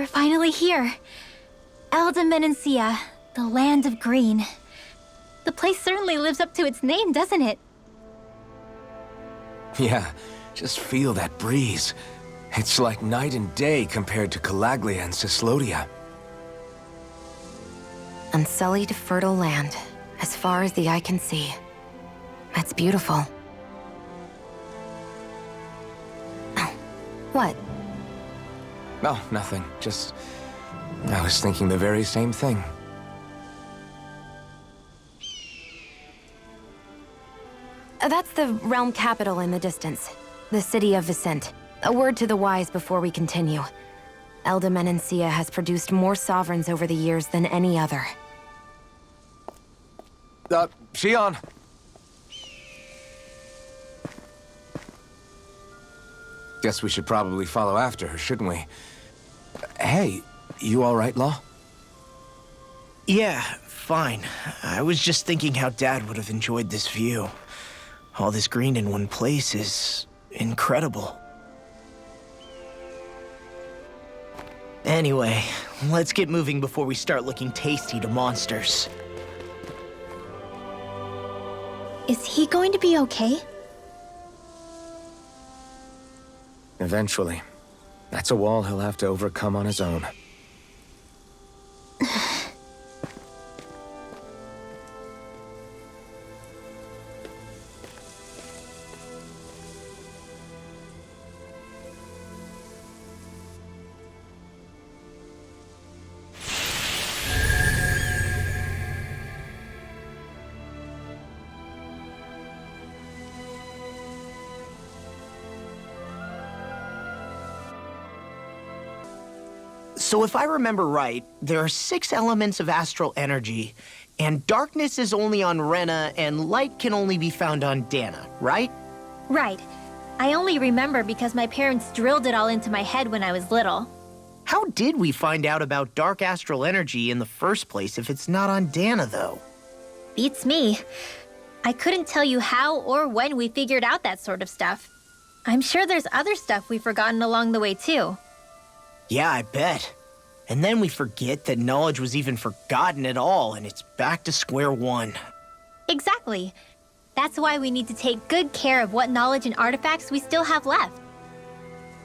finally here. Elde Menancia, the land of green. The place certainly lives up to its name, doesn't it? Yeah, just feel that breeze. It's like night and day compared to Calaglia and Cyslodia. Unsullied, fertile land, as far as the eye can see. That's beautiful. Oh, what? Oh, nothing. Just... I was thinking the very same thing. That's the realm capital in the distance. The city of Vicent. A word to the wise before we continue. Elde Menancia has produced more sovereigns over the years than any other. Xion! Guess we should probably follow after her, shouldn't we? Hey, you all right, Law? Yeah, fine. I was just thinking how Dad would have enjoyed this view. All this green in one place is incredible. Anyway, let's get moving before we start looking tasty to monsters. Is he going to be okay? Eventually. That's a wall he'll have to overcome on his own. So if I remember right, there are 6 elements of astral energy, and darkness is only on Rena, and light can only be found on Dana, right? Right. I only remember because my parents drilled it all into my head when I was little. How did we find out about dark astral energy in the first place if it's not on Dana, though? Beats me. I couldn't tell you how or when we figured out that sort of stuff. I'm sure there's other stuff we've forgotten along the way, too. Yeah, I bet. And then we forget that knowledge was even forgotten at all, and it's back to square one. Exactly. That's why we need to take good care of what knowledge and artifacts we still have left.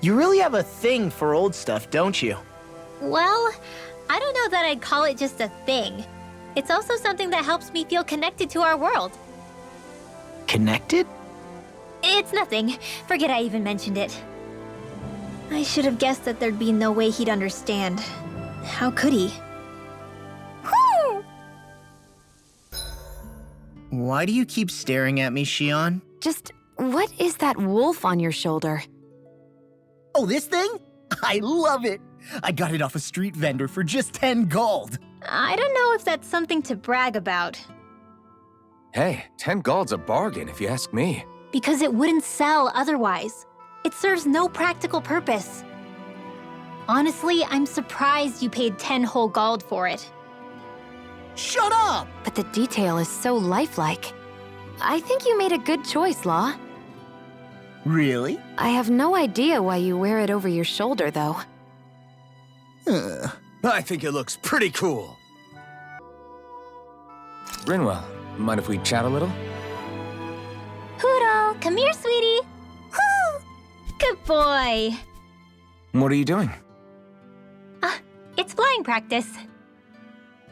You really have a thing for old stuff, don't you? Well, I don't know that I'd call it just a thing. It's also something that helps me feel connected to our world. Connected? It's nothing. Forget I even mentioned it. I should have guessed that there'd be no way he'd understand. How could he? Why do you keep staring at me, Xion? Just, what is that wolf on your shoulder? Oh, this thing? I love it! I got it off a street vendor for just 10 gold. I don't know if that's something to brag about. Hey, 10 gold's a bargain if you ask me. Because it wouldn't sell otherwise. It serves no practical purpose. Honestly, I'm surprised you paid 10 whole gold for it. Shut up! But the detail is so lifelike. I think you made a good choice, Law. Really? I have no idea why you wear it over your shoulder, though. I think it looks pretty cool. Rinwell, mind if we chat a little? Poodle, come here, sweetie. Good boy. What are you doing? It's flying practice.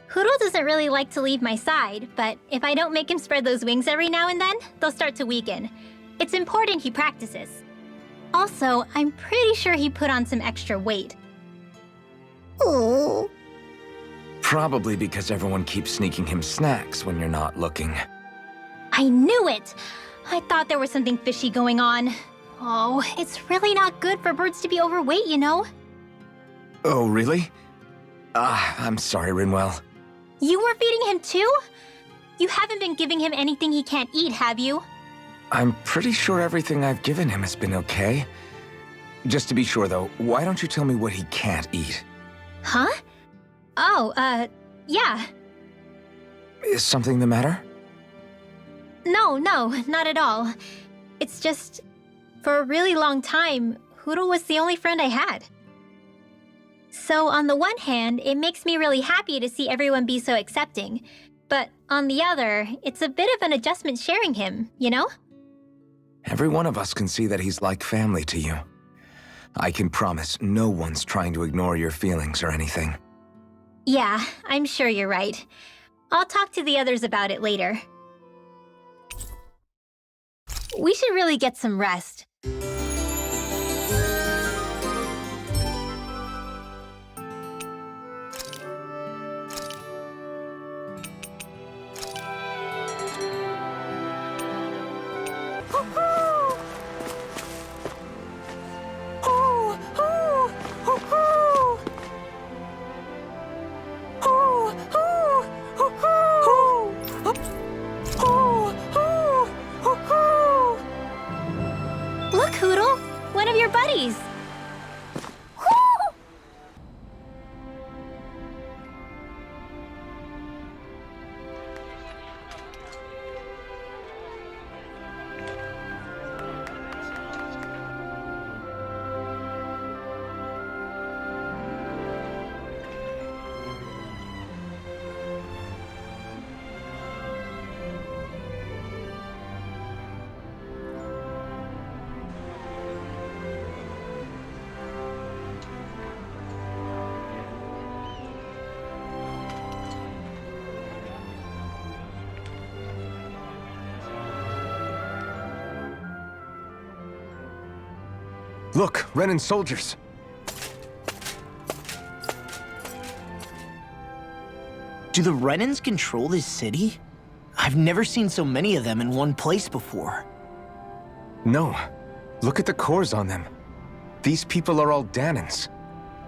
Hoodle doesn't really like to leave my side, but if I don't make him spread those wings every now and then, they'll start to weaken. It's important he practices. Also, I'm pretty sure he put on some extra weight. Oh. Probably because everyone keeps sneaking him snacks when you're not looking. I knew it! I thought there was something fishy going on. Oh, it's really not good for birds to be overweight, you know? Oh, really? I'm sorry, Rinwell. You were feeding him too? You haven't been giving him anything he can't eat, have you? I'm pretty sure everything I've given him has been okay. Just to be sure, though, why don't you tell me what he can't eat? Huh? Oh, yeah. Is something the matter? No, not at all. It's just, for a really long time, Hoodle was the only friend I had. So on the one hand, it makes me really happy to see everyone be so accepting. But on the other, it's a bit of an adjustment sharing him, you know? Every one of us can see that he's like family to you. I can promise no one's trying to ignore your feelings or anything. Yeah, I'm sure you're right. I'll talk to the others about it later. We should really get some rest. Look, Hoodle! One of your buddies! Look, Renan's soldiers. Do the Renans control this city? I've never seen so many of them in one place before. No. Look at the cores on them. These people are all Danans.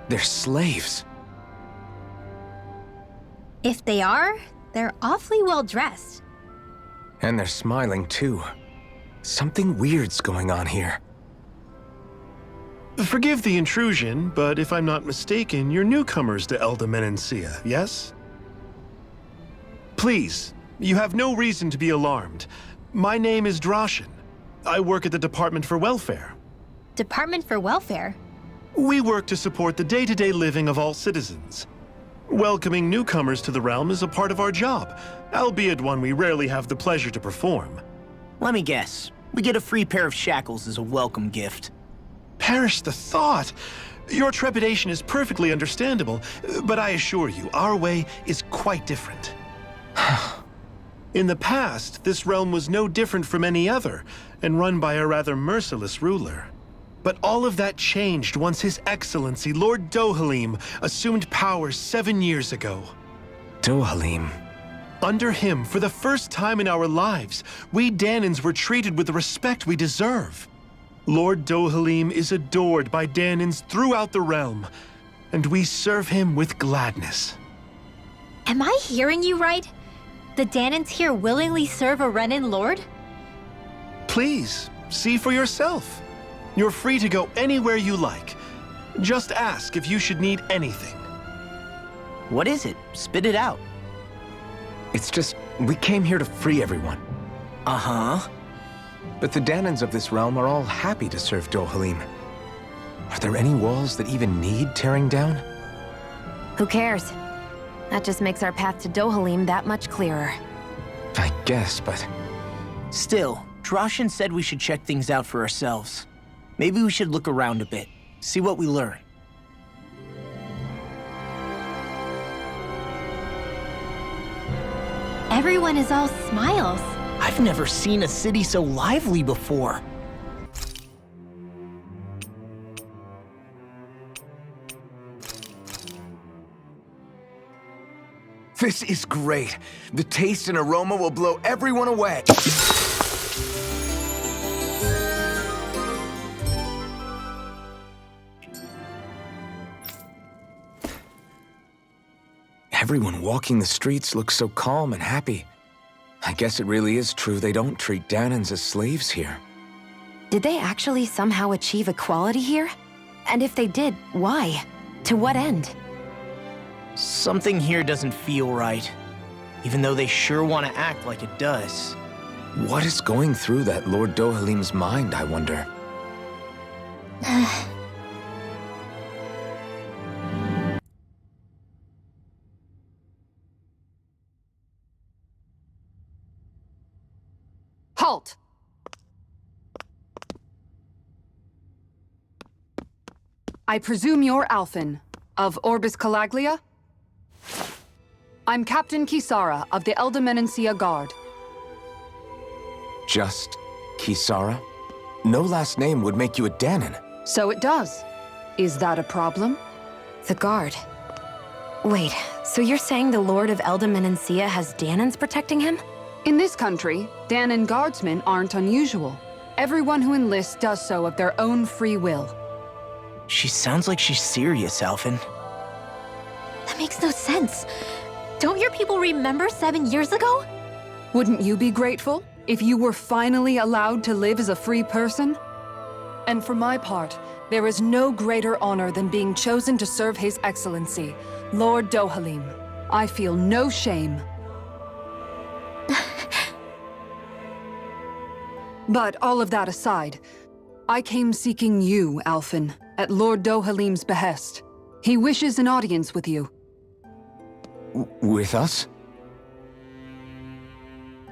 They're slaves. If they are, they're awfully well dressed. And they're smiling too. Something weird's going on here. Forgive the intrusion, but if I'm not mistaken, you're newcomers to Elde Menancia, yes? Please, you have no reason to be alarmed. My name is Droshin. I work at the Department for Welfare. Department for Welfare? We work to support the day-to-day living of all citizens. Welcoming newcomers to the realm is a part of our job, albeit one we rarely have the pleasure to perform. Let me guess. We get a free pair of shackles as a welcome gift. Perish the thought! Your trepidation is perfectly understandable, but I assure you, our way is quite different. In the past, this realm was no different from any other, and run by a rather merciless ruler. But all of that changed once His Excellency, Lord Dohalim, assumed power 7 years ago. Dohalim. Under him, for the first time in our lives, we Danans were treated with the respect we deserve. Lord Dohalim is adored by Danans throughout the realm, and we serve him with gladness. Am I hearing you right? The Danans here willingly serve a Renan lord? Please, see for yourself. You're free to go anywhere you like. Just ask if you should need anything. What is it? Spit it out. It's just, we came here to free everyone. Uh-huh. But the Danans of this realm are all happy to serve Dohalim. Are there any walls that even need tearing down? Who cares? That just makes our path to Dohalim that much clearer. I guess, but... Still, Droshin said we should check things out for ourselves. Maybe we should look around a bit, see what we learn. Everyone is all smiles. I've never seen a city so lively before. This is great. The taste and aroma will blow everyone away. Everyone walking the streets looks so calm and happy. I guess it really is true they don't treat Danans as slaves here. Did they actually somehow achieve equality here? And if they did, why? To what end? Something here doesn't feel right, even though they sure want to act like it does. What is going through that Lord Dohalim's mind, I wonder? Halt! I presume you're Alphen, of Orbis Calaglia? I'm Captain Kisara of the Elde Menancia Guard. Just Kisara? No last name would make you a Danon. So it does. Is that a problem? The guard. Wait, so you're saying the Lord of Elde Menancia has Danons protecting him? In this country, Danon guardsmen aren't unusual. Everyone who enlists does so of their own free will. She sounds like she's serious, Alphen. That makes no sense. Don't your people remember 7 years ago? Wouldn't you be grateful if you were finally allowed to live as a free person? And for my part, there is no greater honor than being chosen to serve His Excellency, Lord Dohalim. I feel no shame. But all of that aside, I came seeking you, Alphen, at Lord Dohalim's behest. He wishes an audience with you. With us?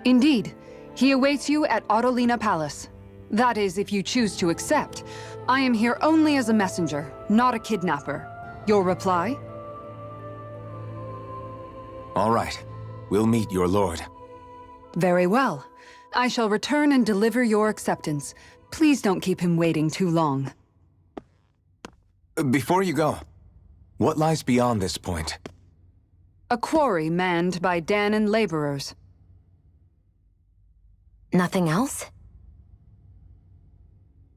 Indeed. He awaits you at Autolina Palace. That is, if you choose to accept. I am here only as a messenger, not a kidnapper. Your reply? All right. We'll meet your lord. Very well. I shall return and deliver your acceptance. Please don't keep him waiting too long. Before you go, what lies beyond this point? A quarry manned by Danon laborers. Nothing else?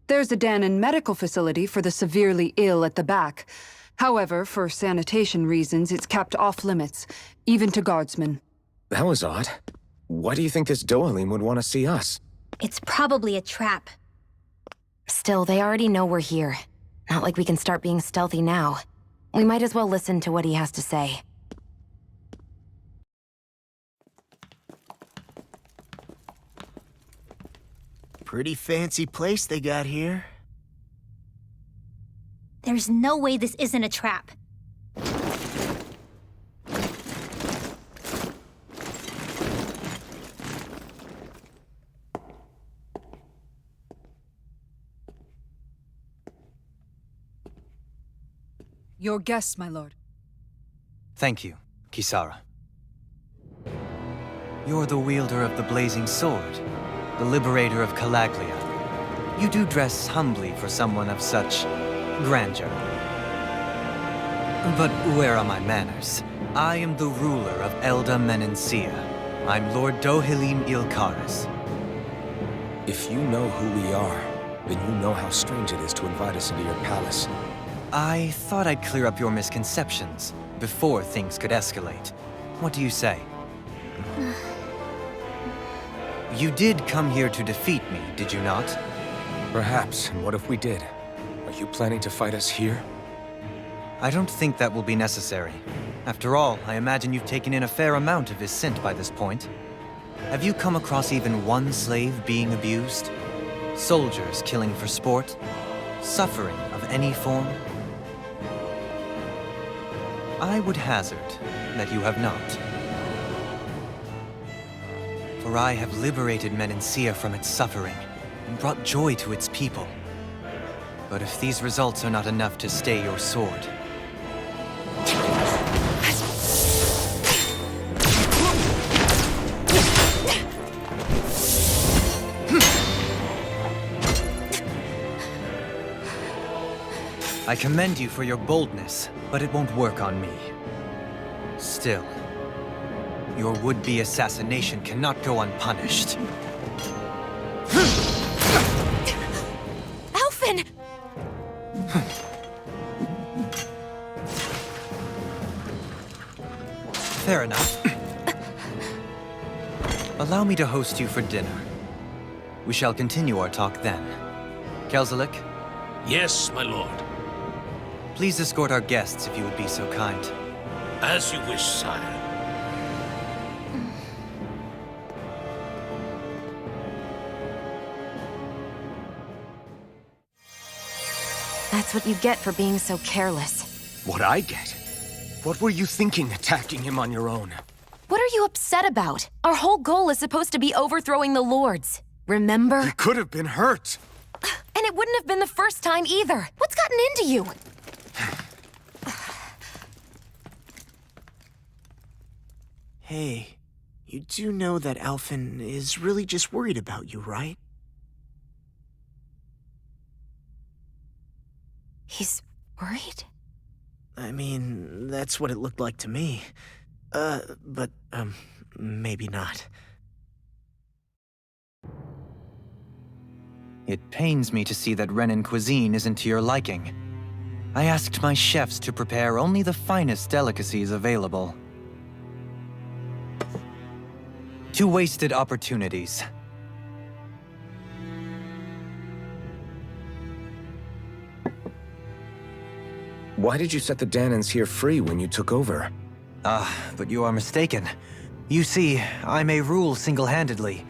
There's a Danon medical facility for the severely ill at the back. However, for sanitation reasons, it's kept off-limits, even to guardsmen. That was odd. Why do you think this Dohalim would want to see us? It's probably a trap. Still, they already know we're here. Not like we can start being stealthy now. We might as well listen to what he has to say. Pretty fancy place they got here. There's no way this isn't a trap. Your guest, my lord. Thank you, Kisara. You're the wielder of the blazing sword, the liberator of Calaglia. You do dress humbly for someone of such grandeur. But where are my manners? I am the ruler of Elde Menancia. I'm Lord Dohalim Ilkaris. If you know who we are, then you know how strange it is to invite us into your palace. I thought I'd clear up your misconceptions before things could escalate. What do you say? You did come here to defeat me, did you not? Perhaps, and what if we did? Are you planning to fight us here? I don't think that will be necessary. After all, I imagine you've taken in a fair amount of his scent by this point. Have you come across even one slave being abused? Soldiers killing for sport? Suffering of any form? I would hazard that you have not. For I have liberated Menancia from its suffering and brought joy to its people. But if these results are not enough to stay your sword, I commend you for your boldness, but it won't work on me. Still, your would-be assassination cannot go unpunished. Alphen! Fair enough. Allow me to host you for dinner. We shall continue our talk then. Kelzelik, Yes, my lord. please escort our guests if you would be so kind. As you wish, sire. That's what you get for being so careless. What I get? What were you thinking attacking him on your own? What are you upset about? Our whole goal is supposed to be overthrowing the lords. Remember? He could have been hurt. And it wouldn't have been the first time either. What's gotten into you? Hey, you do know that Alphen is really just worried about you, right? He's worried? I mean, that's what it looked like to me. But maybe not. It pains me to see that Renan cuisine isn't to your liking. I asked my chefs to prepare only the finest delicacies available. 2 wasted opportunities. Why did you set the Danans here free when you took over? But you are mistaken. You see, I may rule single-handedly,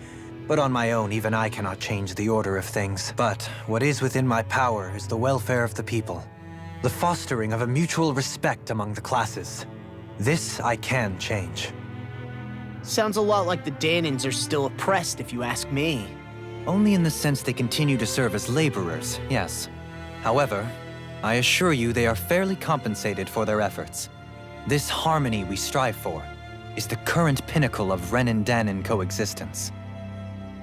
but on my own, even I cannot change the order of things. But what is within my power is the welfare of the people, the fostering of a mutual respect among the classes. This I can change. Sounds a lot like the Danans are still oppressed, if you ask me. Only in the sense they continue to serve as laborers, yes. However, I assure you they are fairly compensated for their efforts. This harmony we strive for is the current pinnacle of Renan-Danan coexistence.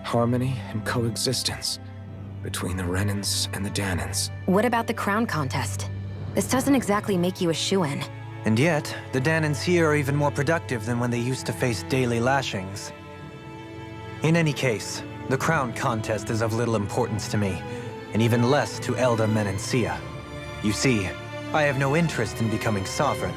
Harmony and coexistence between the Renans and the Danans. What about the crown contest? This doesn't exactly make you a shoo-in. And yet, the Danans here are even more productive than when they used to face daily lashings. In any case, the crown contest is of little importance to me, and even less to Elde Menancia. You see, I have no interest in becoming sovereign.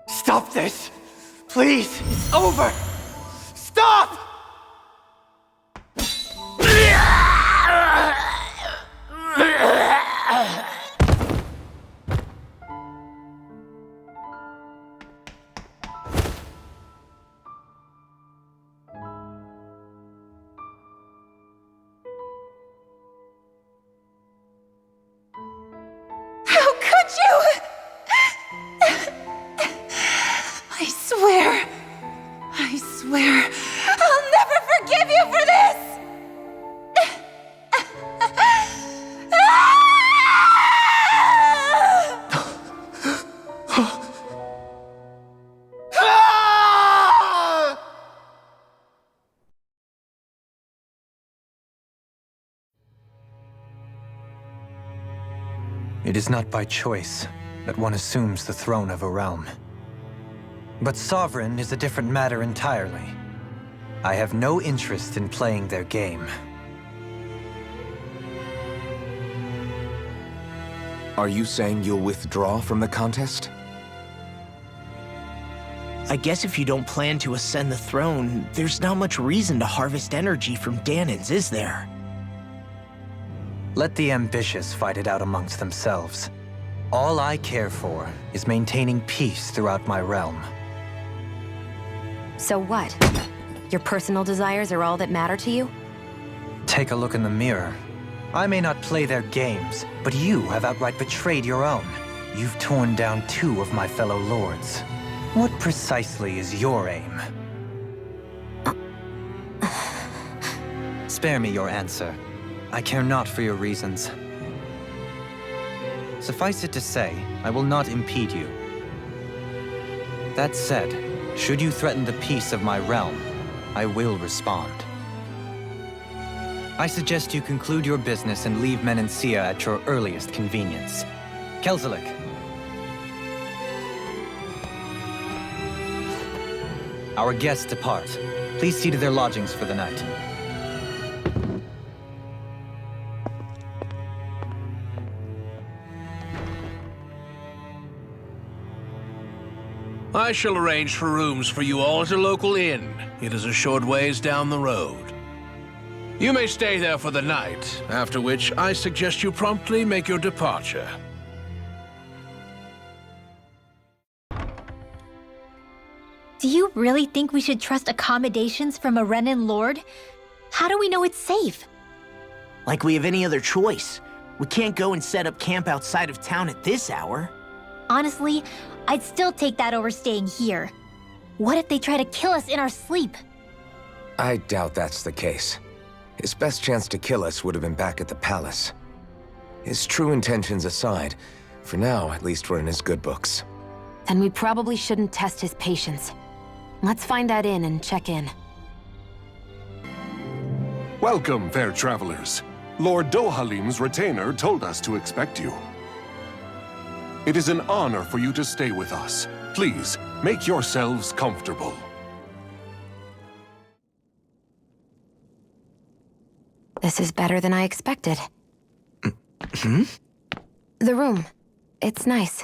Stop this! Please! It's over! Stop! How could you? I swear, I'll never forgive you for this! It is not by choice that one assumes the throne of a realm. But sovereign is a different matter entirely. I have no interest in playing their game. Are you saying you'll withdraw from the contest? I guess if you don't plan to ascend the throne, there's not much reason to harvest energy from Danans, is there? Let the ambitious fight it out amongst themselves. All I care for is maintaining peace throughout my realm. So what? Your personal desires are all that matter to you? Take a look in the mirror. I may not play their games, but you have outright betrayed your own. You've torn down 2 of my fellow lords. What precisely is your aim? Spare me your answer. I care not for your reasons. Suffice it to say, I will not impede you. That said, Should you threaten the peace of my realm, I will respond. I suggest you conclude your business and leave Menancia at your earliest convenience. Kelzelik. Our guests depart. Please see to their lodgings for the night. I shall arrange for rooms for you all at a local inn. It is a short ways down the road. You may stay there for the night, after which I suggest you promptly make your departure. Do you really think we should trust accommodations from a Renan lord? How do we know it's safe? Like we have any other choice. We can't go and set up camp outside of town at this hour. Honestly, I'd still take that over staying here. What if they try to kill us in our sleep? I doubt that's the case. His best chance to kill us would have been back at the palace. His true intentions aside, for now, at least we're in his good books. Then we probably shouldn't test his patience. Let's find that inn and check in. Welcome, fair travelers. Lord Dohalim's retainer told us to expect you. It is an honor for you to stay with us. Please, make yourselves comfortable. This is better than I expected. Hmm? The room. It's nice.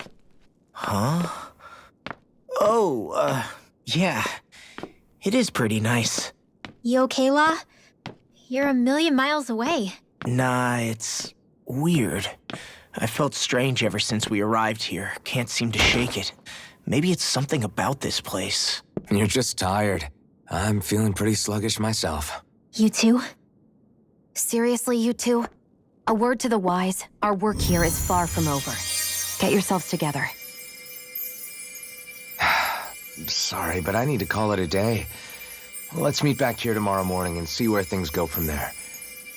Huh? Oh, yeah. It is pretty nice. You okay, La? You're a million miles away. Nah, it's weird. I felt strange ever since we arrived here. Can't seem to shake it. Maybe it's something about this place. You're just tired. I'm feeling pretty sluggish myself. You too? Seriously, you two? A word to the wise, our work here is far from over. Get yourselves together. Sorry, but I need to call it a day. Let's meet back here tomorrow morning and see where things go from there.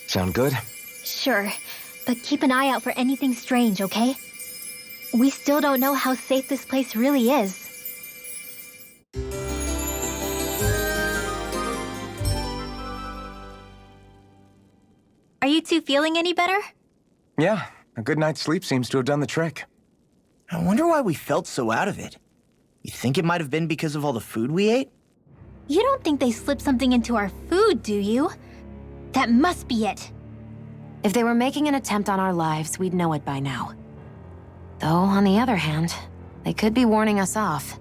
Sound good? Sure, but keep an eye out for anything strange, okay? We still don't know how safe this place really is. Are you two feeling any better? Yeah, a good night's sleep seems to have done the trick. I wonder why we felt so out of it. You think it might have been because of all the food we ate? You don't think they slipped something into our food, do you? That must be it. If they were making an attempt on our lives, we'd know it by now. Though, on the other hand, they could be warning us off.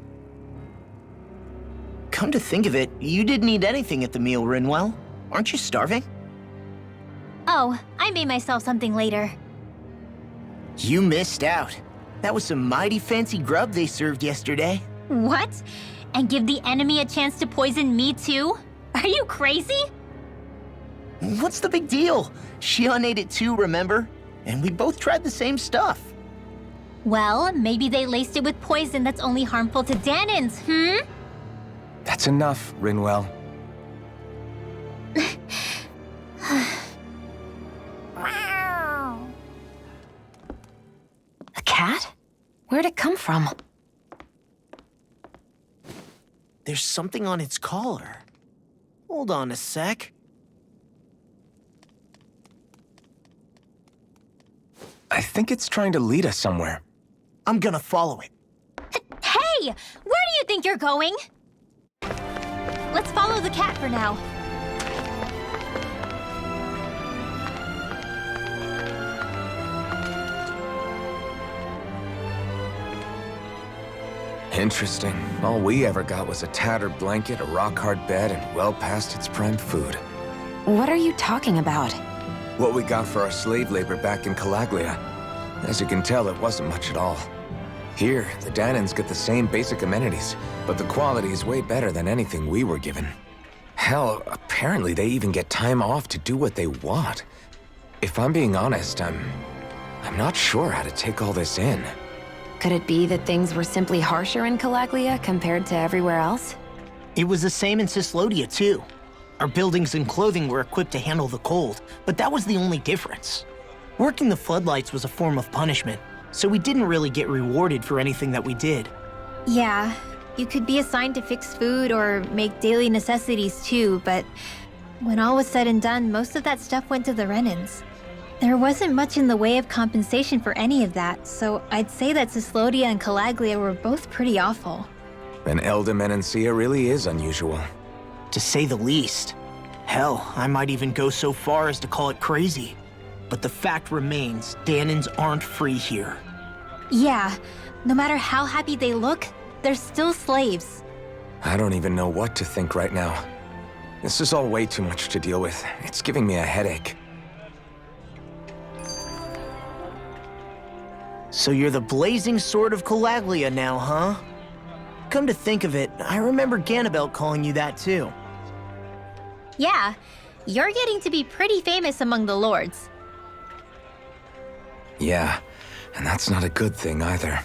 Come to think of it, you didn't eat anything at the meal, Rinwell. Aren't you starving? Oh, I made myself something later. You missed out. That was some mighty fancy grub they served yesterday. What? And give the enemy a chance to poison me too? Are you crazy? What's the big deal? Shion ate it too, remember? And we both tried the same stuff. Well, maybe they laced it with poison that's only harmful to Danins, That's enough, Rinwell. A cat? Where'd it come from? There's something on its collar. Hold on a sec. I think it's trying to lead us somewhere. I'm gonna follow it. Hey! Where do you think you're going? Let's follow the cat for now. Interesting. All we ever got was a tattered blanket, a rock-hard bed, and well past its prime food. What are you talking about? What we got for our slave labor back in Calaglia. As you can tell, it wasn't much at all. Here, the Danans get the same basic amenities, but the quality is way better than anything we were given. Hell, apparently they even get time off to do what they want. If I'm being honest, I'm not sure how to take all this in. Could it be that things were simply harsher in Calaglia compared to everywhere else? It was the same in Cislodia, too. Our buildings and clothing were equipped to handle the cold, but that was the only difference. Working the floodlights was a form of punishment, so we didn't really get rewarded for anything that we did. Yeah, You could be assigned to fix food or make daily necessities too, but when all was said and done, most of that stuff went to the Renans. There wasn't much in the way of compensation for any of that, so I'd say that Cyslodia and Calaglia were both pretty awful. And Elde Menancia really is unusual. To say the least. Hell, I might even go so far as to call it crazy. But the fact remains, Danans aren't free here. Yeah, no matter how happy they look, they're still slaves. I don't even know what to think right now. This is all way too much to deal with. It's giving me a headache. So you're the blazing sword of Calaglia now, huh? Come to think of it, I remember Ganabelt calling you that too. Yeah, you're getting to be pretty famous among the lords. Yeah, and that's not a good thing either.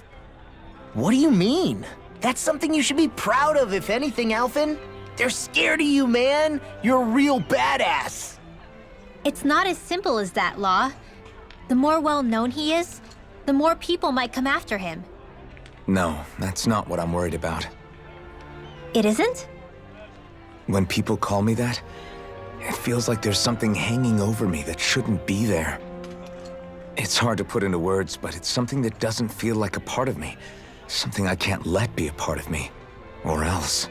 What do you mean? That's something you should be proud of, if anything, Alphen. They're scared of you, man. You're a real badass. It's not as simple as that, Law. The more well-known he is, the more people might come after him. No, that's not what I'm worried about. It isn't? When people call me that, it feels like there's something hanging over me that shouldn't be there. It's hard to put into words, but it's something that doesn't feel like a part of me. Something I can't let be a part of me. Or else.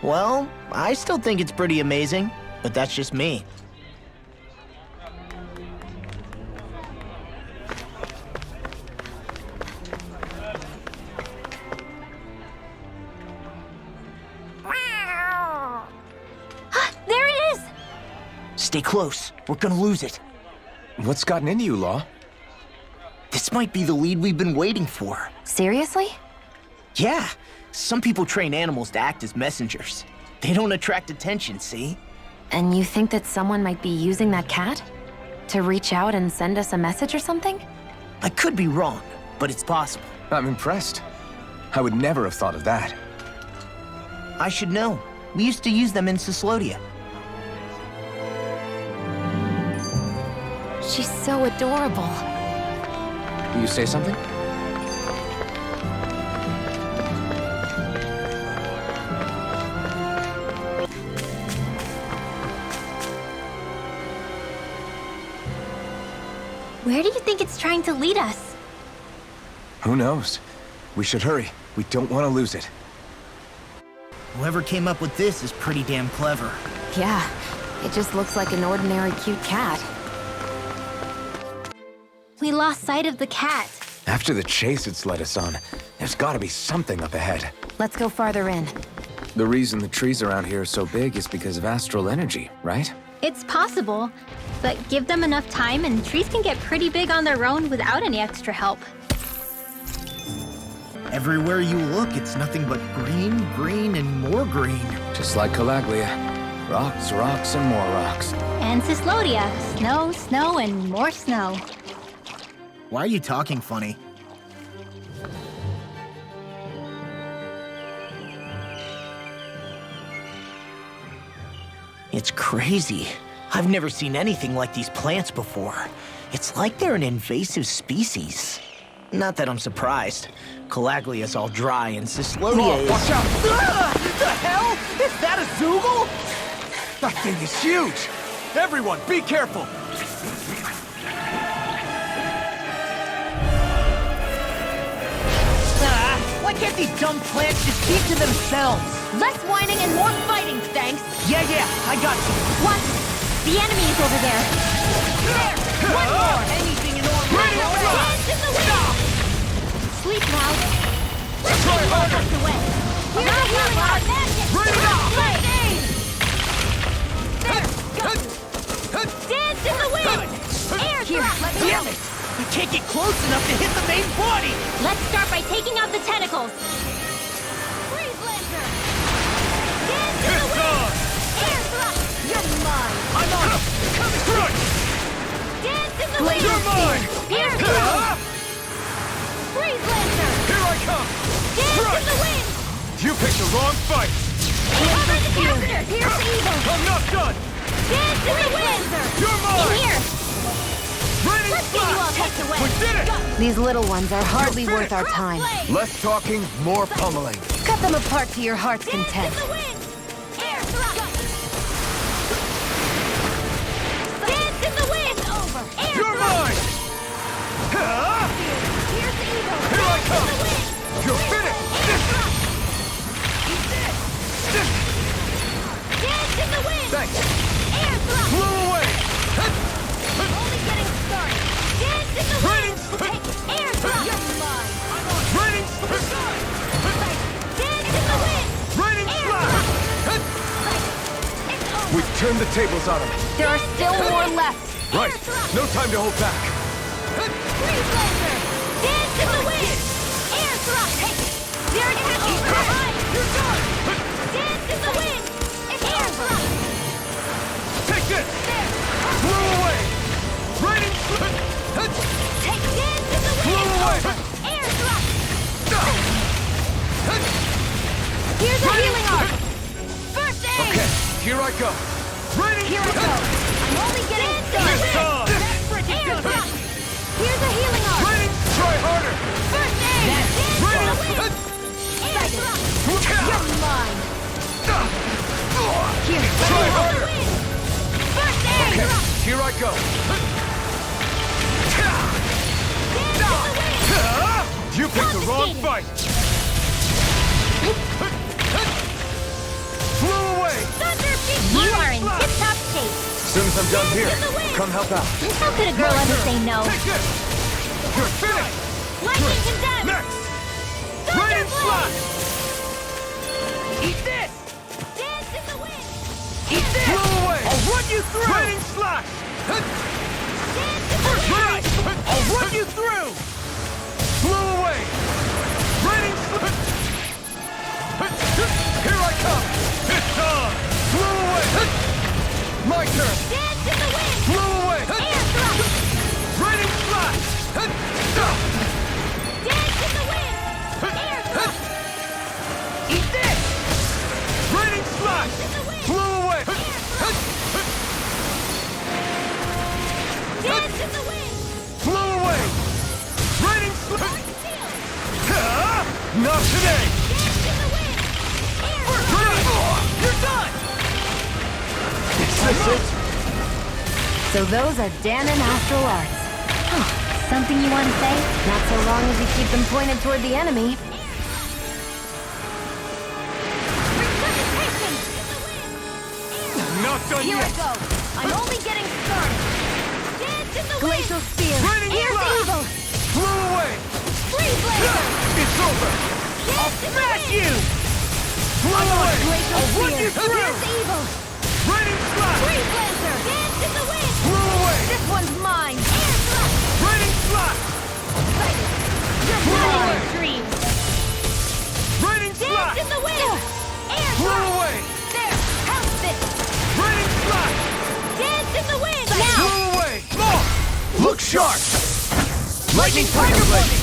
Well, I still think it's pretty amazing, but that's just me. There it is! Stay close. We're gonna lose it. What's gotten into you, Law? This might be the lead we've been waiting for. Seriously? Yeah. Some people train animals to act as messengers. They don't attract attention, see? And you think that someone might be using that cat? To reach out and send us a message or something? I could be wrong, but it's possible. I'm impressed. I would never have thought of that. I should know. We used to use them in Cyslodia. She's so adorable. Will you say something? Where do you think it's trying to lead us? Who knows? We should hurry. We don't want to lose it. Whoever came up with this is pretty damn clever. Yeah, it just looks like an ordinary cute cat. We lost sight of the cat. After the chase it's led us on, there's gotta be something up ahead. Let's go farther in. The reason the trees around here are so big is because of astral energy, right? It's possible, but give them enough time and trees can get pretty big on their own without any extra help. Everywhere you look, it's nothing but green, green, and more green. Just like Calaglia. Rocks, rocks, and more rocks. And Cyslodia, snow, snow, and more snow. Why are you talking funny? It's crazy. I've never seen anything like these plants before. It's like they're an invasive species. Not that I'm surprised. Calaglia's all dry and Cyslodia is... Watch out! The hell? Is that a Zoogle? That thing is huge! Everyone, be careful! Why can't these dumb plants just keep to themselves? Less whining and more fighting, thanks! Yeah, I got you. What? The enemy is over there. There! One more! Anything in order. Dance in the wind! Sleep now. Try harder! Away. Here's a healing art! Bring it up! Dance in the wind! Air Here, thrust! let's Damn it! I can't get close enough to hit the main body! Let's start by taking out the tentacles. freeze lantern! Dance in the wind! Air thrust! You're mine! I'm on him! Coming through! Dance in the wind! You're mine! Air thrust! Freeze lantern! Here I come! Dance in the wind! You picked the wrong fight! Cover the capacitor! Here's the evil! I'm not done! Dance in the wind! You're In mine! here! Bring Let's get you all tucked away! We did it! These little ones are hardly worth our time. Less talking, more pummeling. Cut them apart to your heart's content. Dance in the wind! Air thrust! Dance in the wind! Over! Air You're thrust! mine! Here's the evil! Here I Dance come! in the wind! You're finished! Air thrust! Dance in the wind! Thanks! Air thrust! Blow away! Only getting started! Dance in the wind! Raining split! Air thrust! You're mine! Raining split! Dance in the wind! Raining Air slap! thrust! It's over! We've turned the tables on him. There are still more left. Right. No time to hold back. Free blazer! Dance in the wind! Air thrust! There it is! You're done! Dance in the wind! Air thrust! Take this! Blow away! Raining split! Take dance in the wind! Blow away! Air thrust! Here's a healing arc! First aid! Okay, here I go. Raining Here I split! go! I'm only getting started! This time! Air thrust! Here's a healing arc! Raining, try harder! First aid! Dance in the Raining wind! split! Air thrust! You're mine! Here, Try harder! First aid! Okay, here I go. You picked the wrong fight! Flew away! You are in tip-top shape. As soon as I'm done here, come help out. How could a girl ever say no? Take this! You're finished! Lightning condemned! Next! Raining slap! Eat this! Dance in the wind! Eat this! Flew away! I'll run you through! Raining slash! Dance in the wind! I'll run you through! Flew away! Raining slap! Here I come! It's on! Flew away! My turn! Dance in the wind! Flew away! Air thrust! Raining slash! Dance in the wind! Air thrust! Eat this! Raining slash! Flew away! Dance in the wind! Flew away! Raining slash! Not today! Dance in the wind! Air thrust! You're done! Is this it? So those are Danon Astral Arts. Something you want to say? Not so long as you keep them pointed toward the enemy. Resuscitation! Not done Here yet! I go! I'm only getting started! Dance in the Glacial wind! Spear. Raining Here's slash! evil! Flew away! Free blazer! It's over! Dance in the wind! You! Flew away! Glacial I'll run you Spear. through! Here's evil! Raining slash! Free blazer! Dance in the wind! Flew away! This one's mine. Air thrust! Raining slash! You're Flew not away! in a dream! Raining Dance slash! in the wind! Air Flew thrust! away! There! House this! Raining slash! Dance in the wind! Flew away! More! Look sharp! Lightning tiger blade!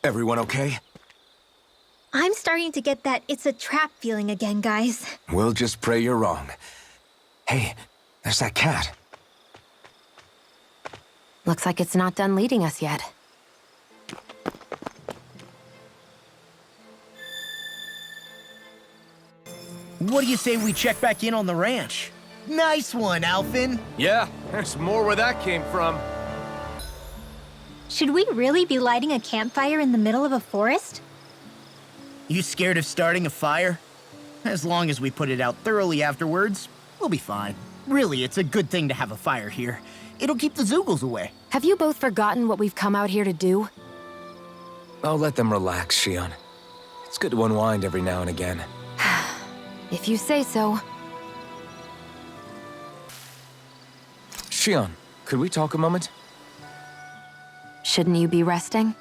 Everyone okay? I'm starting to get that it's a trap feeling again, guys. We'll just pray you're wrong. Hey, there's that cat. Looks like it's not done leading us yet. What do you say we check back in on the ranch? Nice one, Alphin. Yeah, there's more where that came from. Should we really be lighting a campfire in the middle of a forest? You scared of starting a fire? As long as we put it out thoroughly afterwards, we'll be fine. Really, it's a good thing to have a fire here. It'll keep the Zoogles away. Have you both forgotten what we've come out here to do? I'll let them relax, Shion. It's good to unwind every now and again. If you say so. Shion, could we talk a moment? Shouldn't you be resting?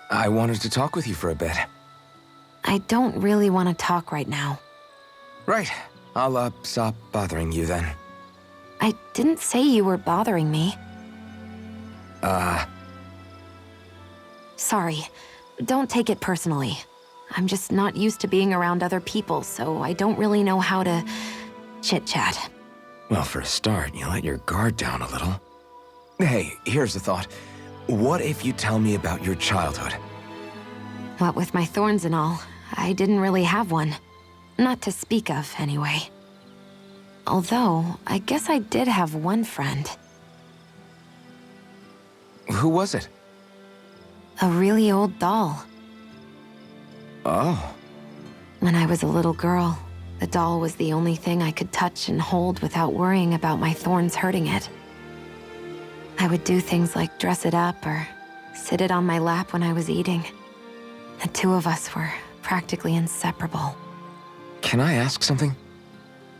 I wanted to talk with you for a bit. I don't really want to talk right now. Right. I'll, stop bothering you then. I didn't say you were bothering me. Sorry. don't take it personally. I'm just not used to being around other people, so I don't really know how to chit-chat. Well, for a start, you let your guard down a little. Hey, here's a thought. What if you tell me about your childhood? What with my thorns and all, I didn't really have one. Not to speak of, anyway. Although, I guess I did have one friend. Who was it? A really old doll. Oh. When I was a little girl, the doll was the only thing I could touch and hold without worrying about my thorns hurting it. I would do things like dress it up or sit it on my lap when I was eating. The two of us were practically inseparable. Can I ask something?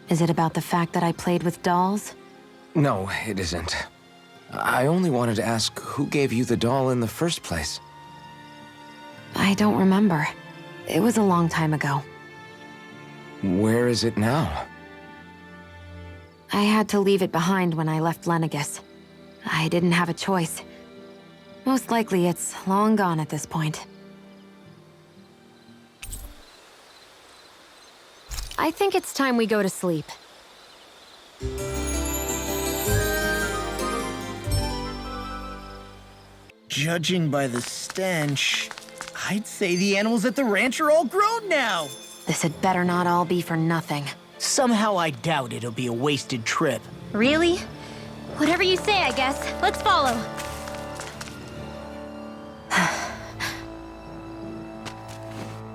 Is it about the fact that I played with dolls? No, it isn't. I only wanted to ask who gave you the doll in the first place. I don't remember. It was a long time ago. Where is it now? I had to leave it behind when I left Lenegus. I didn't have a choice. Most likely it's long gone at this point. I think it's time we go to sleep. Judging by the stench, I'd say the animals at the ranch are all grown now. This had better not all be for nothing. Somehow I doubt it'll be a wasted trip. Really? Whatever you say, I guess. Let's follow.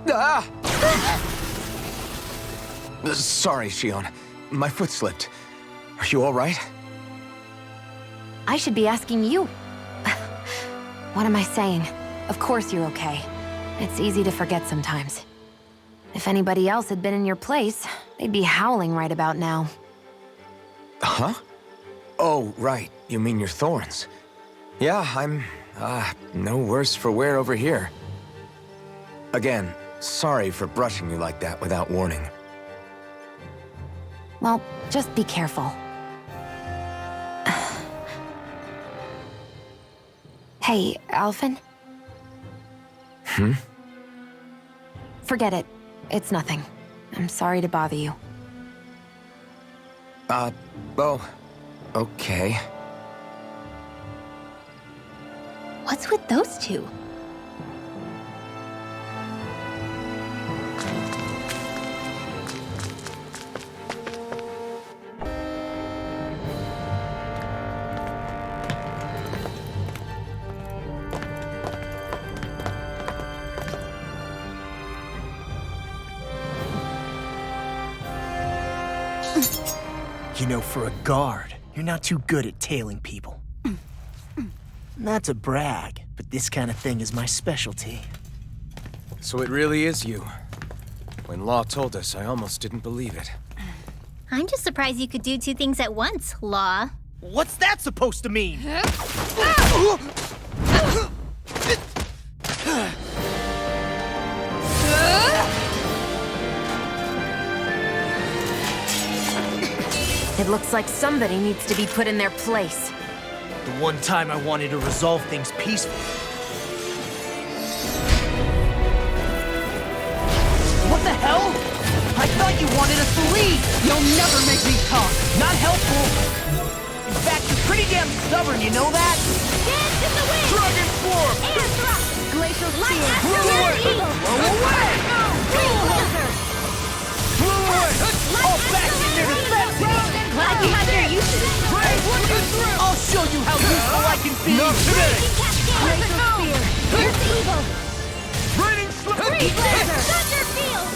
Ah! Sorry, Shion. My foot slipped. Are you all right? I should be asking you. What am I saying? Of course you're okay. It's easy to forget sometimes. If anybody else had been in your place, they'd be howling right about now. Huh? Oh, right. You mean your thorns. Yeah, I'm, no worse for wear over here. Again, sorry for brushing you like that without warning. Well, just be careful. Hey, Alphen? Hmm? Forget it. It's nothing. I'm sorry to bother you. Oh, okay. What's with those two? You know, for a guard, you're not too good at tailing people. Not to brag, but this kind of thing is my specialty. So it really is you. When Law told us, I almost didn't believe it. I'm just surprised you could do two things at once, Law. What's that supposed to mean? It looks like somebody needs to be put in their place. The one time I wanted to resolve things peacefully. What the hell? I thought you wanted us to leave! You'll never make me talk! Not helpful! In fact, you're pretty damn stubborn, you know that? Dance in the wind! Dragon Form! Air thrust! Glacial Light Spear! after Blow away! eagle! Blow away! Green blizzard! Blow away! All back in your defense! Glad you have your uses. I'll show you how useful I can be! Not today! Glacial spear! Here's the eagle! Raining slip! Green blizzard! Thunder field!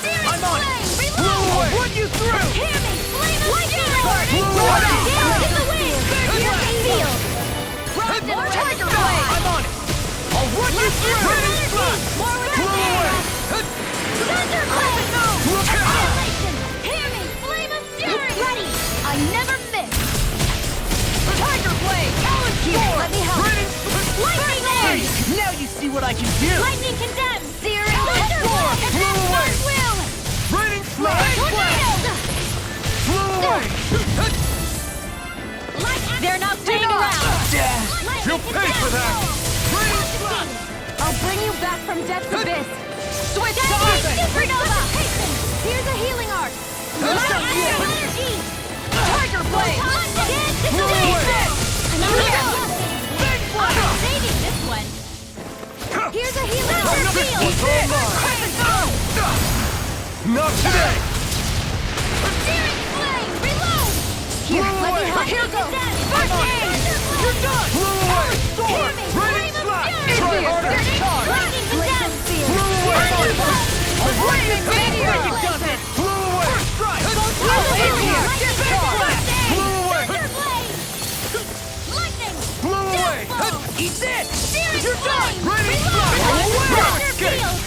I'm on it! Blow away! I'll run you through! Hammy! Flame of fury! Blow away! Dance in the wind! Here's the field! Tiger Blade! I'm on it! I'll run you through! Raining slip! Blow away! Thunder blade! Annihilation! Hammy! Flame of fury! Ready! I never miss! Tiger Blade! Here, let me help! Lightning edge! Now you see what I can do! Lightning condemned! Searing thunder blade! Blow away! Will! Raining slip! Tornado! Blow away! They're not staying around! You'll pay for that! back from death's abyss! Switch to offense! Supernova! Here's a healing arc! Energy! Tiger Blade! I'm saving this one. Here's a healing arc! Not today! Searing flame, reload! Here, let me help. Here goes! First aid! You're done! Hear me, flame of fury! Try harder! Charge! Lightning to death! Flaming meteor! First strike! Meteor! Thunder blade! Lightning! Blow away! Eat this! Searing You're done! flame! Reload! Thunder field!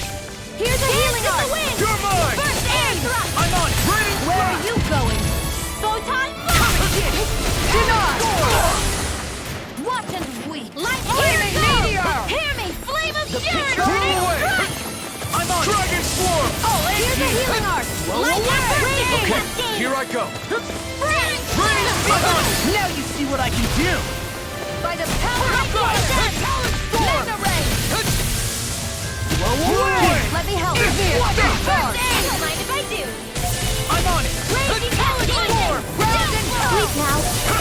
Here's a healing arc! You're mine! First aid! I'm on it! Where are you going? Photon blast! Denied! Watch and weep! Lightning! Flaming meteor! Hear me! Flame of fury! Blow away! I'm on it! Dragon Swarm! Here's a healing arc! Okay, here I go. Now you see what I can do! By the power of God! Mega ray! Blow away! Let me help. What the fuck? Don't mind if I do! I'm on it! Crazy Paladin! Round and Sleep now.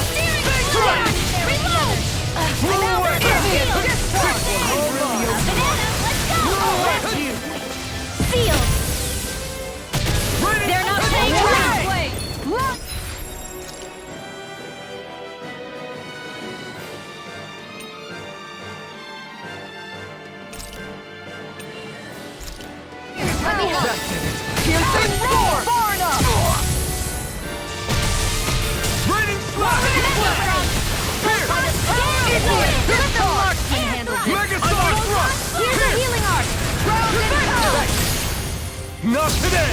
Steering flame! Reload! away! Banana, let's go! Seal! They're not playing around! Let me help. Piercing roar! Far enough! Raining slash! Mega Sonic Thrust! Here's a healing arc! Round and pound! Not today!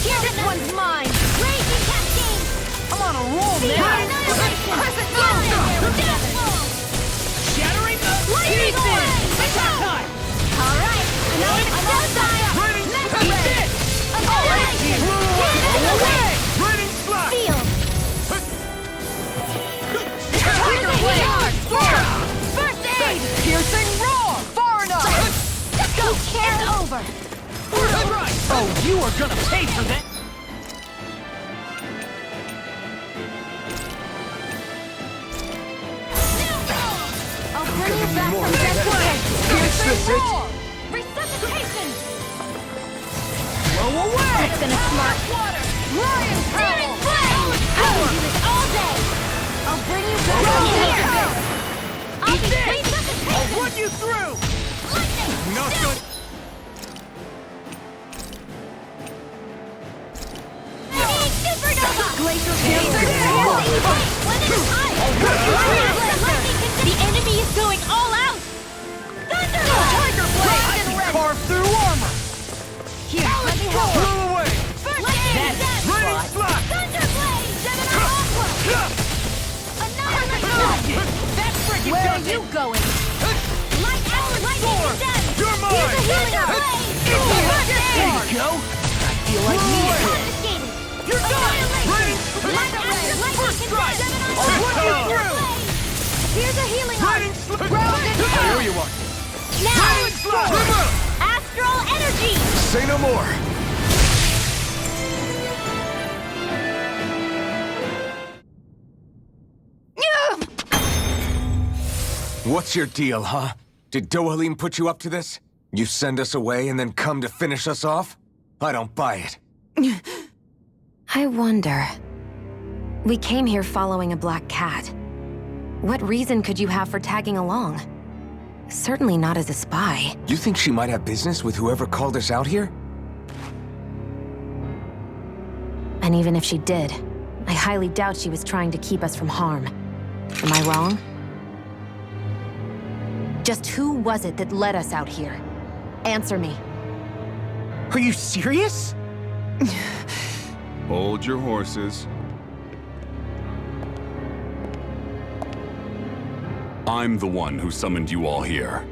Here, this one's mine! Raging cascade! I'm on a roll, man! Annihilation! Crescent Get moon! in there with Deathfall! Shattering Lightning pieces! away! Attack time! All right, I'm outside! Raining Mega Eat ray! this! Annihilation! Get Away! Raining slash! Field! Tiger Blade! First aid! Piercing roar! Far enough! Go! It's over! Right. Oh, you are gonna pay for that! I'll bring you back from death's abyss! Piercing roar! Resuscitation! Blow away! That's been a smart... Water! Lion Searing Power! flame! I can do this all day! I'll bring you back Go from here! death's abyss! I'll be I'll resuscitation! run you through! Lightning! Not good! Supernova! Glacier The enemy is going all out! Thunder! Tiger Blade! I can carve through armor! Here, let me help. Blow away! First Raining slash! Thunder Blade! Gemini Aqua! Annihilation! That freaking Where are does you it! going? Lightning to death! You're mine! Here's a healing blade! There you go! I feel like me again! Confiscated! You're done! First strike! I'll run you through! Here's a healing arc! Raining slash! Ground and There pound! you are! Now! Astral energy! Say no more! What's your deal, huh? Did Dohalim put you up to this? You send us away and then come to finish us off? I don't buy it. I wonder... We came here following a black cat. What reason could you have for tagging along? Certainly not as a spy. You think she might have business with whoever called us out here? And even if she did, I highly doubt she was trying to keep us from harm. Am I wrong? Just who was it that led us out here? Answer me. Are you serious? Hold your horses. I'm the one who summoned you all here.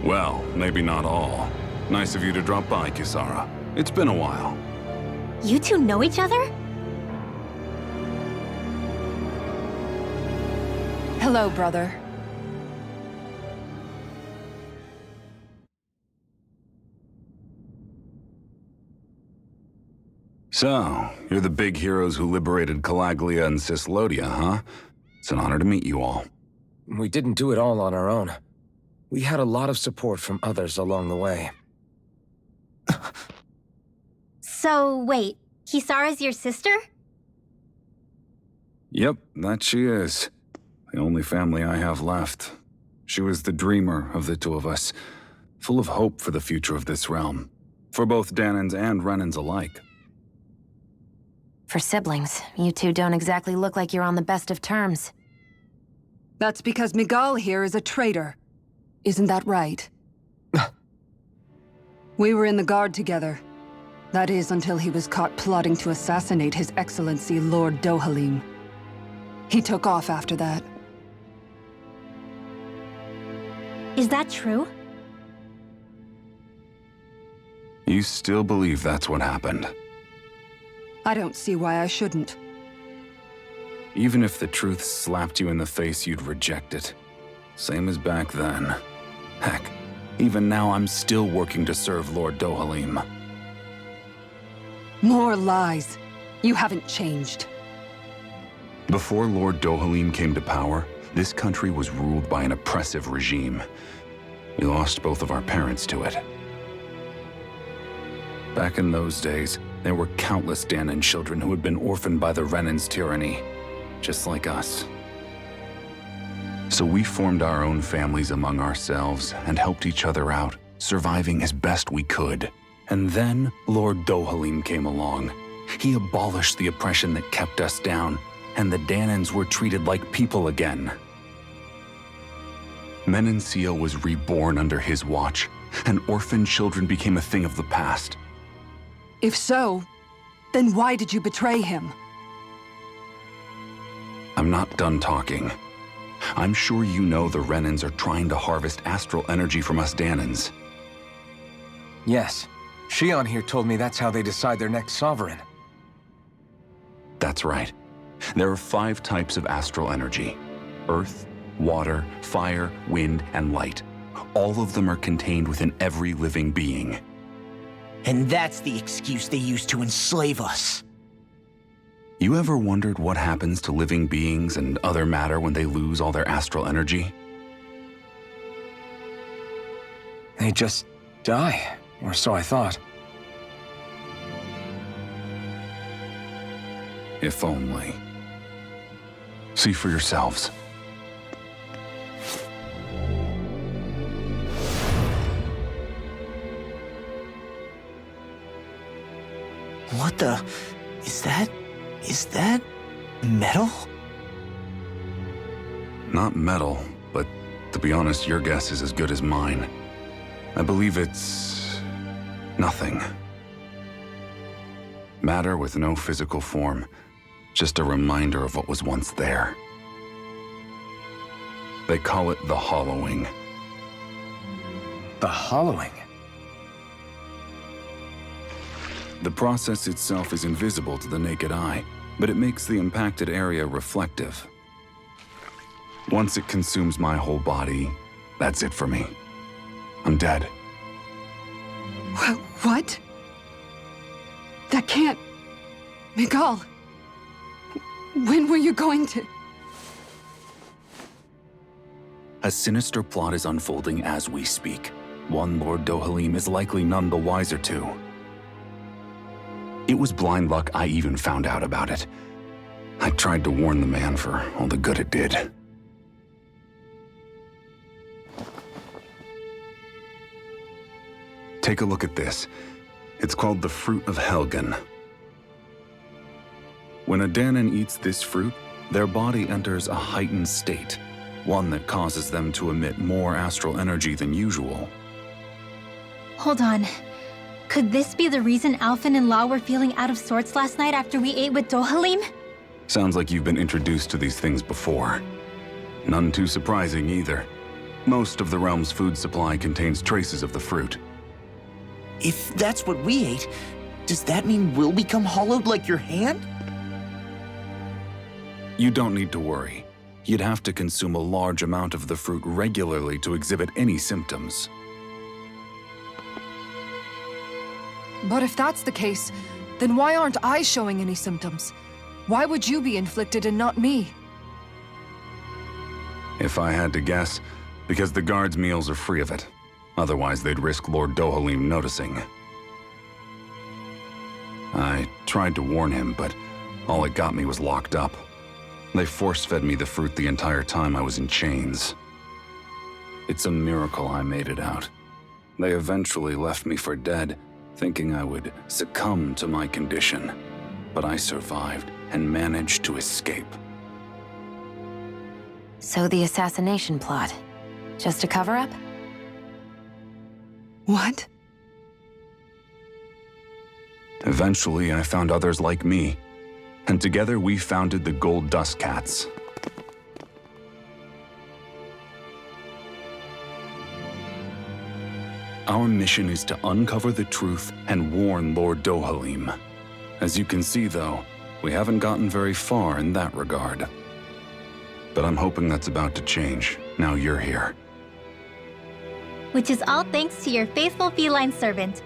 Well, maybe not all. Nice of you to drop by, Kisara. It's been a while. You two know each other? Hello, brother. So, you're the big heroes who liberated Calaglia and Cislodia, huh? It's an honor to meet you all. We didn't do it all on our own. We had a lot of support from others along the way. So, wait, Kisara's your sister? Yep, that she is. The only family I have left. She was the dreamer of the two of us, full of hope for the future of this realm, for both Danans and Renans alike. For siblings, you two don't exactly look like you're on the best of terms. That's because Miguel here is a traitor. Isn't that right? We were in the Guard together. That is, until he was caught plotting to assassinate His Excellency Lord Dohalim. He took off after that. Is that true? You still believe that's what happened? I don't see why I shouldn't. Even if the truth slapped you in the face, you'd reject it. Same as back then. Heck, even now I'm still working to serve Lord Dohalim. More lies. You haven't changed. Before Lord Dohalim came to power, this country was ruled by an oppressive regime. We lost both of our parents to it. Back in those days, there were countless Danan children who had been orphaned by the Renan's tyranny, just like us. So we formed our own families among ourselves and helped each other out, surviving as best we could. And then Lord Dohalim came along. He abolished the oppression that kept us down, and the Danans were treated like people again. Menancia was reborn under his watch, and orphaned children became a thing of the past. If so, then why did you betray him? I'm not done talking. I'm sure you know the Renans are trying to harvest astral energy from us Danans. Yes. Shion here told me that's how they decide their next sovereign. That's right. There are 5 types of astral energy: earth, water, fire, wind, and light. All of them are contained within every living being. And that's the excuse they use to enslave us. You ever wondered what happens to living beings and other matter when they lose all their astral energy? They just die, or so I thought. If only. See for yourselves. What the... Is that metal? Not metal, but to be honest, your guess is as good as mine. I believe it's... nothing. Matter with no physical form, just a reminder of what was once there. They call it the hollowing. The hollowing? The process itself is invisible to the naked eye, but it makes the impacted area reflective. Once it consumes my whole body, that's it for me. I'm dead. What? That can't... Miguel, when were you going to... A sinister plot is unfolding as we speak. One Lord Dohalim is likely none the wiser to. It was blind luck I even found out about it. I tried to warn the man for all the good it did. Take a look at this. It's called the Fruit of Helgen. When a Danan eats this fruit, their body enters a heightened state, one that causes them to emit more astral energy than usual. Hold on. Could this be the reason Alphen and Law were feeling out of sorts last night after we ate with Dohalim? Sounds like you've been introduced to these things before. None too surprising either. Most of the realm's food supply contains traces of the fruit. If that's what we ate, does that mean we'll become hollowed like your hand? You don't need to worry. You'd have to consume a large amount of the fruit regularly to exhibit any symptoms. But if that's the case, Then why aren't I showing any symptoms? Why would you be inflicted and not me? If I had to guess, because the guards' meals are free of it. Otherwise, they'd risk Lord Dohalim noticing. I tried to warn him, but all it got me was locked up. They force-fed me the fruit the entire time I was in chains. It's a miracle I made it out. They eventually left me for dead, thinking I would succumb to my condition. But I survived and managed to escape. So the assassination plot, just a cover-up? What? Eventually, I found others like me, and together we founded the Gold Dust Cats. Our mission is to uncover the truth and warn Lord Dohalim. As you can see, though, we haven't gotten very far in that regard. But I'm hoping that's about to change, now you're here. Which is all thanks to your faithful feline servant.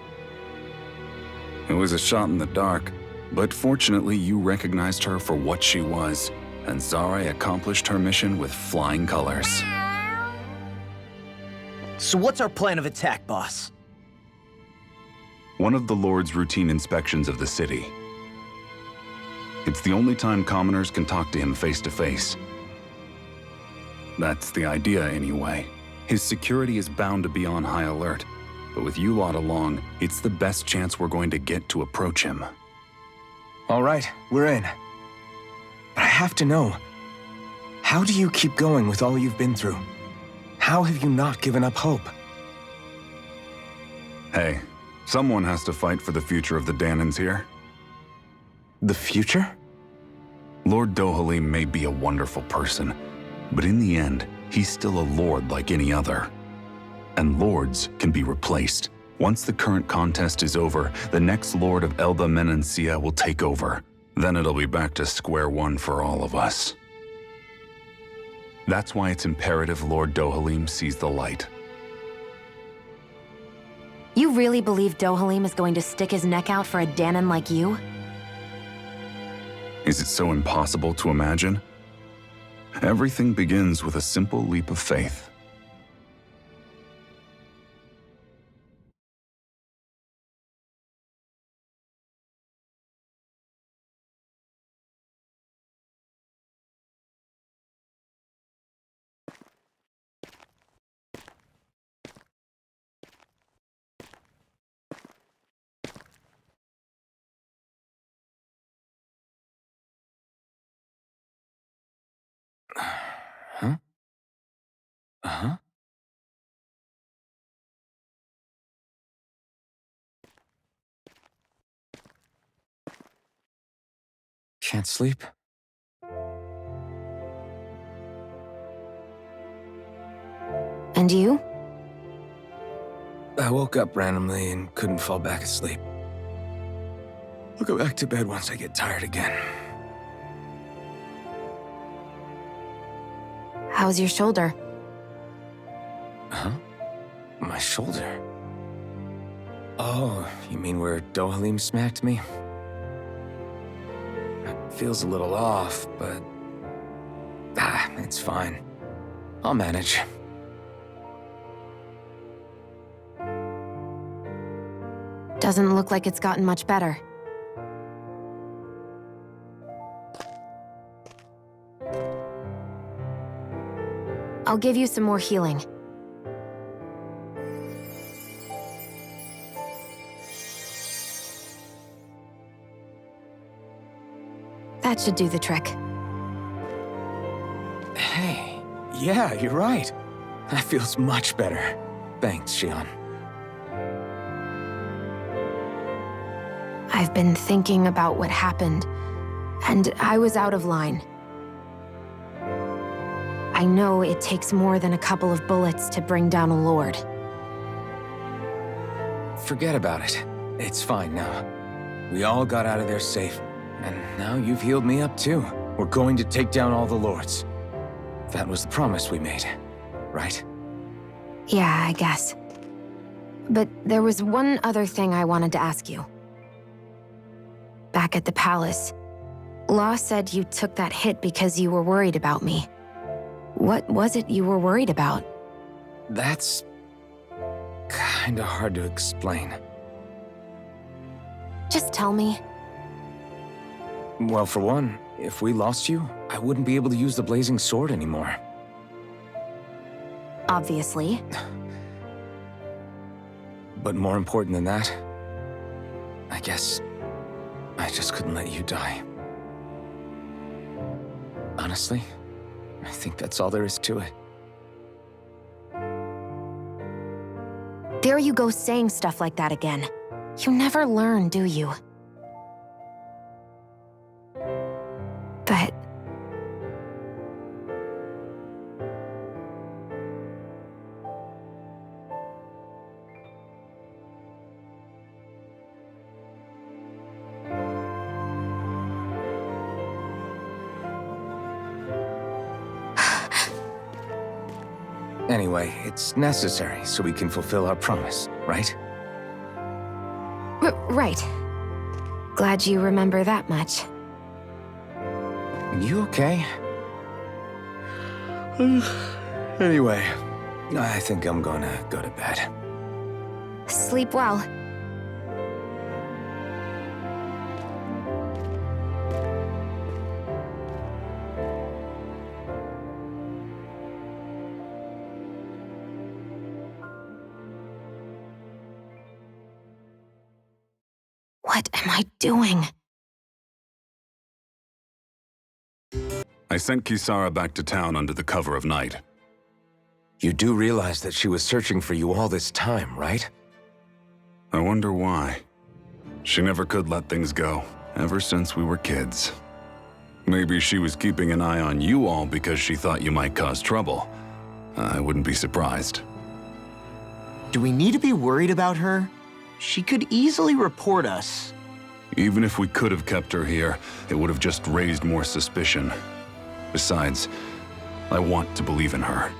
It was a shot in the dark, but fortunately you recognized her for what she was, and Zare accomplished her mission with flying colors. So what's our plan of attack, boss? One of the Lord's routine inspections of the city. It's the only time commoners can talk to him face to face. That's the idea, anyway. His security is bound to be on high alert, but with you lot along, it's the best chance we're going to get to approach him. All right, we're in. But I have to know, how do you keep going with all you've been through? How have you not given up hope? Hey, someone has to fight for the future of the Danans here. The future? Lord Dohalim may be a wonderful person, but in the end, he's still a lord like any other. And lords can be replaced. Once the current contest is over, the next lord of Elde Menancia will take over. Then it'll be back to square one for all of us. That's why it's imperative Lord Dohalim sees the light. You really believe Dohalim is going to stick his neck out for a Danan like you? Is it so impossible to imagine? Everything begins with a simple leap of faith. Huh? Uh-huh. Can't sleep? And you? I woke up randomly and couldn't fall back asleep. I'll go back to bed once I get tired again. How's your shoulder? Huh? My shoulder? Oh, you mean where Dohalim smacked me? It feels a little off, but... it's fine. I'll manage. Doesn't look like it's gotten much better. I'll give you some more healing. That should do the trick. Hey, yeah, you're right. That feels much better. Thanks, Xion. I've been thinking about what happened, and I was out of line. I know it takes more than a couple of bullets to bring down a lord. Forget about it. It's fine now. We all got out of there safe, and now you've healed me up too. We're going to take down all the lords. That was the promise we made, right? Yeah, I guess. But there was one other thing I wanted to ask you. back at the palace. Law said you took that hit because you were worried about me. What was it you were worried about? That's kinda hard to explain. Just tell me. Well, for one, if we lost you, I wouldn't be able to use the blazing sword anymore. Obviously. But more important than that, I guess I just couldn't let you die. Honestly, I think that's all there is to it. There you go saying stuff like that again. You never learn, do you? But... Anyway, it's necessary so we can fulfill our promise, right? Right. Glad you remember that much. You okay? Anyway, I think I'm gonna go to bed. Sleep well. What am I doing? I sent Kisara back to town under the cover of night. You do realize that she was searching for you all this time, right? I wonder why. She never could let things go, ever since we were kids. Maybe she was keeping an eye on you all because she thought you might cause trouble. I wouldn't be surprised. Do we need to be worried about her? She could easily report us. Even if we could have kept her here, it would have just raised more suspicion. Besides, I want to believe in her.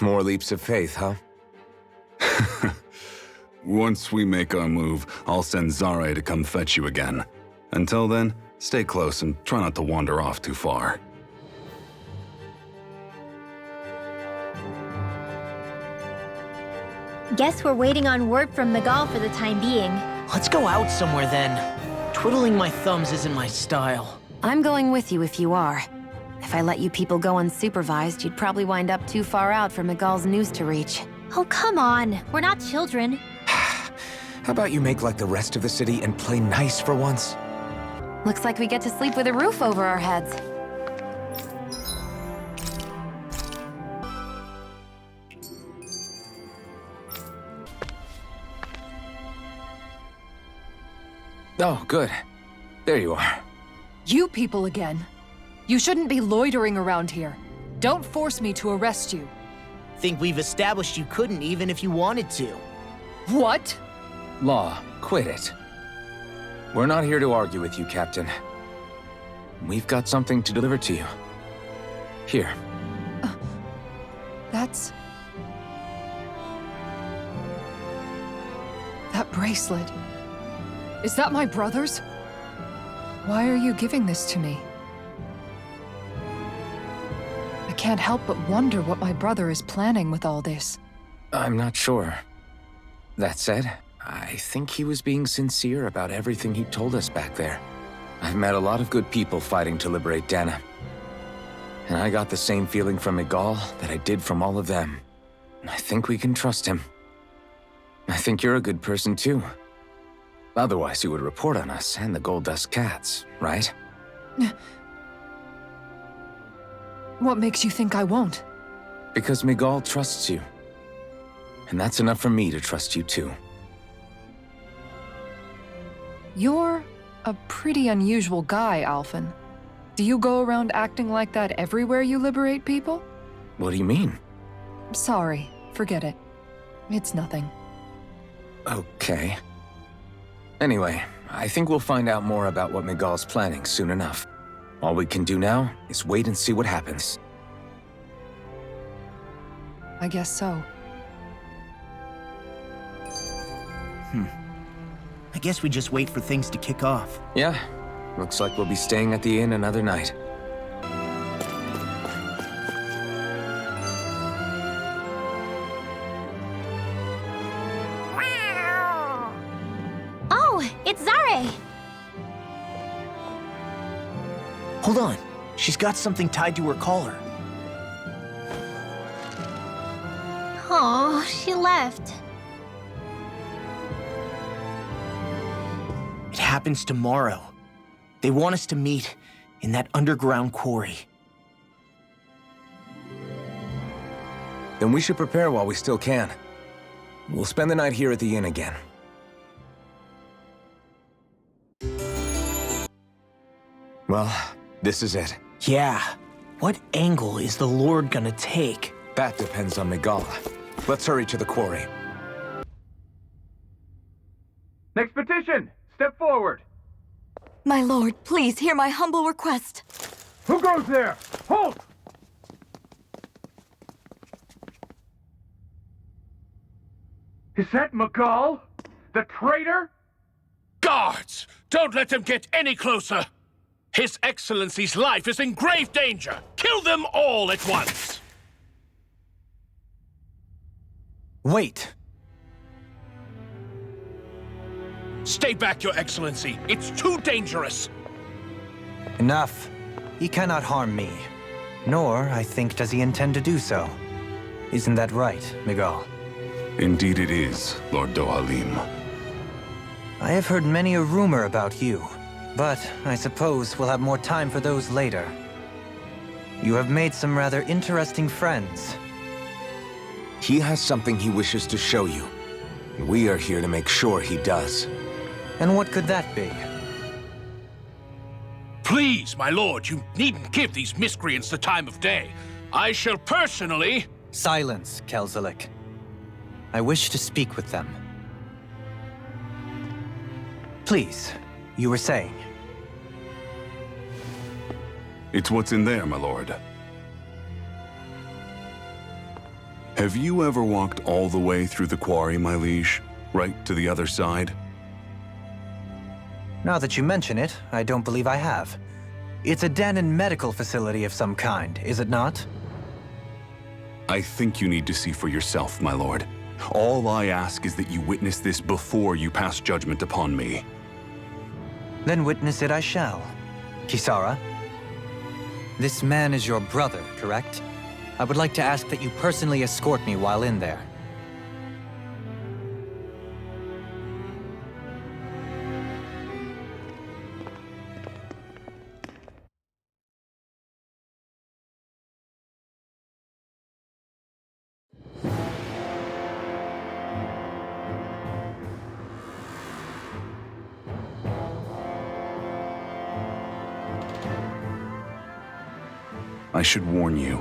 More leaps of faith, huh? Once we make our move, I'll send Zare to come fetch you again. Until then, stay close and try not to wander off too far. Guess we're waiting on word from Miguel for the time being. Let's go out somewhere then. Twiddling my thumbs isn't my style. I'm going with you if you are. If I let you people go unsupervised, you'd probably wind up too far out for Miguel's news to reach. Oh, come on. We're not children. How about you make like the rest of the city and play nice for once? Looks like we get to sleep with a roof over our heads. Oh, good. There you are. You people again. You shouldn't be loitering around here. Don't force me to arrest you. Think we've established you couldn't even if you wanted to. What? Law, quit it. We're not here to argue with you, Captain. We've got something to deliver to you. Here. That's... That bracelet. Is that my brother's? Why are you giving this to me? I can't help but wonder what my brother is planning with all this. I'm not sure. That said, I think he was being sincere about everything he told us back there. I've met a lot of good people fighting to liberate Dana. And I got the same feeling from Miguel that I did from all of them. I think we can trust him. I think you're a good person too. Otherwise, you would report on us and the Gold Dust Cats, right? What makes you think I won't? Because Miguel trusts you. And that's enough for me to trust you too. You're a pretty unusual guy, Alphen. Do you go around acting like that everywhere you liberate people? What do you mean? Sorry, forget it. It's nothing. Okay. Anyway, I think we'll find out more about what Miguel's planning soon enough. All we can do now is wait and see what happens. I guess so. I guess we just wait for things to kick off. Yeah, looks like we'll be staying at the inn another night. Oh, it's Zare! Hold on. She's got something tied to her collar. Oh, she left. It happens tomorrow. They want us to meet in that underground quarry. Then we should prepare while we still can. We'll spend the night here at the inn again. Well, this is it. Yeah. What angle is the Lord gonna take? That depends on Miguel. Let's hurry to the quarry. Next petition! Step forward! My lord, please hear my humble request. Who goes there? Halt! Is that Miguel? The traitor? Guards! Don't let them get any closer! His Excellency's life is in grave danger! Kill them all at once! Wait. Stay back, Your Excellency. It's too dangerous. Enough. He cannot harm me. Nor, I think, does he intend to do so. Isn't that right, Miguel? Indeed it is, Lord Dohalim. I have heard many a rumor about you, but I suppose we'll have more time for those later. You have made some rather interesting friends. He has something he wishes to show you. And we are here to make sure he does. And what could that be? Please, my lord, you needn't give these miscreants the time of day. I shall personally... Silence, Kelzelik. I wish to speak with them. Please, you were saying. It's what's in there, my lord. Have you ever walked all the way through the quarry, my liege? Right to the other side? Now that you mention it, I don't believe I have. It's a Danon medical facility of some kind, is it not? I think you need to see for yourself, my lord. All I ask is that you witness this before you pass judgment upon me. Then witness it I shall. Kisara, this man is your brother, correct? I would like to ask that you personally escort me while in there. I should warn you,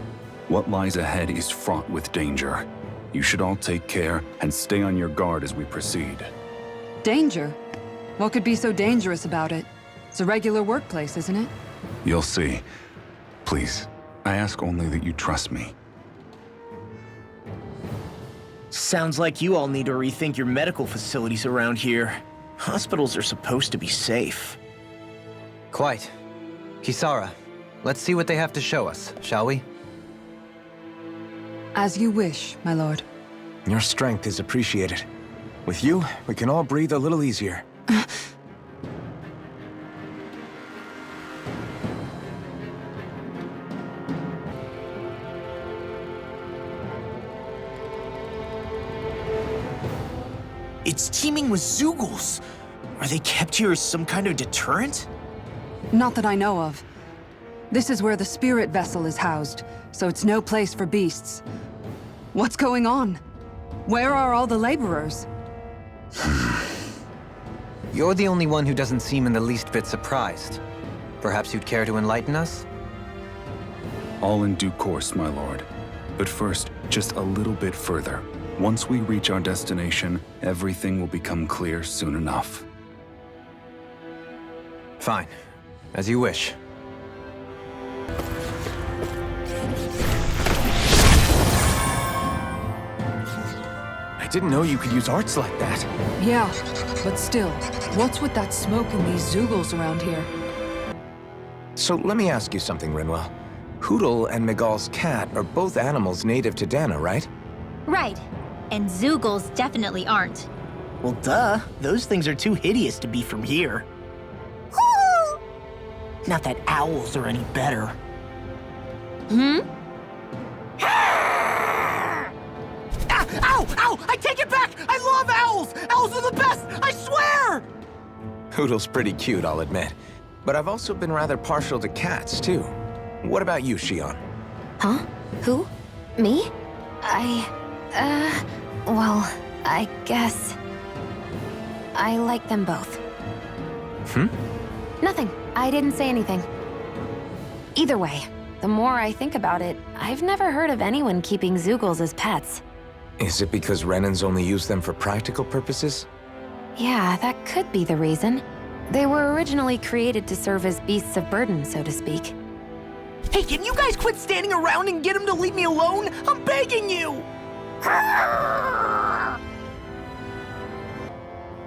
what lies ahead is fraught with danger. You should all take care and stay on your guard as we proceed. Danger? What could be so dangerous about it? It's a regular workplace, isn't it? You'll see. Please, I ask only that you trust me. Sounds like you all need to rethink your medical facilities around here. Hospitals are supposed to be safe. Quite. Kisara, let's see what they have to show us, shall we? As you wish, my lord. Your strength is appreciated. With you, we can all breathe a little easier. It's teeming with Zeugles. Are they kept here as some kind of deterrent? Not that I know of. This is where the spirit vessel is housed, so it's no place for beasts. What's going on? Where are all the laborers? You're the only one who doesn't seem in the least bit surprised. Perhaps you'd care to enlighten us? All in due course, my lord. But first, just a little bit further. Once we reach our destination, everything will become clear soon enough. Fine. As you wish. I didn't know you could use arts like that. Yeah, but still, what's with that smoke and these Zoogles around here? So let me ask you something, Rinwell. Hootle and Miguel's cat are both animals native to Dana, right? Right. And Zoogles definitely aren't. Well, duh. Those things are too hideous to be from here. Not that owls are any better. Hmm? Ow! Ow! I take it back! I love owls! Owls are the best! I swear! Hootle's pretty cute, I'll admit. But I've also been rather partial to cats, too. What about you, Shion? Huh? Who? Me? Well, I guess... I like them both. Nothing. I didn't say anything. Either way, the more I think about it, I've never heard of anyone keeping Zoogles as pets. Is it because Renans only use them for practical purposes? Yeah, that could be the reason. They were originally created to serve as beasts of burden, so to speak. Hey, can you guys quit standing around and get him to leave me alone? I'm begging you!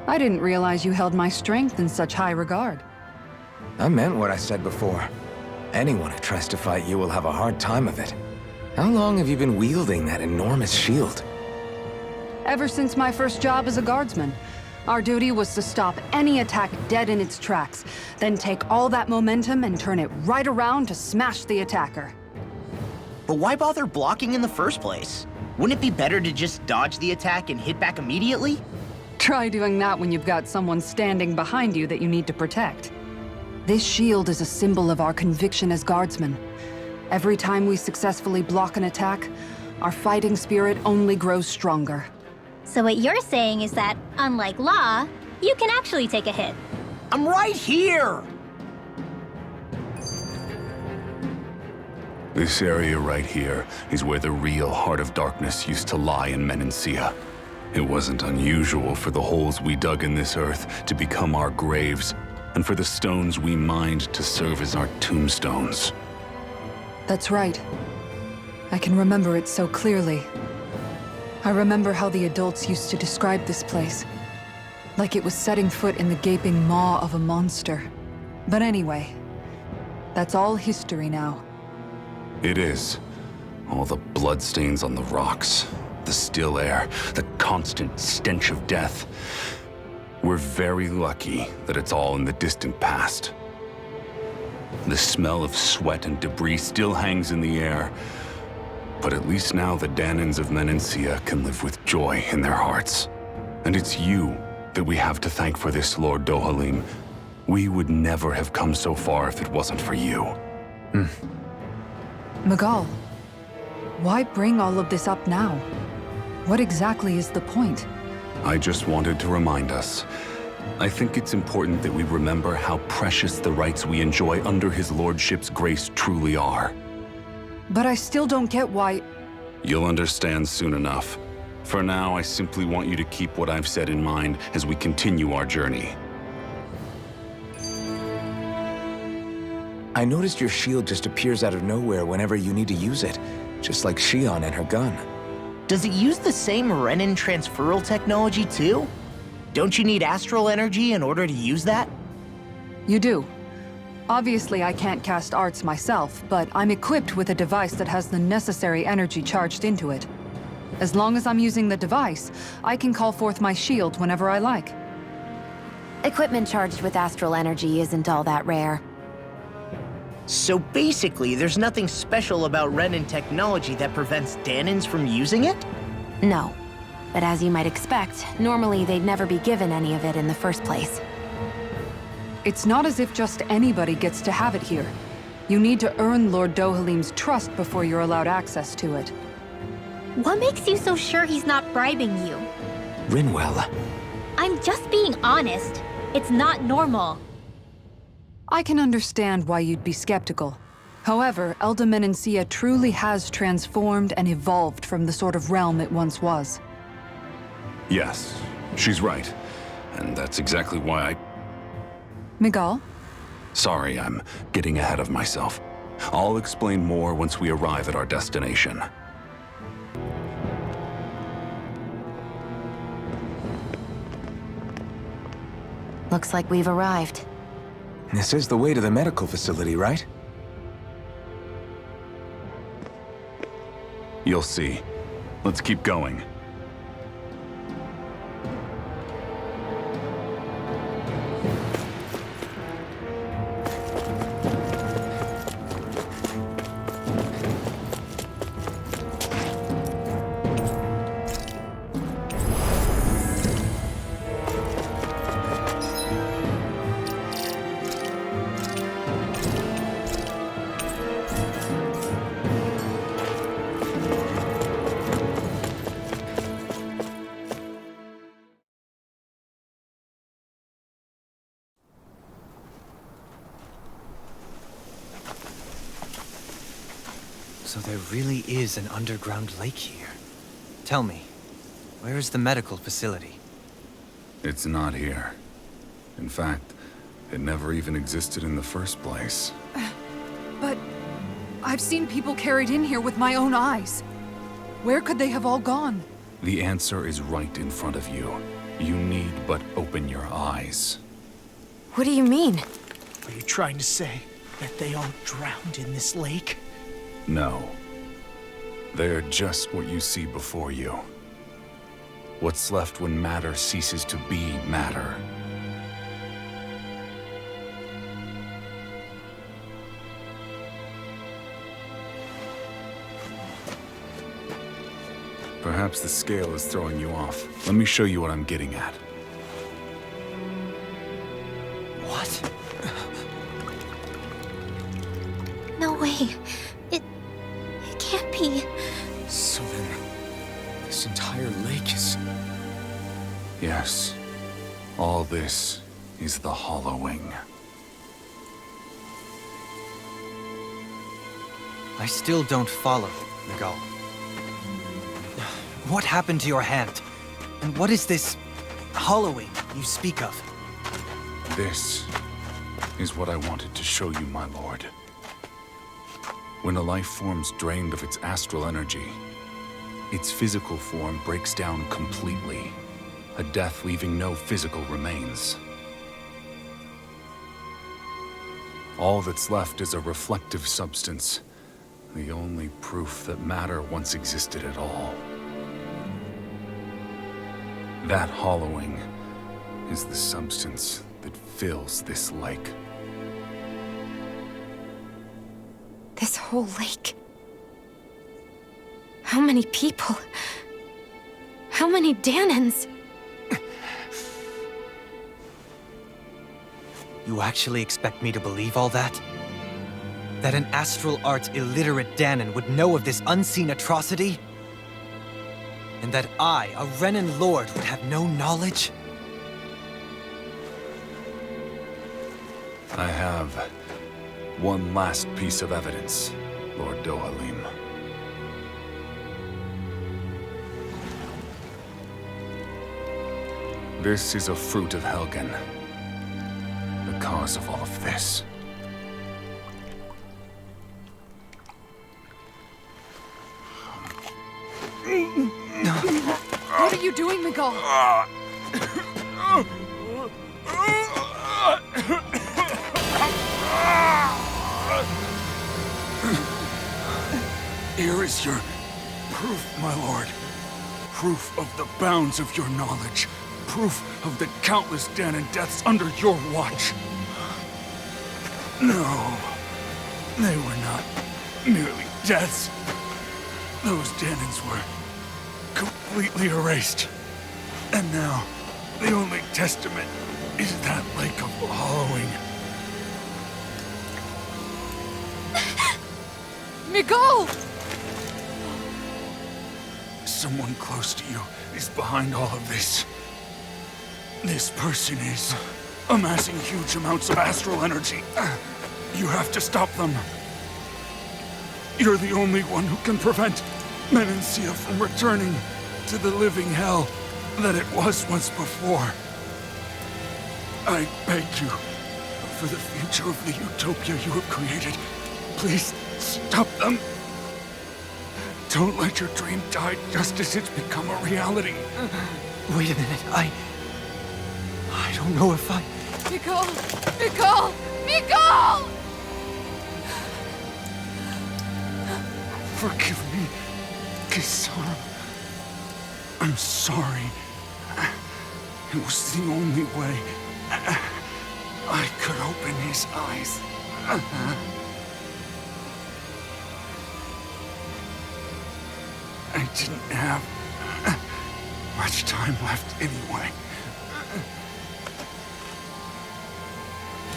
I didn't realize you held my strength in such high regard. I meant what I said before. Anyone who tries to fight you will have a hard time of it. How long have you been wielding that enormous shield? Ever since my first job as a guardsman, our duty was to stop any attack dead in its tracks, then take all that momentum and turn it right around to smash the attacker. But why bother blocking in the first place? Wouldn't it be better to just dodge the attack and hit back immediately? Try doing that when you've got someone standing behind you that you need to protect. This shield is a symbol of our conviction as guardsmen. Every time we successfully block an attack, our fighting spirit only grows stronger. So what you're saying is that, unlike Law, you can actually take a hit. I'm right here! This area right here is where the real Heart of Darkness used to lie in Menancia. It wasn't unusual for the holes we dug in this earth to become our graves, and for the stones we mined to serve as our tombstones. That's right. I can remember it so clearly. I remember how the adults used to describe this place. Like it was setting foot in the gaping maw of a monster. But anyway, that's all history now. It is. All the bloodstains on the rocks, the still air, the constant stench of death. We're very lucky that it's all in the distant past. The smell of sweat and debris still hangs in the air, but at least now the Danans of Menancia can live with joy in their hearts. And it's you that we have to thank for this, Lord Dohalim. We would never have come so far if it wasn't for you. Miguel, why bring all of this up now? What exactly is the point? I just wanted to remind us. I think it's important that we remember how precious the rights we enjoy under his lordship's grace truly are. But I still don't get why... You'll understand soon enough. For now, I simply want you to keep what I've said in mind as we continue our journey. I noticed your shield just appears out of nowhere whenever you need to use it, just like Shion and her gun. Does it use the same Renin transferal technology too? Don't you need astral energy in order to use that? You do. Obviously, I can't cast arts myself, but I'm equipped with a device that has the necessary energy charged into it. As long as I'm using the device, I can call forth my shield whenever I like. Equipment charged with astral energy isn't all that rare. So basically, there's nothing special about Renin technology that prevents Danans from using it? No. But as you might expect, normally they'd never be given any of it in the first place. It's not as if just anybody gets to have it here. You need to earn Lord Dohalim's trust before you're allowed access to it. What makes you so sure he's not bribing you? Rinwell. I'm just being honest. It's not normal. I can understand why you'd be skeptical. However, Elde Menancia truly has transformed and evolved from the sort of realm it once was. Yes, she's right. And that's exactly why Miguel? Sorry, I'm getting ahead of myself. I'll explain more once we arrive at our destination. Looks like we've arrived. This is the way to the medical facility, right? You'll see. Let's keep going. So there really is an underground lake here. Tell me, where is the medical facility? It's not here. In fact, it never even existed in the first place. But I've seen people carried in here with my own eyes. Where could they have all gone? The answer is right in front of you. You need but open your eyes. What do you mean? Are you trying to say that they all drowned in this lake? No. They're just what you see before you. What's left when matter ceases to be matter. Perhaps the scale is throwing you off. Let me show you what I'm getting at. What? No way. It can't be. So then, this entire lake is... Yes. All this is the hollowing. I still don't follow, Miguel. What happened to your hand? And what is this hollowing you speak of? This is what I wanted to show you, my lord. When a life form's drained of its astral energy, its physical form breaks down completely, a death leaving no physical remains. All that's left is a reflective substance, the only proof that matter once existed at all. That hollowing is the substance that fills this lake. This whole lake. How many people? How many Danans? You actually expect me to believe all that? That an astral arts illiterate Danan would know of this unseen atrocity? And that I, a Renan lord, would have no knowledge? I have one last piece of evidence, Lord Dohalim. This is a fruit of Helgen, the cause of all of this. What are you doing, Miguel? Here is your proof, my lord. Proof of the bounds of your knowledge. Proof of the countless Danan deaths under your watch. No, they were not merely deaths. Those Danans were completely erased. And now, the only testament is that lake of hollowing. Miguel! Someone close to you is behind all of this. This person is amassing huge amounts of astral energy. You have to stop them. You're the only one who can prevent Menancia from returning to the living hell that it was once before. I beg you, for the future of the utopia you have created, please stop them. Don't let your dream die just as it's become a reality. Wait a minute, I don't know if I Nicole! Nicole! Nicole! Forgive me, Kisara. I'm sorry. It was the only way I could open his eyes. I didn't have much time left anyway.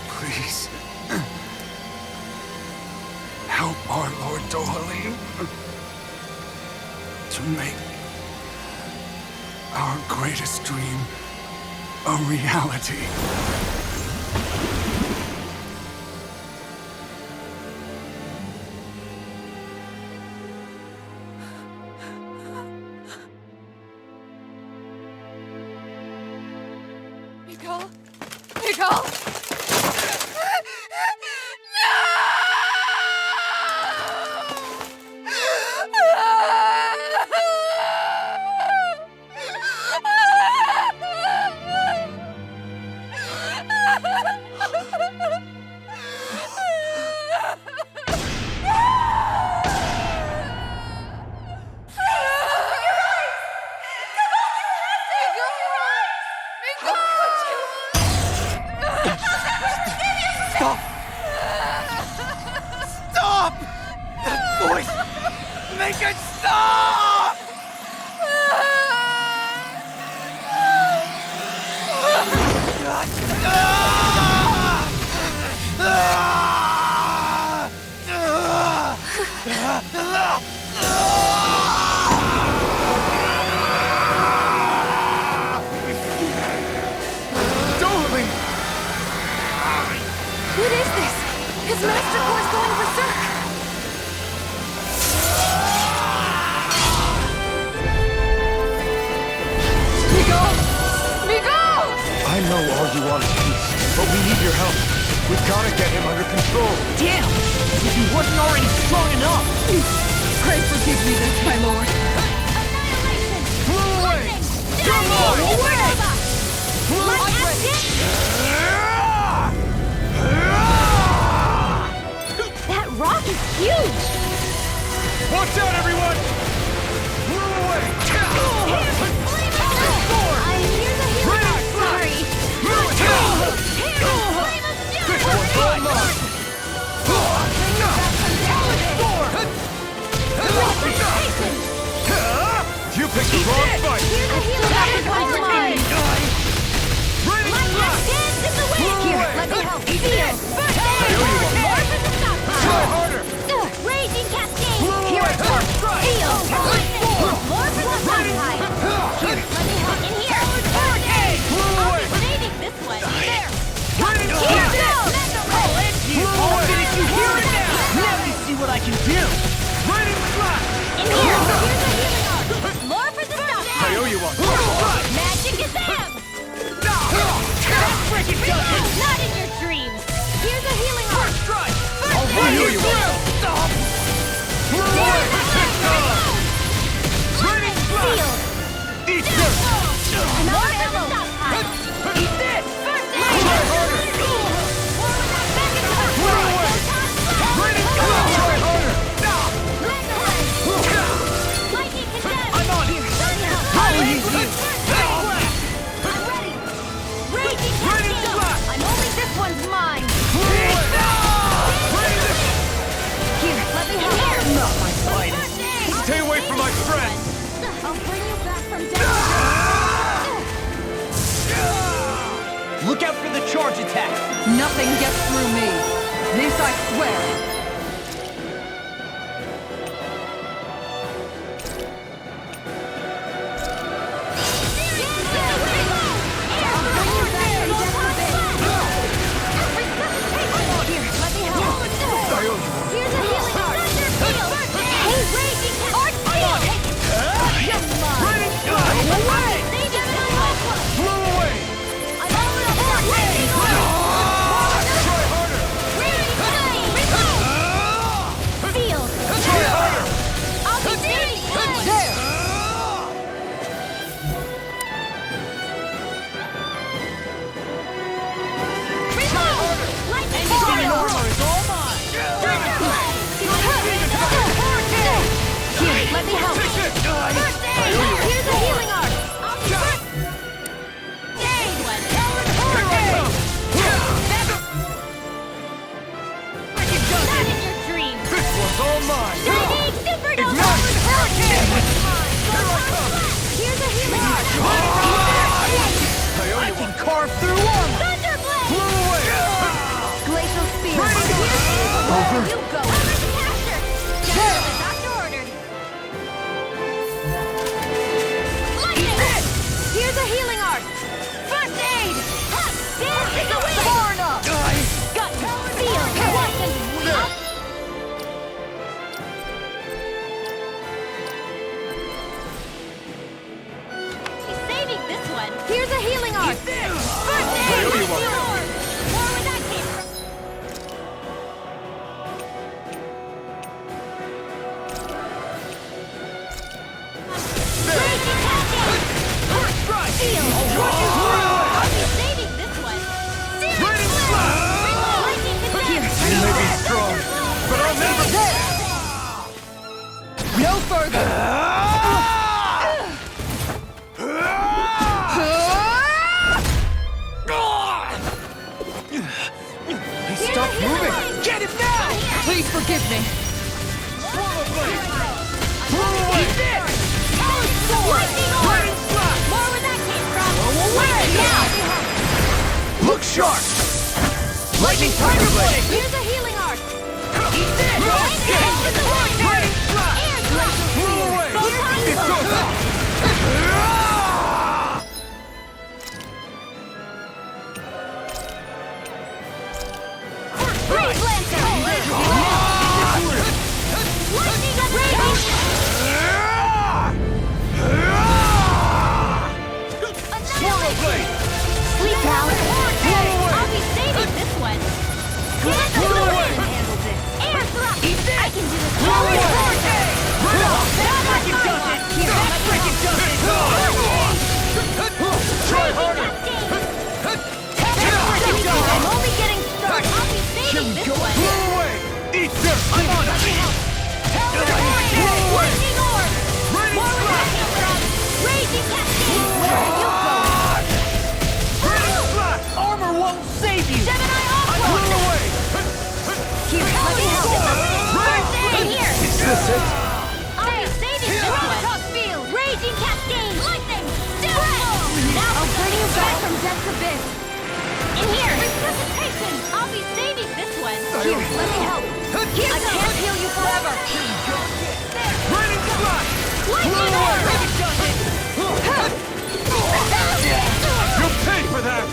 Please, help our Lord Dohalim to make our greatest dream a reality. Nicole? Nicole? Stop! Stop! That voice! Make it stop! What is this? His master core is going berserk! Nicole! Nicole! I know all you want is peace, but we need your help. We've got to get him under control. Damn! If he wasn't already strong enough! Pray forgive me this, my lord. Blow away! That rock is huge! Watch out, everyone! Blow away! I hear the healing. Sorry. This one's all mine! You picked the wrong fight! Hear the healing. One's mine. Here, let me help. Try harder! Raging cascade. Here I come. Feel. More for the sunshine. Here, let me help. In here. I'll be saving this one. There. Here, go. Oh, did you hear it now? Let me see what I can do! In here. Here's the healing arm. More for the sunshine. I owe you one. Magic is them. Freaking done! Not in your dreams. Here's a healing arm. I owe you one. Eat this! More for the sunshine. Eat this! Try harder! Try harder! Lightning condemned. I'm on here! I'm ready. Raging cascade. I'm only this one's mine! Here, let me help. Not my slightest! Stay away from my friend! I'll bring you back from death. Look out for the charge attack! Nothing gets through me. This I swear. Here's a healing arm. Hey, raging cascade. Blow away! Try harder! First aid! Here's a healing art! Aid! Not in your dreams! This one's all mine! Shining supernova! Ignite! Hurricane! Here's a healing art! I can carve through armor! Thunderblade! Blow away! Glacial spear! Over. You go! Cover the caster! Just as the doctor ordered! Lightning! Here's a healing art! First aid! Dance in the wind! Far enough! Gut! Feel! Watch and wheel! He's saving this one! Here's a healing art! First aid! More where that came from! Raging Captain! First strike! Feel! I'll be saving this one! Searing Flare! Lightning Condense! You may be strong, but I'll never... No further! He stopped moving! Get him now! Please forgive me. Swallow blade! Blow away! Lightning Orb! Lightning slash! More where that came from! Lightning now! Look sharp! Lightning tiger blade! Here's a healing art! He's dead! Lightning slash! Air Glacial Blow away! It's over! Freeze Lancer! Lightning Rage! Swallow blade! Sleep Tower! I'll be saving this one! Dance in the wind! Air Thrust! I can do this! Try harder! I'm only getting started! I'll be saving this one! Blow away! Eat dirt! I'm on it! Lightning Orb! More where that came from! Raging Cascade! Where are you going? Raining slash! Armor won't save you! Gemini Aqua! Blow away! Here, let me help! First aid! Here! Is this it? I'll be saving this one! Tough field! Raging Cascade! Lightning! Now I'll bring you back from Death's Abyss! In here! Precipitation! I'll be saving this one! Here, let me help! Here, I can't heal you forever! Raining slash! Lightning Orb! You'll pay for that!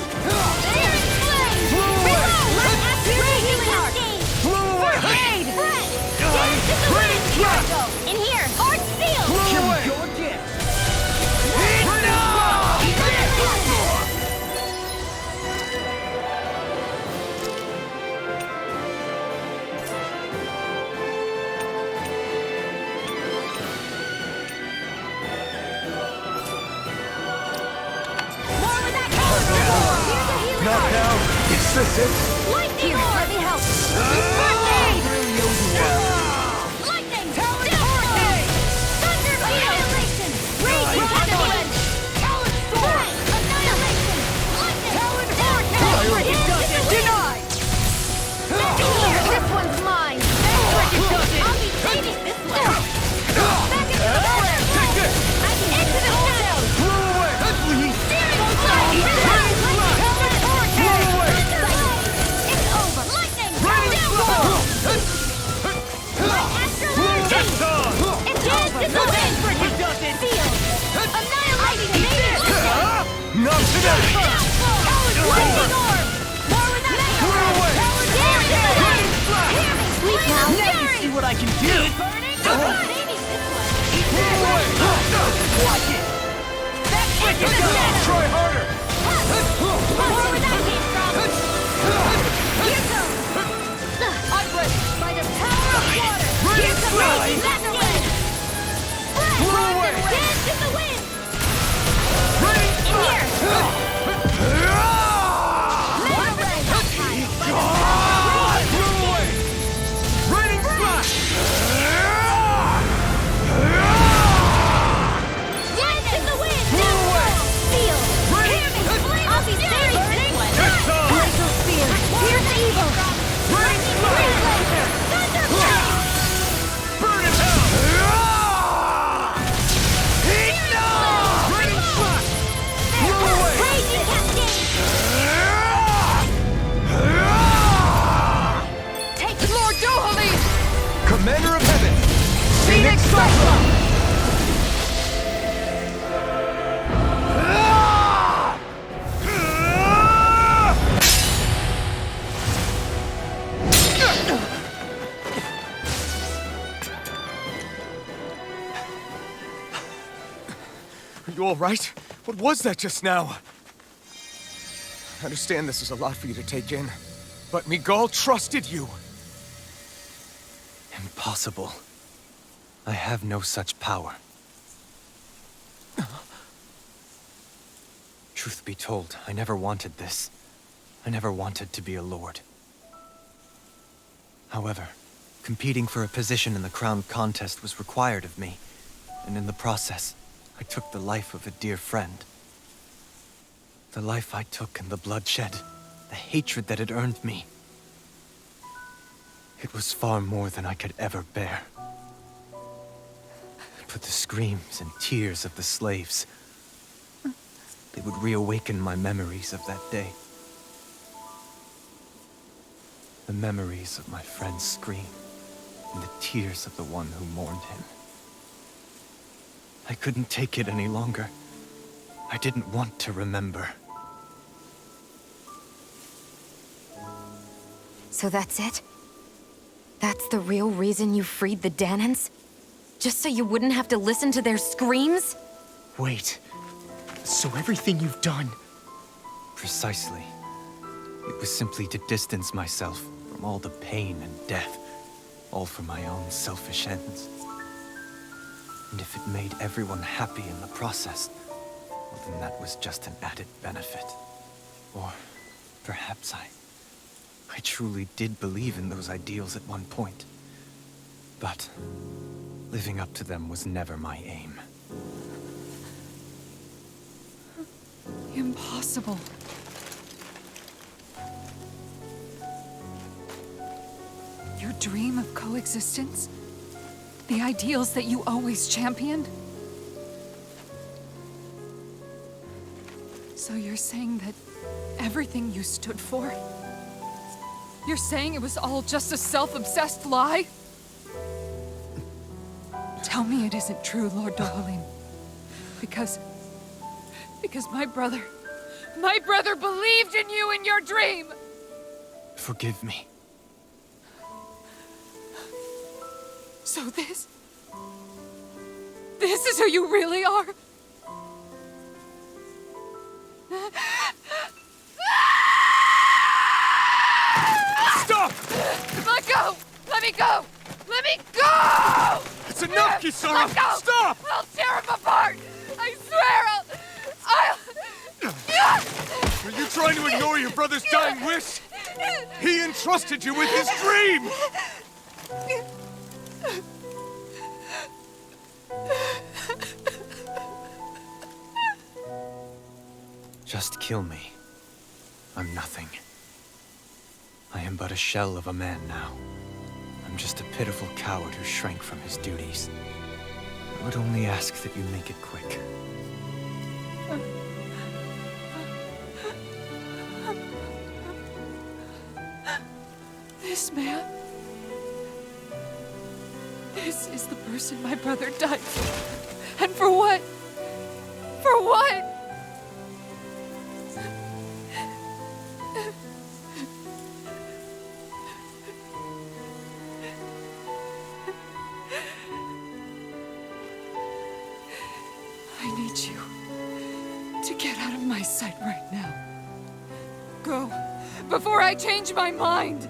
Searing Flame! Reload! Raging Cascade! Blow away! Aid! Dance in the wind! Here I go! In here! Art Seal! Blow away! More with that power! Here's a healing Not art! now! Is this it? Lightning Orb! Let me help! First aid! Lightning! Hurricane! Thunder Annihilation! Raging Captain! Talon Storm! Annihilation! Lightning! Talon Hurricane! Denied! This one's mine! I'll be saving this one! Back into the flare! Take this! I can into the shadows! Blow away! Searing Flame! Lightning! Hurricane! It's over! Lightning! Raining slash! Light Astral Hurricane! It's on! It's over! It's the wind! Field! Annihilation! Not today! Lightning Orb! More with that! Blow away! Dance in the wind! Hear me! Sleep now! Now you see what I can do! Saving this one! Blow away! Watch it! Into the shadows! Try harder! More where that came from! Here comes! Onward! By the power of water! Here comes Raging Cascade! Blow away! Dance in the wind! Raining In here! Mega Ray! Blow away! Raining slash! all right? What was that just now? I understand this is a lot for you to take in, but Miguel trusted you. Impossible. I have no such power. Truth be told, I never wanted this. I never wanted to be a lord. However, competing for a position in the crown contest was required of me, and in the process, I took the life of a dear friend. The life I took and the bloodshed, the hatred that it earned me. It was far more than I could ever bear. But the screams and tears of the slaves, they would reawaken my memories of that day. The memories of my friend's scream, and the tears of the one who mourned him. I couldn't take it any longer. I didn't want to remember. So that's it? That's the real reason you freed the Danans? Just so you wouldn't have to listen to their screams? Wait. So everything you've done... Precisely. It was simply to distance myself from all the pain and death, all for my own selfish ends. And if it made everyone happy in the process, well, then that was just an added benefit. Or perhaps I truly did believe in those ideals at one point. But living up to them was never my aim. Impossible. Your dream of coexistence? The ideals that you always championed? So you're saying that everything you stood for? You're saying it was all just a self-obsessed lie? Tell me it isn't true, Lord Dohalim. Because my brother believed in you in your dream! Forgive me. So this is who you really are? Stop! Let go! Let me go! Let me go! It's enough, Kisara! Let go! Stop! I'll tear him apart! I swear I'll... Are you trying to ignore your brother's dying wish? He entrusted you with his dream! Just kill me. I'm nothing. I am but a shell of a man now. I'm just a pitiful coward who shrank from his duties. I would only ask that you make it quick. This man... This is the person my brother died for. And for what? For what? I need you to get out of my sight right now. Go, before I change my mind!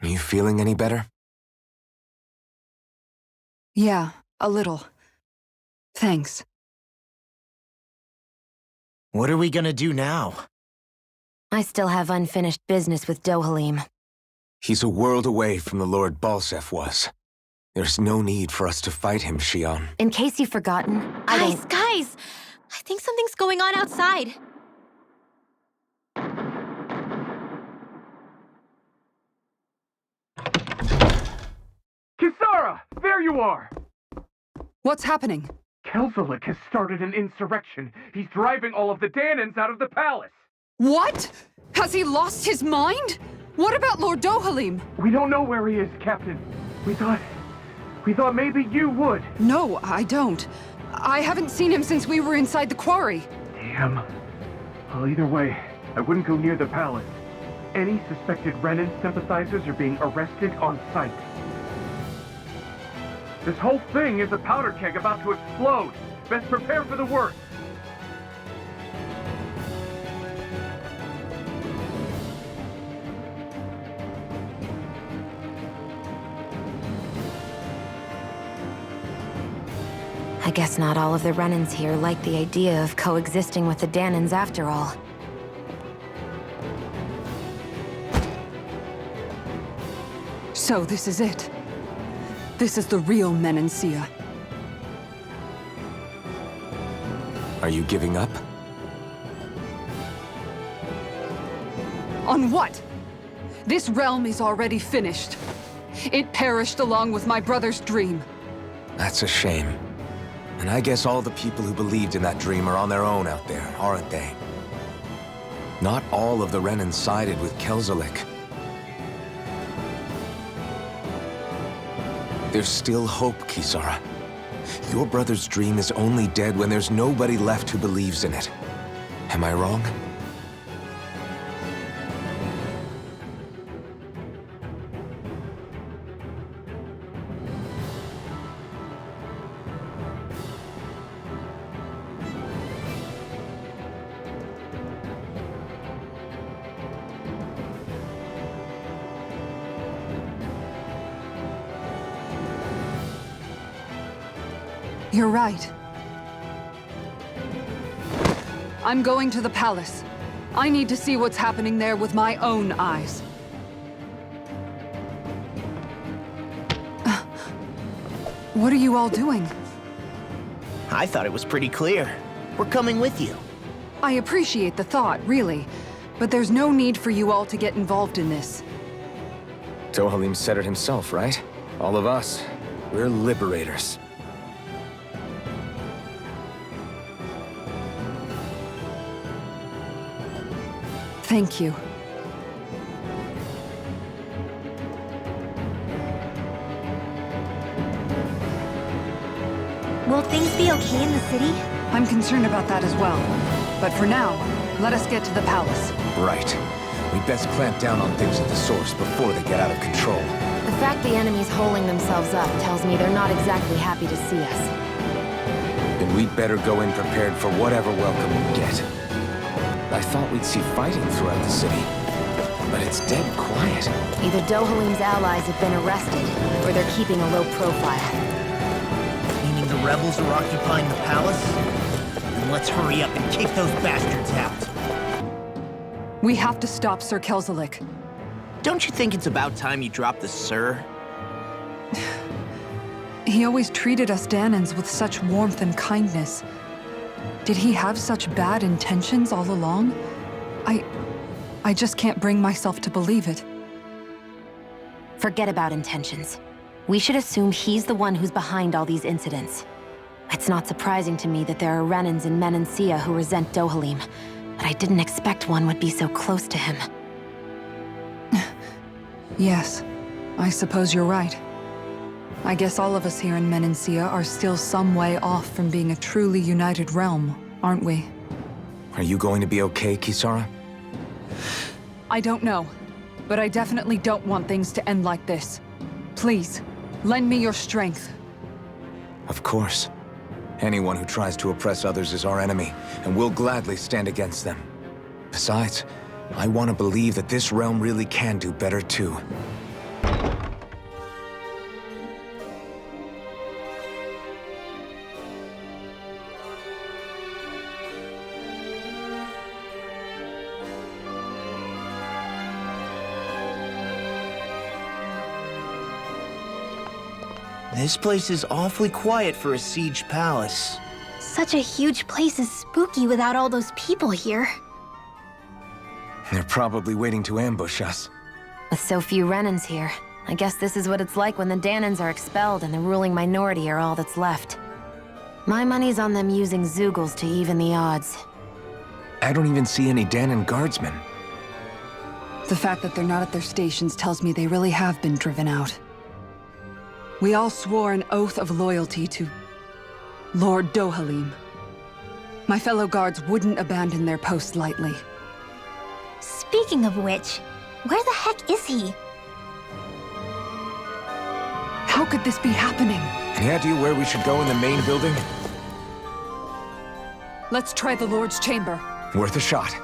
Are you feeling any better? Yeah, a little. Thanks. What are we gonna do now? I still have unfinished business with Dohalim. He's a world away from the Lord Balsef was. There's no need for us to fight him, Xion. In case you've forgotten, Guys! I think something's going on outside. Kisara! There you are! What's happening? Kelzelik has started an insurrection. He's driving all of the Danans out of the palace. What? Has he lost his mind? What about Lord Dohalim? We don't know where he is, Captain. We thought maybe you would. No, I don't. I haven't seen him since we were inside the quarry. Damn. Well, either way, I wouldn't go near the palace. Any suspected Renan sympathizers are being arrested on sight. This whole thing is a powder keg about to explode. Best prepare for the worst. I guess not all of the Renans here like the idea of coexisting with the Danans after all. So this is it. This is the real Menancia. Are you giving up? On what? This realm is already finished. It perished along with my brother's dream. That's a shame. And I guess all the people who believed in that dream are on their own out there, aren't they? Not all of the Renan sided with Kelzelik. There's still hope, Kisara. Your brother's dream is only dead when there's nobody left who believes in it. Am I wrong? You're right. I'm going to the palace. I need to see what's happening there with my own eyes. What are you all doing? I thought it was pretty clear. We're coming with you. I appreciate the thought, really. But there's no need for you all to get involved in this. Dohalim said it himself, right? All of us. We're liberators. Thank you. Will things be okay in the city? I'm concerned about that as well. But for now, let us get to the palace. Right. We'd best clamp down on things at the source before they get out of control. The fact the enemy's holding themselves up tells me they're not exactly happy to see us. Then we'd better go in prepared for whatever welcome we get. I thought we'd see fighting throughout the city, but it's dead quiet. Either Dohalim's allies have been arrested, or they're keeping a low profile. Meaning the rebels are occupying the palace? Then let's hurry up and kick those bastards out. We have to stop Sir Kelzelik. Don't you think it's about time you dropped the sir? He always treated us Danans with such warmth and kindness. Did he have such bad intentions all along? I just can't bring myself to believe it. Forget about intentions. We should assume he's the one who's behind all these incidents. It's not surprising to me that there are Renans in Menancia who resent Dohalim, but I didn't expect one would be so close to him. Yes, I suppose you're right. I guess all of us here in Menancia are still some way off from being a truly united realm, aren't we? Are you going to be okay, Kisara? I don't know, but I definitely don't want things to end like this. Please, lend me your strength. Of course. Anyone who tries to oppress others is our enemy, and we'll gladly stand against them. Besides, I want to believe that this realm really can do better too. This place is awfully quiet for a siege palace. Such a huge place is spooky without all those people here. They're probably waiting to ambush us. With so few Renans here, I guess this is what it's like when the Danans are expelled and the ruling minority are all that's left. My money's on them using Zeugles to even the odds. I don't even see any Danan guardsmen. The fact that they're not at their stations tells me they really have been driven out. We all swore an oath of loyalty to Lord Dohalim. My fellow guards wouldn't abandon their post lightly. Speaking of which, where the heck is he? How could this be happening? Any idea where we should go in the main building? Let's try the Lord's chamber. Worth a shot.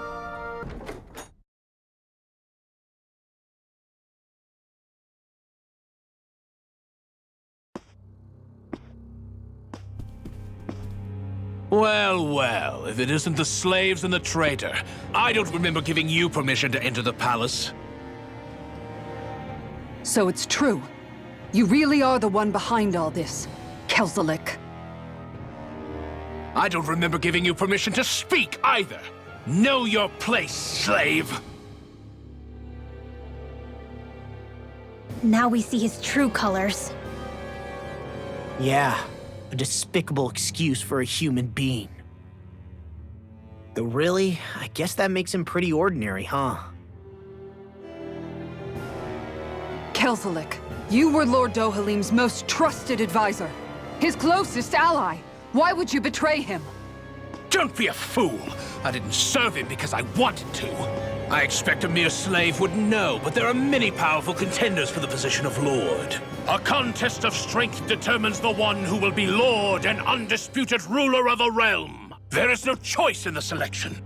Well, well, if it isn't the slaves and the traitor. I don't remember giving you permission to enter the palace. So it's true. You really are the one behind all this, Kelzelik. I don't remember giving you permission to speak either. Know your place, slave. Now we see his true colors. Yeah, a despicable excuse for a human being. Though really, I guess that makes him pretty ordinary, huh? Kelzelik, you were Lord Dohalim's most trusted advisor. His closest ally. Why would you betray him? Don't be a fool! I didn't serve him because I wanted to. I expect a mere slave would know, but there are many powerful contenders for the position of Lord. A contest of strength determines the one who will be Lord and undisputed ruler of a realm. There is no choice in the selection.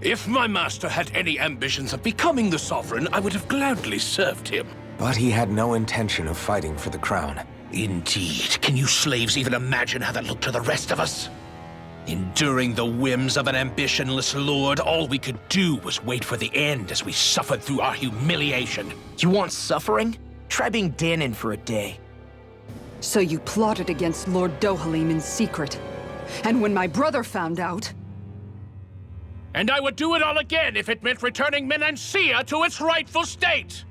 If my master had any ambitions of becoming the sovereign, I would have gladly served him. But he had no intention of fighting for the crown. Indeed. Can you slaves even imagine how that looked to the rest of us? Enduring the whims of an ambitionless lord, all we could do was wait for the end as we suffered through our humiliation. You want suffering? Try being Danan for a day. So you plotted against Lord Dohalim in secret. And when my brother found out... And I would do it all again if it meant returning Menancia to its rightful state!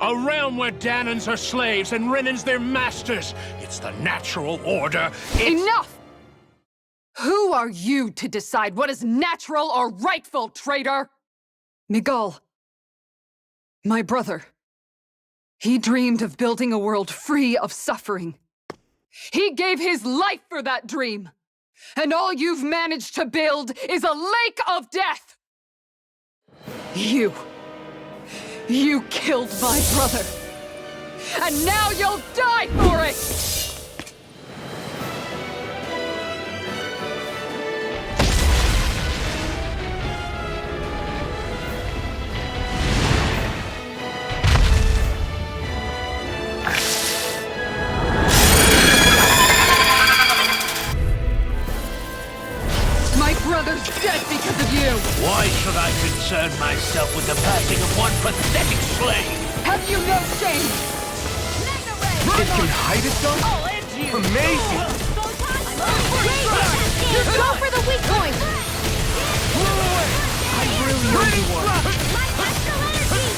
A realm where Danans are slaves and Renans their masters. It's the natural order. Enough! Who are you to decide what is natural or rightful, traitor? Miguel, my brother, he dreamed of building a world free of suffering. He gave his life for that dream. And all you've managed to build is a lake of death! You killed my brother! And now you'll die for it! My brother's dead because of you! Why should I concern myself with the passing of one pathetic slave? Have you no shame? It can hide itself? Amazing! Go for the weak point! I really need one. My astral energy!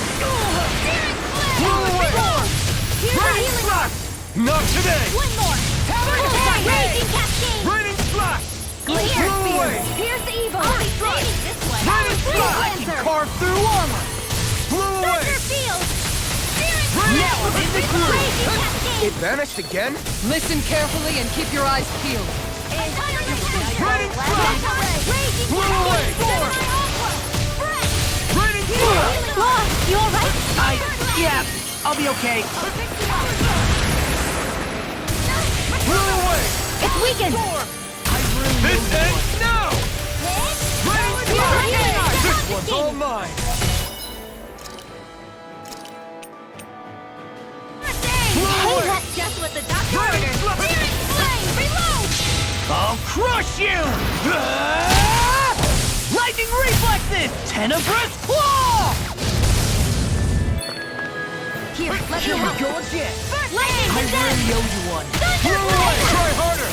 Raining Splash! Not today! One more! Raging Cascade! Raining Splash! Clear! Here's the evil! I'll be saving this one! Raining Splash! I can carve through armor! Blew away! Thunder Field! Now in the groove! Raging Cascade! It vanished again? Listen carefully and keep your eyes peeled. Raining Splash! Raging Blew away! Raining Splash! You alright? Yeah, I'll be okay. Blew away! It's weakened! This ends now! Raining Splash! This one's all mine! Hey, that's just what the doctor ordered! Searing Flame! Reload! I'll crush you! Lightning reflexes! Tenebrous claw! Here, Let Here me we help. go again. Lightning I condemn. really owe you one. Thunder Try harder!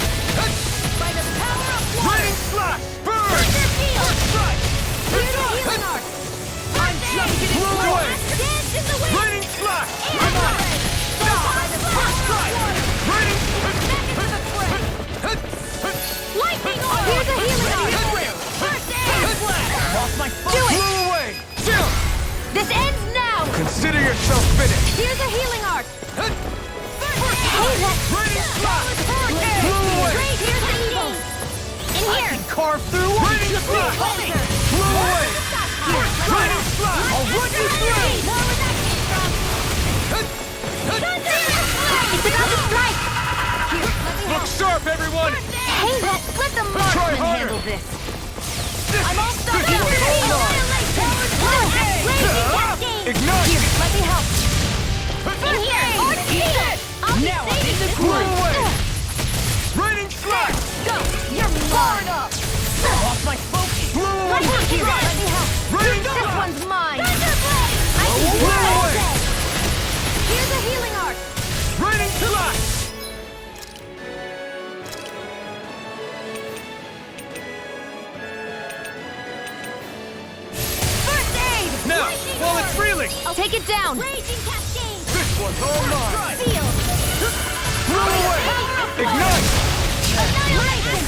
by the power of water. Raining slash! Burn! Thunder field. Strike! Here's the healing art. I'm just getting Blow close. away! Dance in the wind. Raining slash! I'm on it. By the power of water. Raining... Back into the fray. Lightning orb. Here's a healing art. First aid. Lost my focus. Do it. Blow away! Chill! This ends now. Consider yourself finished! Here's a healing art. Hey, Raining slash! hurricane. Blow away! Great, here's the evil. In here. Carve through. Raining slash! Blow away! Raining slash! I'll run you through. More where that came from. Thunder! It's about to strike. Here, let me Look help. sharp, everyone! Hey, let the Try marksman harder. handle this. This I'm all stuck this up. one's all mine! Raging cascade. Ignite! Here, let me help. In here. I'll be Now I'm saving in the this Blow one. away! Raining slash! Go. You're far enough. Lost my focus. Blow away! Let me help. Raining This slash! one's mine. I can do Blow it. away! Here's a healing art. Raining slash! First aid. Now, while it's reeling! I'll take it down. Raging cascade. This one's all mine! Field. Blow away! Ignite! Annihilation.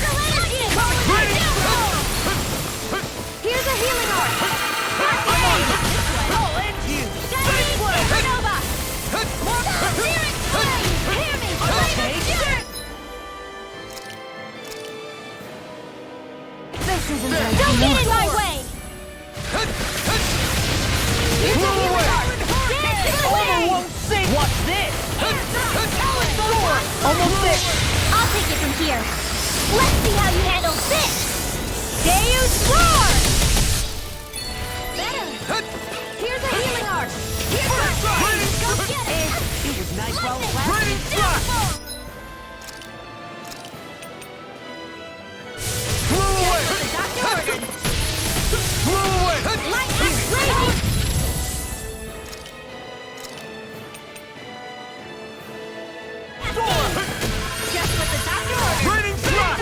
Raining Here's a healing art. First aid. I'll end you. Nova. Spirit flame. Hear me. This isn't gonna Don't get in my way. Here's a healing art. Dance in the wind. Won't sink. What's this? Almost there. I'll take it from here. Let's see how you handle this. Deus Roar! Better. Here's a healing art. Here's a go get it. It was nice while it Raining lasted. slash! Blow away! The doctor ordered. Blow away! Light and raging. Just what the doctor ordered. Raining slash!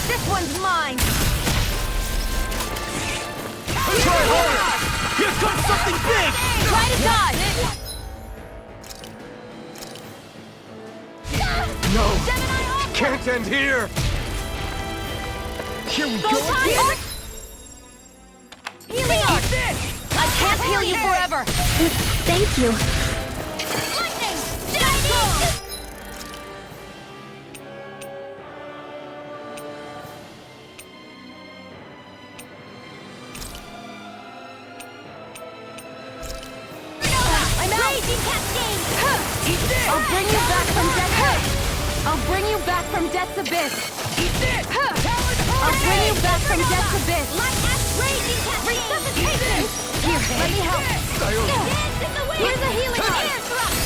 This one's mine. Try harder! Here comes something big. Try to dodge. No! Gemini off. Can't end here! Here we Go go time. again. Healing art. I can't heal you forever. Thank you. Lightning. Lightning. I'm out. Raging cascade. I'll bring you back from death. I'll bring you back from death's abyss. I'll bring you back from death's abyss. Raging cascade. Resuscitation. Here, let me help. Dance in the wind. Here's a healing art.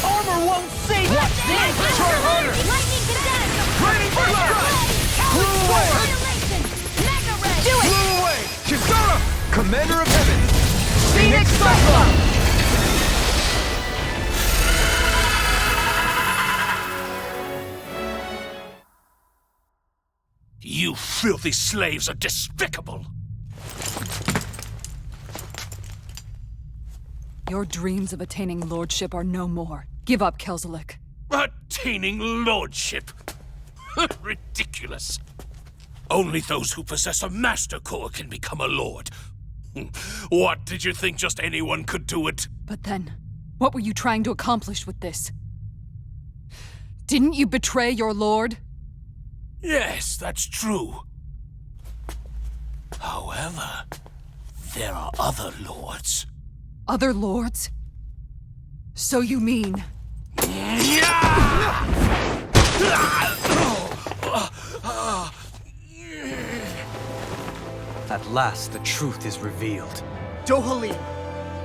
Armor won't save. What's this? Try harder. Lightning condemned. Raining slash! Blow away! Annihilation. Mega ray. Do it. Blow away! Kisara! Commander of Heaven! Phoenix Cyclone. You filthy slaves are despicable! Your dreams of attaining lordship are no more. Give up, Kelzelik. Attaining lordship! Ridiculous! Only those who possess a master core can become a lord. What, did you think just anyone could do it? But then, what were you trying to accomplish with this? Didn't you betray your lord? Yes, that's true. However, there are other lords. Other lords? So you mean... At last, the truth is revealed. Dohalim,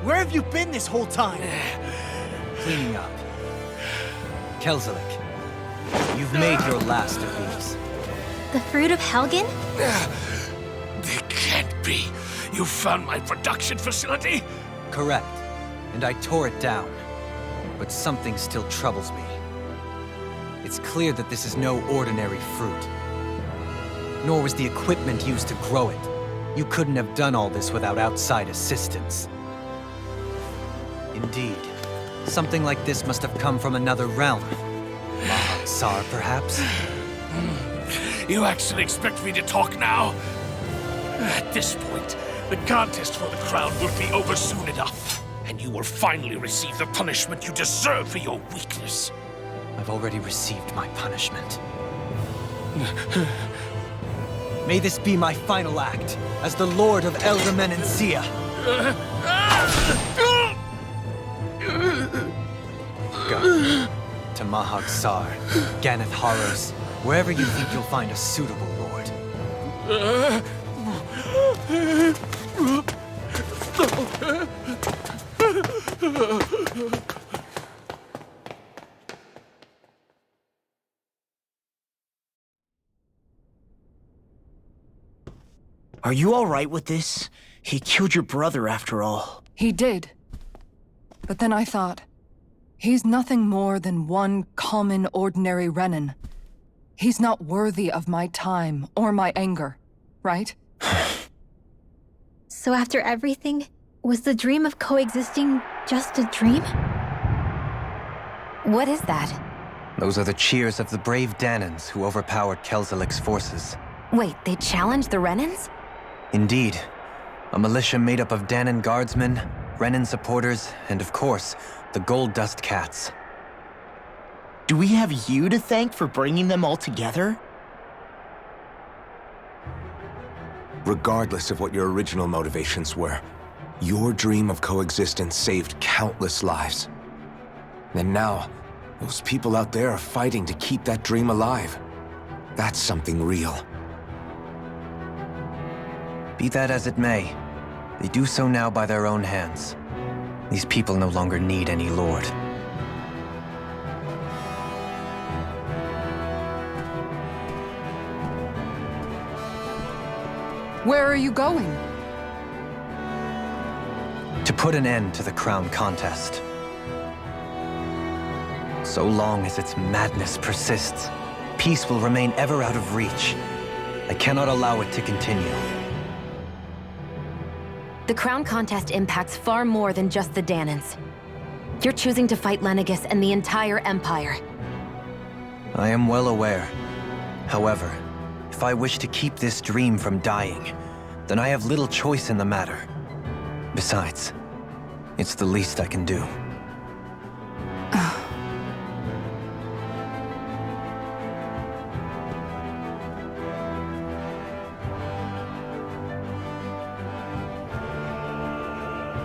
where have you been this whole time? Cleaning up. Kelzelik, you've made your last of these. The fruit of Helgen? They can't be. You found my production facility? Correct. And I tore it down. but something still troubles me. It's clear that this is no ordinary fruit. Nor was the equipment used to grow it. You couldn't have done all this without outside assistance. Indeed, something like this must have come from another realm. Mahak-Sar, perhaps? You actually expect me to talk now? At this point, the contest for the crown will be over soon enough, and you will finally receive the punishment you deserve for your weakness. I've already received my punishment. May this be my final act as the Lord of Elde Menancia. Go to Mahak-Sar, Ganeth Haros, wherever you think you'll find a suitable lord. Are you all right with this? He killed your brother after all. He did. But then I thought, he's nothing more than one common, ordinary Renin. He's not worthy of my time or my anger, right? So after everything, was the dream of coexisting just a dream? What is that? Those are the cheers of the brave Danans who overpowered Kelzelik's forces. Wait, they challenged the Renins? Indeed. A militia made up of Danan guardsmen, Renin supporters, and of course, the Gold Dust Cats. Do we have you to thank for bringing them all together? Regardless of what your original motivations were, your dream of coexistence saved countless lives. And now, those people out there are fighting to keep that dream alive. That's something real. Be that as it may, they do so now by their own hands. These people no longer need any lord. Where are you going? To put an end to the crown contest. So long as its madness persists, peace will remain ever out of reach. I cannot allow it to continue. The crown contest impacts far more than just the Danans. You're choosing to fight Lenegis and the entire Empire. I am well aware. However, if I wish to keep this dream from dying, then I have little choice in the matter. Besides, it's the least I can do.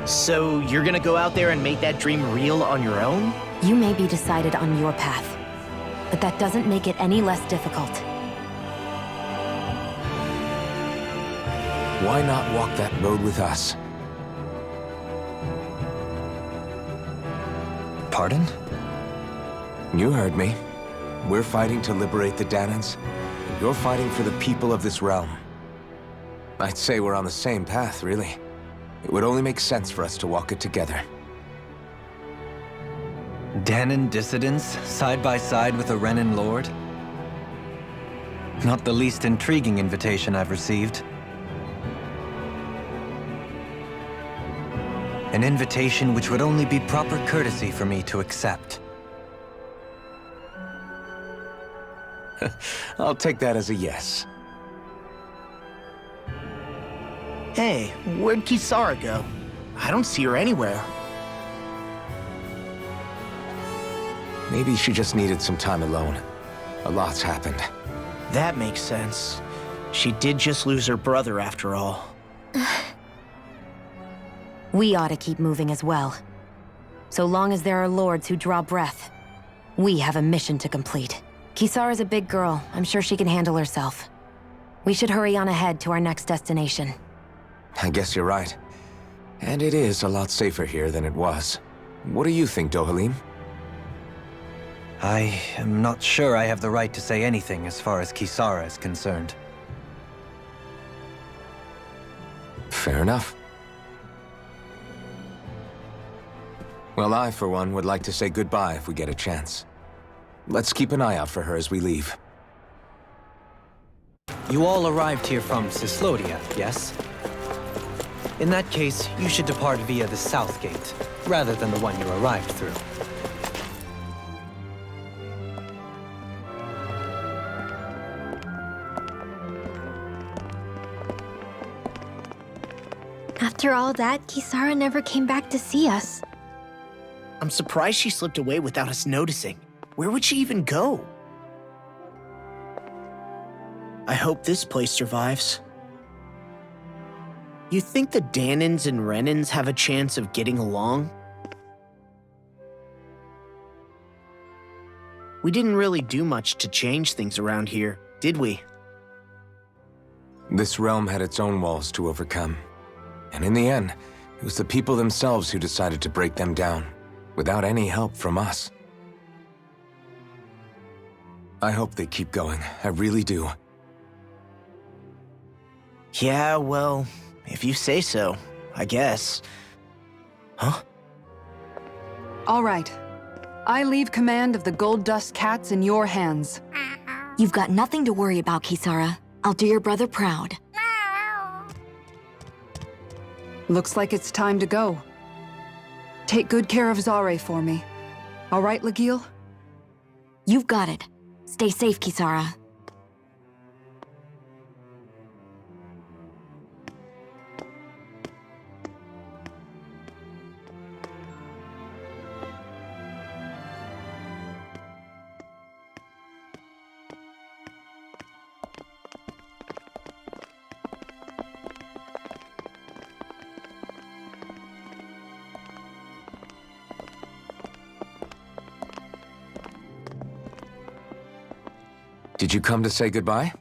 So you're gonna go out there and make that dream real on your own? You may be decided on your path, but that doesn't make it any less difficult. Why not walk that road with us? Pardon? You heard me. We're fighting to liberate the Danans. You're fighting for the people of this realm. I'd say we're on the same path, really. It would only make sense for us to walk it together. Danan dissidents, side by side with a Renin lord? Not the least intriguing invitation I've received. An invitation which would only be proper courtesy for me to accept. I'll take that as a yes. Hey, where'd Kisara go? I don't see her anywhere. Maybe she just needed some time alone. A lot's happened. That makes sense. She did just lose her brother after all. We ought to keep moving as well. So long as there are lords who draw breath, we have a mission to complete. Kisara's a big girl. I'm sure she can handle herself. We should hurry on ahead to our next destination. I guess you're right. And it is a lot safer here than it was. What do you think, Dohalim? I am not sure I have the right to say anything as far as Kisara is concerned. Fair enough. Well, I, for one, would like to say goodbye if we get a chance. Let's keep an eye out for her as we leave. You all arrived here from Cislodia, yes? In that case, you should depart via the south gate, rather than the one you arrived through. After all that, Kisara never came back to see us. I'm surprised she slipped away without us noticing. Where would she even go? I hope this place survives. You think the Danans and Renans have a chance of getting along? We didn't really do much to change things around here, did we? This realm had its own walls to overcome. And in the end, it was the people themselves who decided to break them down, without any help from us. I hope they keep going. I really do. Yeah, well, if you say so, I guess. Huh? All right. I leave command of the Gold Dust Cats in your hands. You've got nothing to worry about, Kisara. I'll do your brother proud. Looks like it's time to go. Take good care of Zare for me. All right, Legil? You've got it. Stay safe, Kisara. Did you come to say goodbye?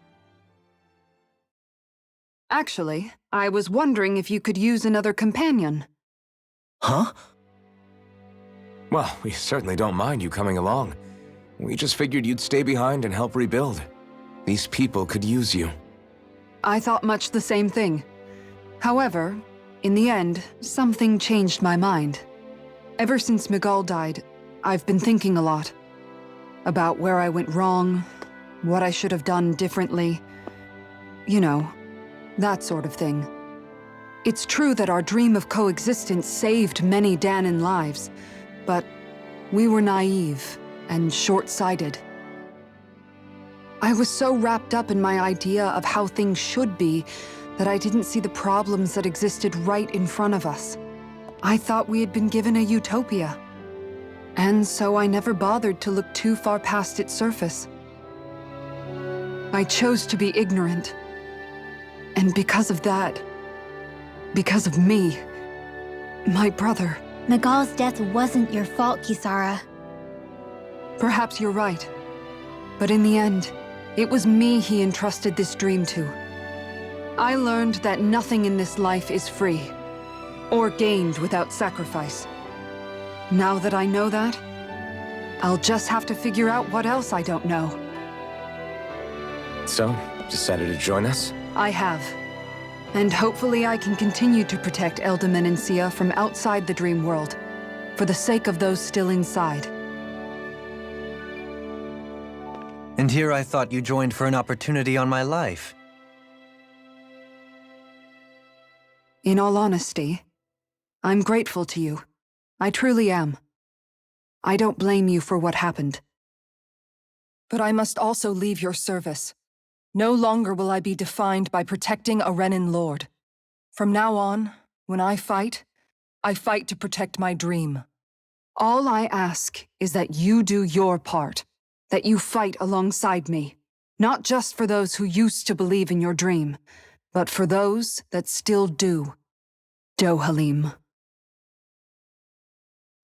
Actually, I was wondering if you could use another companion. Huh? Well, we certainly don't mind you coming along. We just figured you'd stay behind and help rebuild. These people could use you. I thought much the same thing. However, in the end, something changed my mind. Ever since Miguel died, I've been thinking a lot. About where I went wrong, what I should have done differently. You know, that sort of thing. It's true that our dream of coexistence saved many Danan lives, but we were naive and short-sighted. I was so wrapped up in my idea of how things should be that I didn't see the problems that existed right in front of us. I thought we had been given a utopia. And so I never bothered to look too far past its surface. I chose to be ignorant. And because of that, because of me, my brother... Miguel's death wasn't your fault, Kisara. Perhaps you're right. But in the end, it was me he entrusted this dream to. I learned that nothing in this life is free, or gained without sacrifice. Now that I know that, I'll just have to figure out what else I don't know. So, decided to join us? I have. And hopefully I can continue to protect Elde Menancia from outside the dream world, for the sake of those still inside. And here I thought you joined for an opportunity on my life. In all honesty, I'm grateful to you. I truly am. I don't blame you for what happened. But I must also leave your service. No longer will I be defined by protecting a Renan lord. From now on, when I fight to protect my dream. All I ask is that you do your part, that you fight alongside me, not just for those who used to believe in your dream, but for those that still do. Dohalim.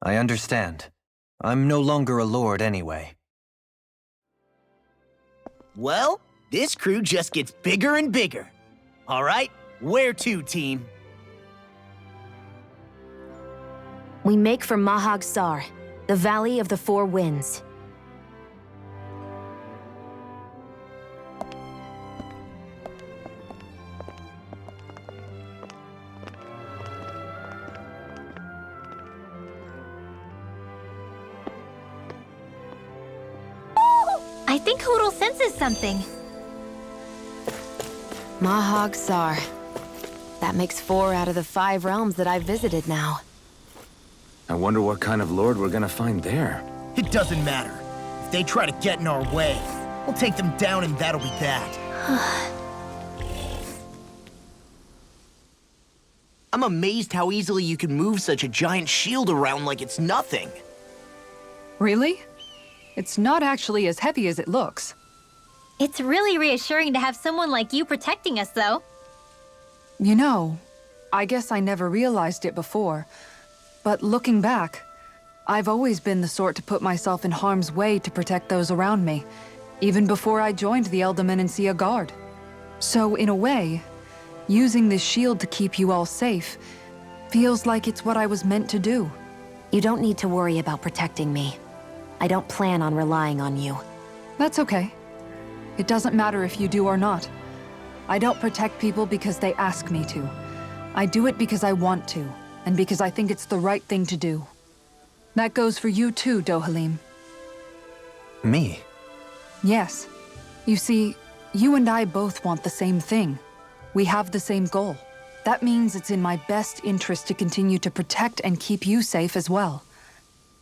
I understand. I'm no longer a lord anyway. Well, this crew just gets bigger and bigger. All right, where to, team? We make for Mahag Sar, the Valley of the Four Winds. think Hoodle senses something. Mahag Sar. That makes 4 out of the 5 realms that I've visited now. I wonder what kind of lord we're gonna find there. It doesn't matter. If they try to get in our way, we'll take them down and that'll be that. I'm amazed how easily you can move such a giant shield around like it's nothing. Really? It's not actually as heavy as it looks. It's really reassuring to have someone like you protecting us, though. You know, I guess I never realized it before. But looking back, I've always been the sort to put myself in harm's way to protect those around me, even before I joined the Elde Menancia Guard. So, in a way, using this shield to keep you all safe feels like it's what I was meant to do. You don't need to worry about protecting me. I don't plan on relying on you. That's okay. It doesn't matter if you do or not. I don't protect people because they ask me to. I do it because I want to, and because I think it's the right thing to do. That goes for you too, Dohalim. Me? Yes. You see, you and I both want the same thing. We have the same goal. That means it's in my best interest to continue to protect and keep you safe as well.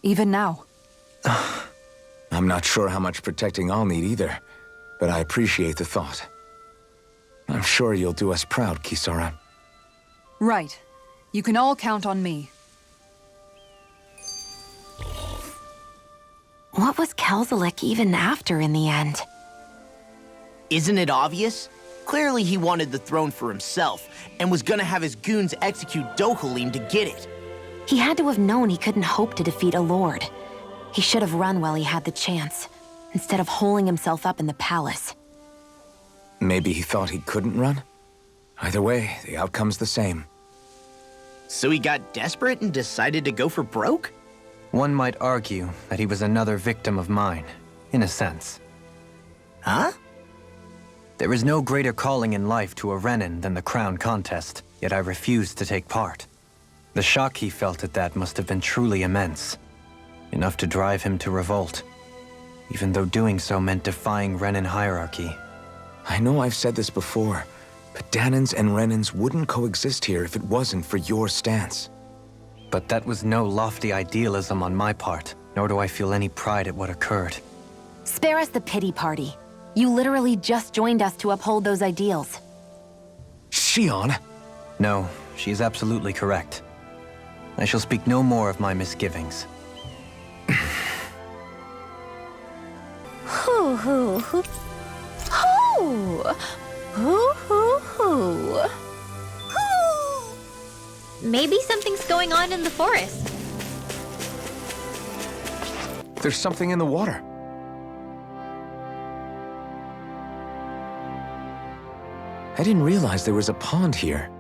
Even now. I'm not sure how much protecting I'll need either, but I appreciate the thought. I'm sure you'll do us proud, Kisara. Right. You can all count on me. What was Kelzalik even after in the end? Isn't it obvious? Clearly he wanted the throne for himself, and was gonna have his goons execute Dohalim to get it. He had to have known he couldn't hope to defeat a lord. He should have run while he had the chance, instead of holding himself up in the palace. Maybe he thought he couldn't run? Either way, the outcome's the same. So he got desperate and decided to go for broke? One might argue that he was another victim of mine, in a sense. Huh? There is no greater calling in life to a Renin than the crown contest, yet I refused to take part. The shock he felt at that must have been truly immense. Enough to drive him to revolt, even though doing so meant defying Renin hierarchy. I know I've said this before, but Danans and Renins wouldn't coexist here if it wasn't for your stance. But that was no lofty idealism on my part, nor do I feel any pride at what occurred. Spare us the pity party. You literally just joined us to uphold those ideals. Shion? No, she is absolutely correct. I shall speak no more of my misgivings. Hoo hoo hoo. Hoo! Hoo hoo hoo. Hoo! Maybe something's going on in the forest. There's something in the water. I didn't realize there was a pond here.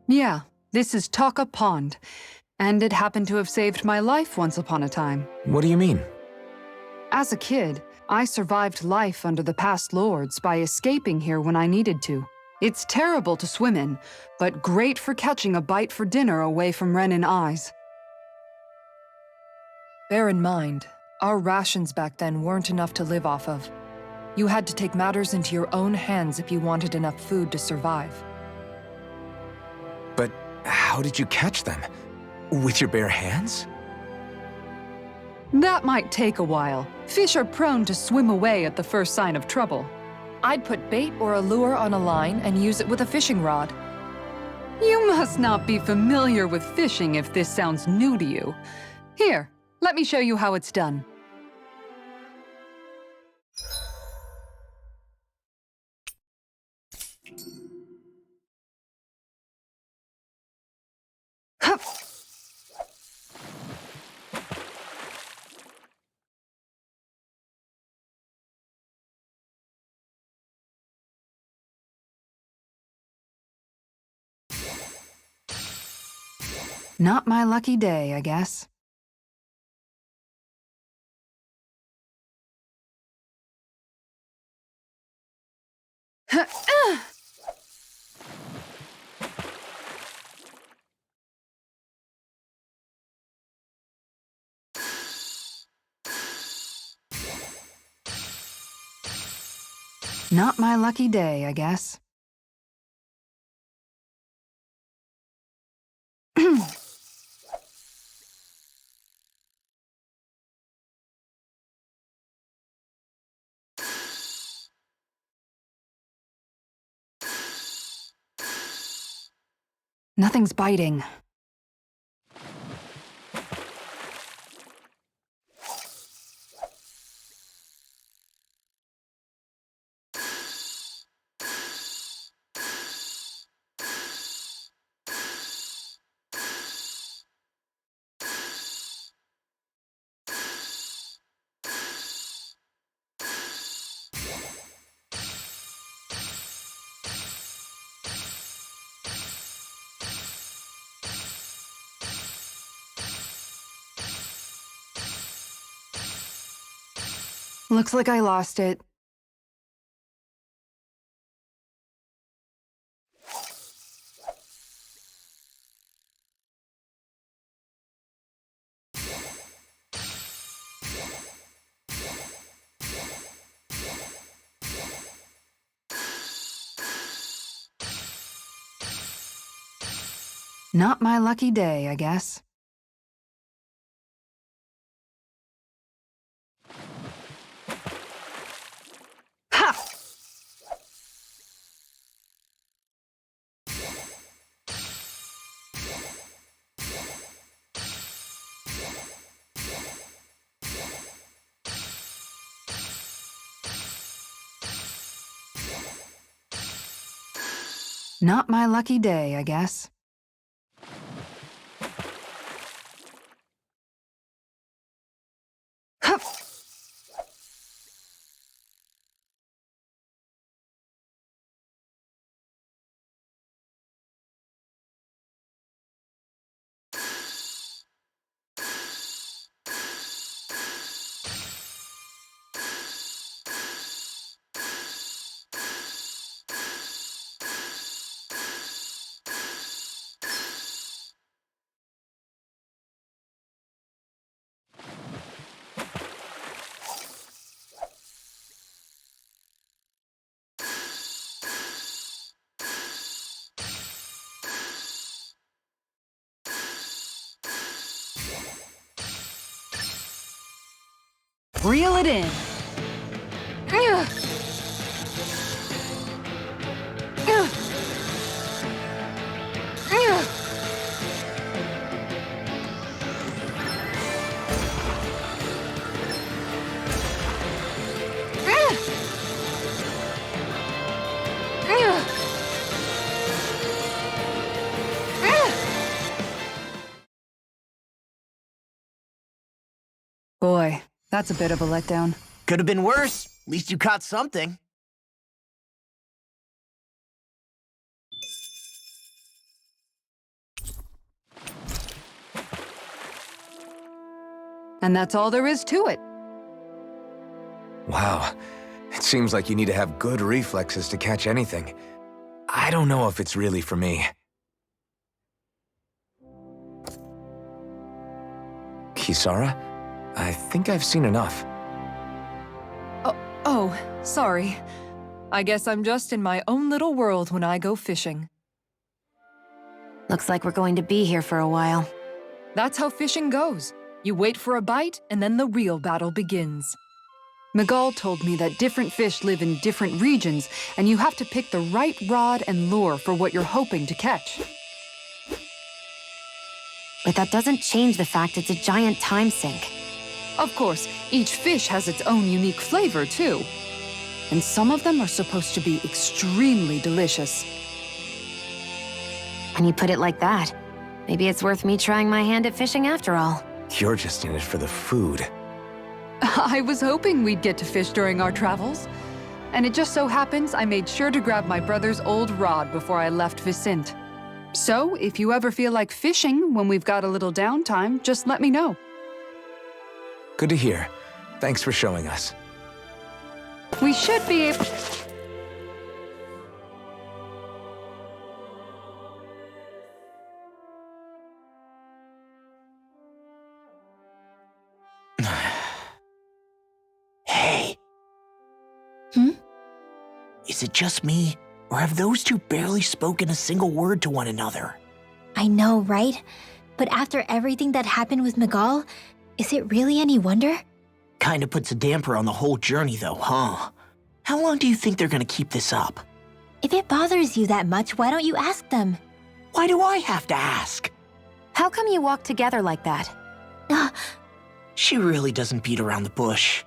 Yeah, this is Taka Pond, and it happened to have saved my life once upon a time. What do you mean? As a kid, I survived life under the past lords by escaping here when I needed to. It's terrible to swim in, but great for catching a bite for dinner away from Renin eyes. Bear in mind, our rations back then weren't enough to live off of. You had to take matters into your own hands if you wanted enough food to survive. But how did you catch them? With your bare hands? That might take a while. Fish are prone to swim away at the first sign of trouble. I'd put bait or a lure on a line and use it with a fishing rod. You must not be familiar with fishing if this sounds new to you. Here, let me show you how it's done. Hup. Not my lucky day, I guess. Not my lucky day, I guess. Nothing's biting. Looks like I lost it. Not my lucky day, I guess. Ha! Not my lucky day, I guess. Hup! Reel it in. Boy, that's a bit of a letdown. Could have been worse. At least you caught something. And that's all there is to it. Wow. It seems like you need to have good reflexes to catch anything. I don't know if it's really for me. Kisara? I think I've seen enough. Oh, sorry. I guess I'm just in my own little world when I go fishing. Looks like we're going to be here for a while. That's how fishing goes. You wait for a bite, and then the real battle begins. Miguel told me that different fish live in different regions, and you have to pick the right rod and lure for what you're hoping to catch. But that doesn't change the fact it's a giant time sink. Of course, each fish has its own unique flavor, too. And some of them are supposed to be extremely delicious. When you put it like that, maybe it's worth me trying my hand at fishing after all. You're just in it for the food. I was hoping we'd get to fish during our travels. And it just so happens I made sure to grab my brother's old rod before I left Vicente. So, if you ever feel like fishing when we've got a little downtime, just let me know. Good to hear. Thanks for showing us. We should be able... Hey. Hmm? Is it just me, or have those two barely spoken a single word to one another? I know, right? But after everything that happened with Miguel, is it really any wonder? Kinda puts a damper on the whole journey though, huh? How long do you think they're gonna keep this up? If it bothers you that much, why don't you ask them? Why do I have to ask? How come you walk together like that? She really doesn't beat around the bush.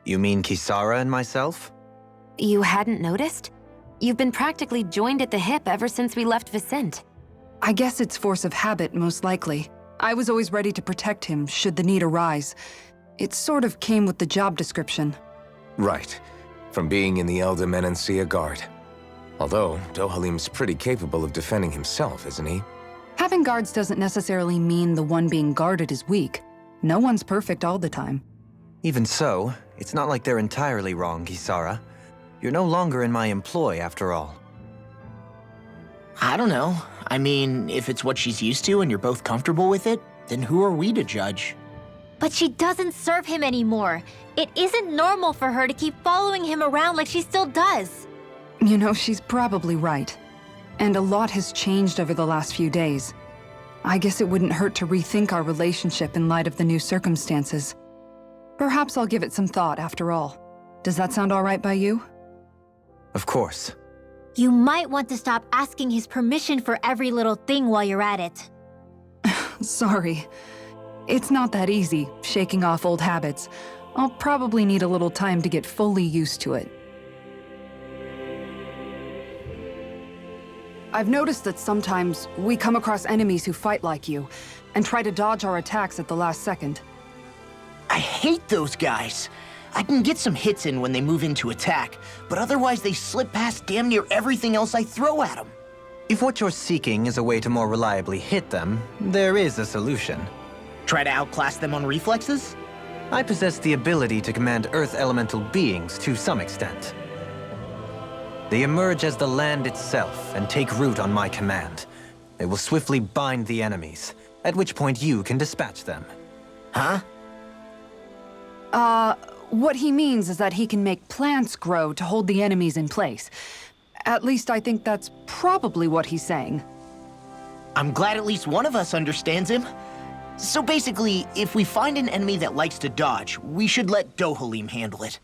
You mean Kisara and myself? You hadn't noticed? You've been practically joined at the hip ever since we left Vicente. I guess it's force of habit, most likely. I was always ready to protect him, should the need arise. It sort of came with the job description. Right. From being in the Elde Menancia Guard. Although, Dohalim's pretty capable of defending himself, isn't he? Having guards doesn't necessarily mean the one being guarded is weak. No one's perfect all the time. Even so, it's not like they're entirely wrong, Kisara. You're no longer in my employ, after all. I don't know. I mean, if it's what she's used to and you're both comfortable with it, then who are we to judge? But she doesn't serve him anymore. It isn't normal for her to keep following him around like she still does. You know, she's probably right. And a lot has changed over the last few days. I guess it wouldn't hurt to rethink our relationship in light of the new circumstances. Perhaps I'll give it some thought after all. Does that sound all right by you? Of course. You might want to stop asking his permission for every little thing while you're at it. Sorry. It's not that easy, shaking off old habits. I'll probably need a little time to get fully used to it. I've noticed that sometimes we come across enemies who fight like you, and try to dodge our attacks at the last second. I hate those guys. I can get some hits in when they move into attack, but otherwise they slip past damn near everything else I throw at them. If what you're seeking is a way to more reliably hit them, there is a solution. Try to outclass them on reflexes? I possess the ability to command Earth elemental beings to some extent. They emerge as the land itself and take root on my command. They will swiftly bind the enemies, at which point you can dispatch them. Huh? What he means is that he can make plants grow to hold the enemies in place. At least I think that's probably what he's saying. I'm glad at least one of us understands him. So basically, if we find an enemy that likes to dodge, we should let Dohalim handle it.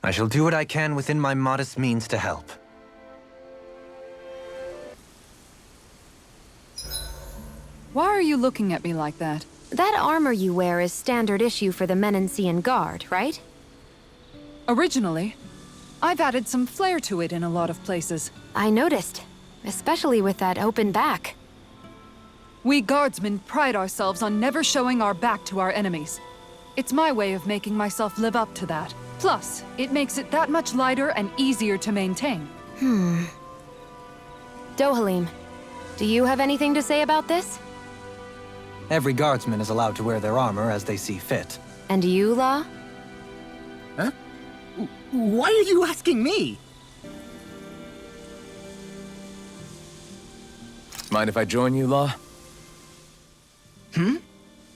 I shall do what I can within my modest means to help. Why are you looking at me like that? That armor you wear is standard issue for the Menancian Guard, right? Originally, I've added some flair to it in a lot of places. I noticed, especially with that open back. We guardsmen pride ourselves on never showing our back to our enemies. It's my way of making myself live up to that. Plus, it makes it that much lighter and easier to maintain. Dohalim, do you have anything to say about this? Every guardsman is allowed to wear their armor as they see fit. And you, La? Huh? Why are you asking me? Mind if I join you, Law?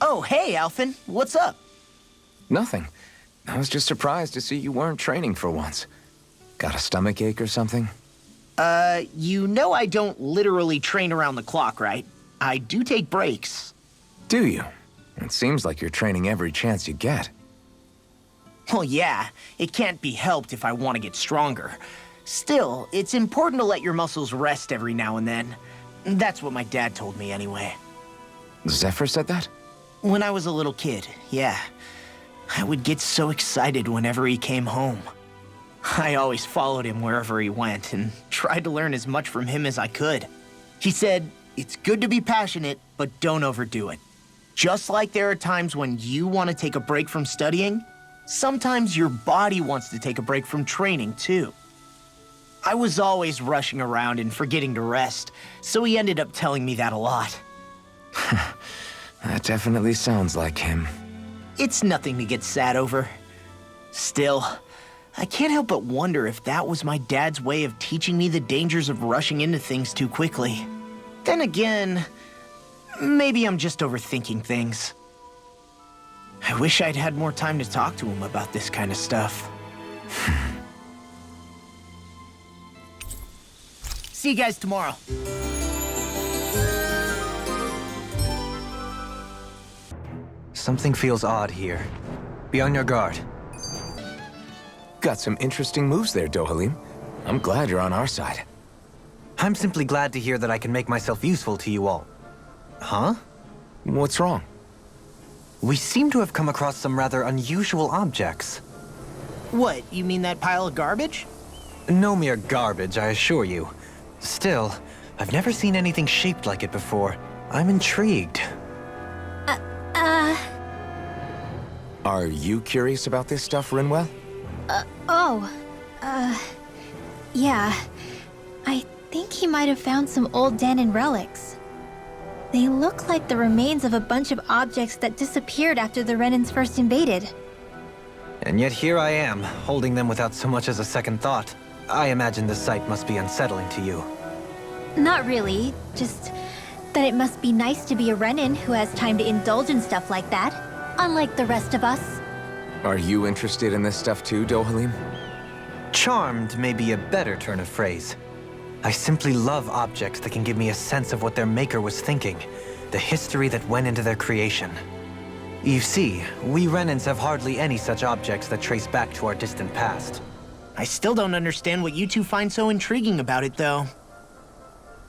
Oh, hey, Alphen. What's up? Nothing. I was just surprised to see you weren't training for once. Got a stomachache or something? You know I don't literally train around the clock, right? I do take breaks. Do you? It seems like you're training every chance you get. Well, yeah, it can't be helped if I want to get stronger. Still, it's important to let your muscles rest every now and then. That's what my dad told me anyway. Zephyr said that? When I was a little kid, yeah. I would get so excited whenever he came home. I always followed him wherever he went and tried to learn as much from him as I could. He said, it's good to be passionate, but don't overdo it. Just like there are times when you want to take a break from studying, sometimes your body wants to take a break from training, too. I was always rushing around and forgetting to rest, so he ended up telling me that a lot. That definitely sounds like him. It's nothing to get sad over. Still, I can't help but wonder if that was my dad's way of teaching me the dangers of rushing into things too quickly. Then again, maybe I'm just overthinking things. I wish I'd had more time to talk to him about this kind of stuff. See you guys tomorrow. Something feels odd here. Be on your guard. Got some interesting moves there, Dohalim. I'm glad you're on our side. I'm simply glad to hear that I can make myself useful to you all. Huh? What's wrong? We seem to have come across some rather unusual objects. What, you mean that pile of garbage? No mere garbage, I assure you. Still, I've never seen anything shaped like it before. I'm intrigued. Are you curious about this stuff, Rinwell? Yeah. I think he might have found some old Danon relics. They look like the remains of a bunch of objects that disappeared after the Renans first invaded. And yet here I am, holding them without so much as a second thought. I imagine the sight must be unsettling to you. Not really, just that it must be nice to be a Renan who has time to indulge in stuff like that, unlike the rest of us. Are you interested in this stuff too, Dohalim? Charmed may be a better turn of phrase. I simply love objects that can give me a sense of what their maker was thinking, the history that went into their creation. You see, we Renans have hardly any such objects that trace back to our distant past. I still don't understand what you two find so intriguing about it, though.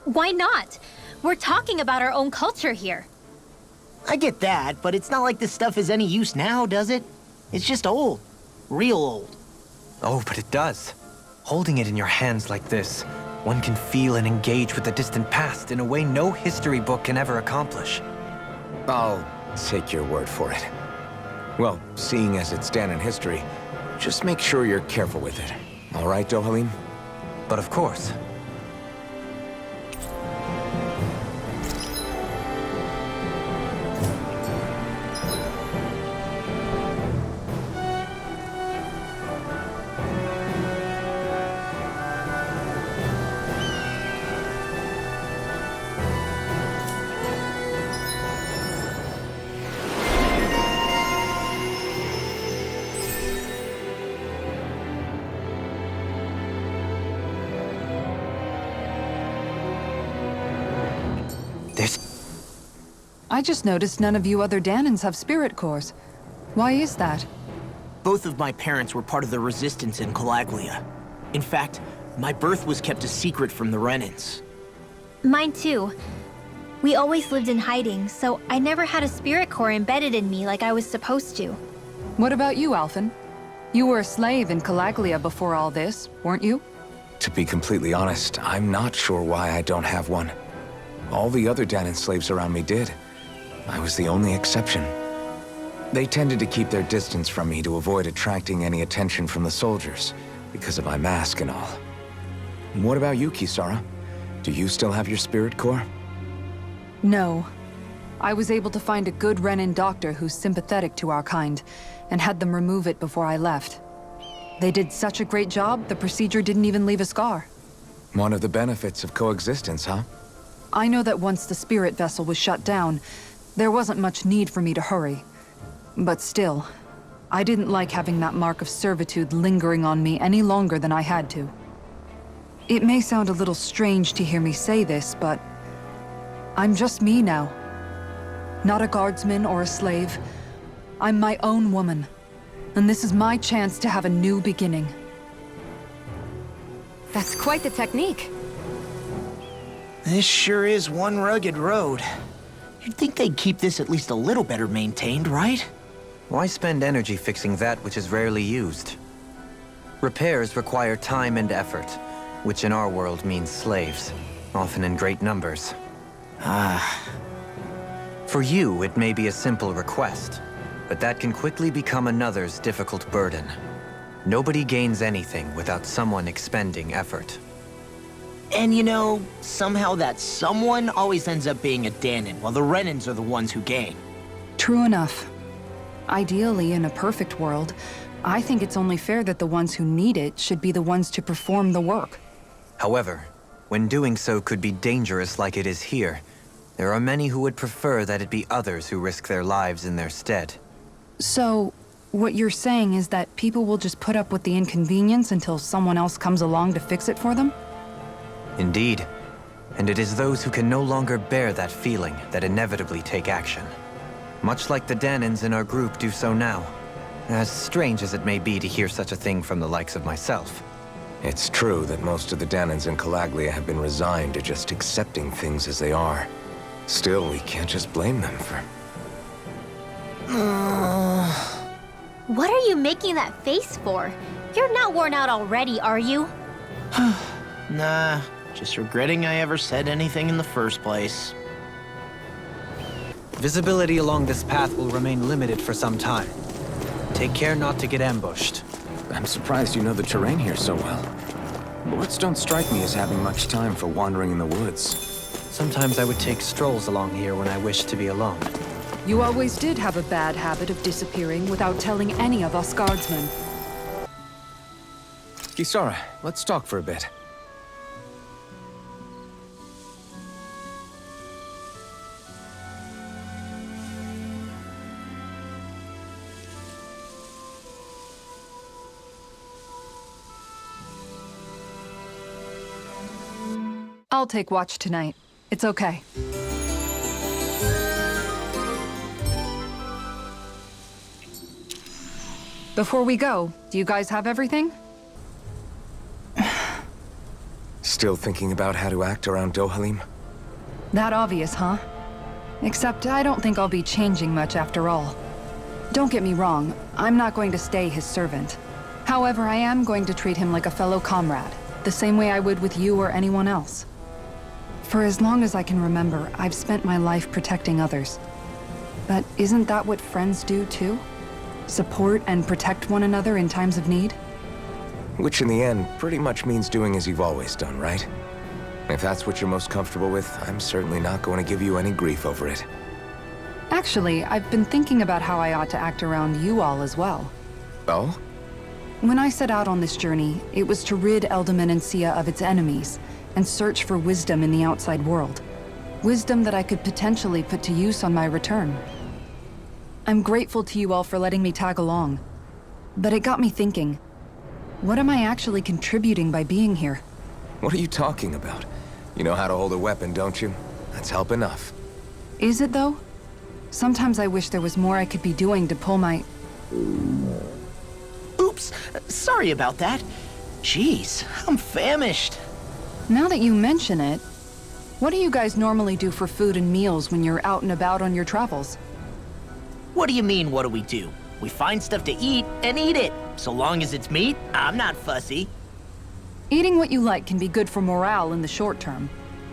Why not? We're talking about our own culture here. I get that, but it's not like this stuff is any use now, does it? It's just old. Real old. Oh, but it does. Holding it in your hands like this, one can feel and engage with the distant past in a way no history book can ever accomplish. I'll take your word for it. Well, seeing as it's Danon history, just make sure you're careful with it. All right, Dohalim? But of course. I just noticed none of you other Danons have spirit cores. Why is that? Both of my parents were part of the resistance in Calaglia. In fact, my birth was kept a secret from the Renans. Mine too. We always lived in hiding, so I never had a spirit core embedded in me like I was supposed to. What about you, Alphen? You were a slave in Calaglia before all this, weren't you? To be completely honest, I'm not sure why I don't have one. All the other Danon slaves around me did. I was the only exception. They tended to keep their distance from me to avoid attracting any attention from the soldiers, because of my mask and all. What about you, Kisara? Do you still have your spirit core? No. I was able to find a good Renan doctor who's sympathetic to our kind, and had them remove it before I left. They did such a great job, the procedure didn't even leave a scar. One of the benefits of coexistence, huh? I know that once the spirit vessel was shut down, there wasn't much need for me to hurry. But still, I didn't like having that mark of servitude lingering on me any longer than I had to. It may sound a little strange to hear me say this, but I'm just me now. Not a guardsman or a slave. I'm my own woman, and this is my chance to have a new beginning. That's quite the technique. This sure is one rugged road. You'd think they'd keep this at least a little better maintained, right? Why spend energy fixing that which is rarely used? Repairs require time and effort, which in our world means slaves, often in great numbers. For you, it may be a simple request, but that can quickly become another's difficult burden. Nobody gains anything without someone expending effort. And you know, somehow that someone always ends up being a Danon, while the Renans are the ones who gain. True enough. Ideally, in a perfect world, I think it's only fair that the ones who need it should be the ones to perform the work. However, when doing so could be dangerous like it is here, there are many who would prefer that it be others who risk their lives in their stead. So, what you're saying is that people will just put up with the inconvenience until someone else comes along to fix it for them? Indeed. And it is those who can no longer bear that feeling that inevitably take action. Much like the Danans in our group do so now. As strange as it may be to hear such a thing from the likes of myself. It's true that most of the Danans in Calaglia have been resigned to just accepting things as they are. Still, we can't just blame them for... What are you making that face for? You're not worn out already, are you? Nah, just regretting I ever said anything in the first place. Visibility along this path will remain limited for some time. Take care not to get ambushed. I'm surprised you know the terrain here so well. Bullets don't strike me as having much time for wandering in the woods. Sometimes I would take strolls along here when I wished to be alone. You always did have a bad habit of disappearing without telling any of us guardsmen. Kisara, let's talk for a bit. I'll take watch tonight. It's okay. Before we go, do you guys have everything? Still thinking about how to act around Dohalim? That obvious, huh? Except I don't think I'll be changing much after all. Don't get me wrong, I'm not going to stay his servant. However, I am going to treat him like a fellow comrade, the same way I would with you or anyone else. For as long as I can remember, I've spent my life protecting others. But isn't that what friends do too? Support and protect one another in times of need? Which in the end pretty much means doing as you've always done, right? If that's what you're most comfortable with, I'm certainly not going to give you any grief over it. Actually, I've been thinking about how I ought to act around you all as well. Oh? When I set out on this journey, it was to rid Elde Menancia of its enemies and search for wisdom in the outside world. Wisdom that I could potentially put to use on my return. I'm grateful to you all for letting me tag along. But it got me thinking, what am I actually contributing by being here? What are you talking about? You know how to hold a weapon, don't you? That's help enough. Is it though? Sometimes I wish there was more I could be doing to pull my... Oops, sorry about that. Jeez, I'm famished. Now that you mention it, what do you guys normally do for food and meals when you're out and about on your travels? What do you mean, what do we do? We find stuff to eat and eat it. So long as it's meat, I'm not fussy. Eating what you like can be good for morale in the short term,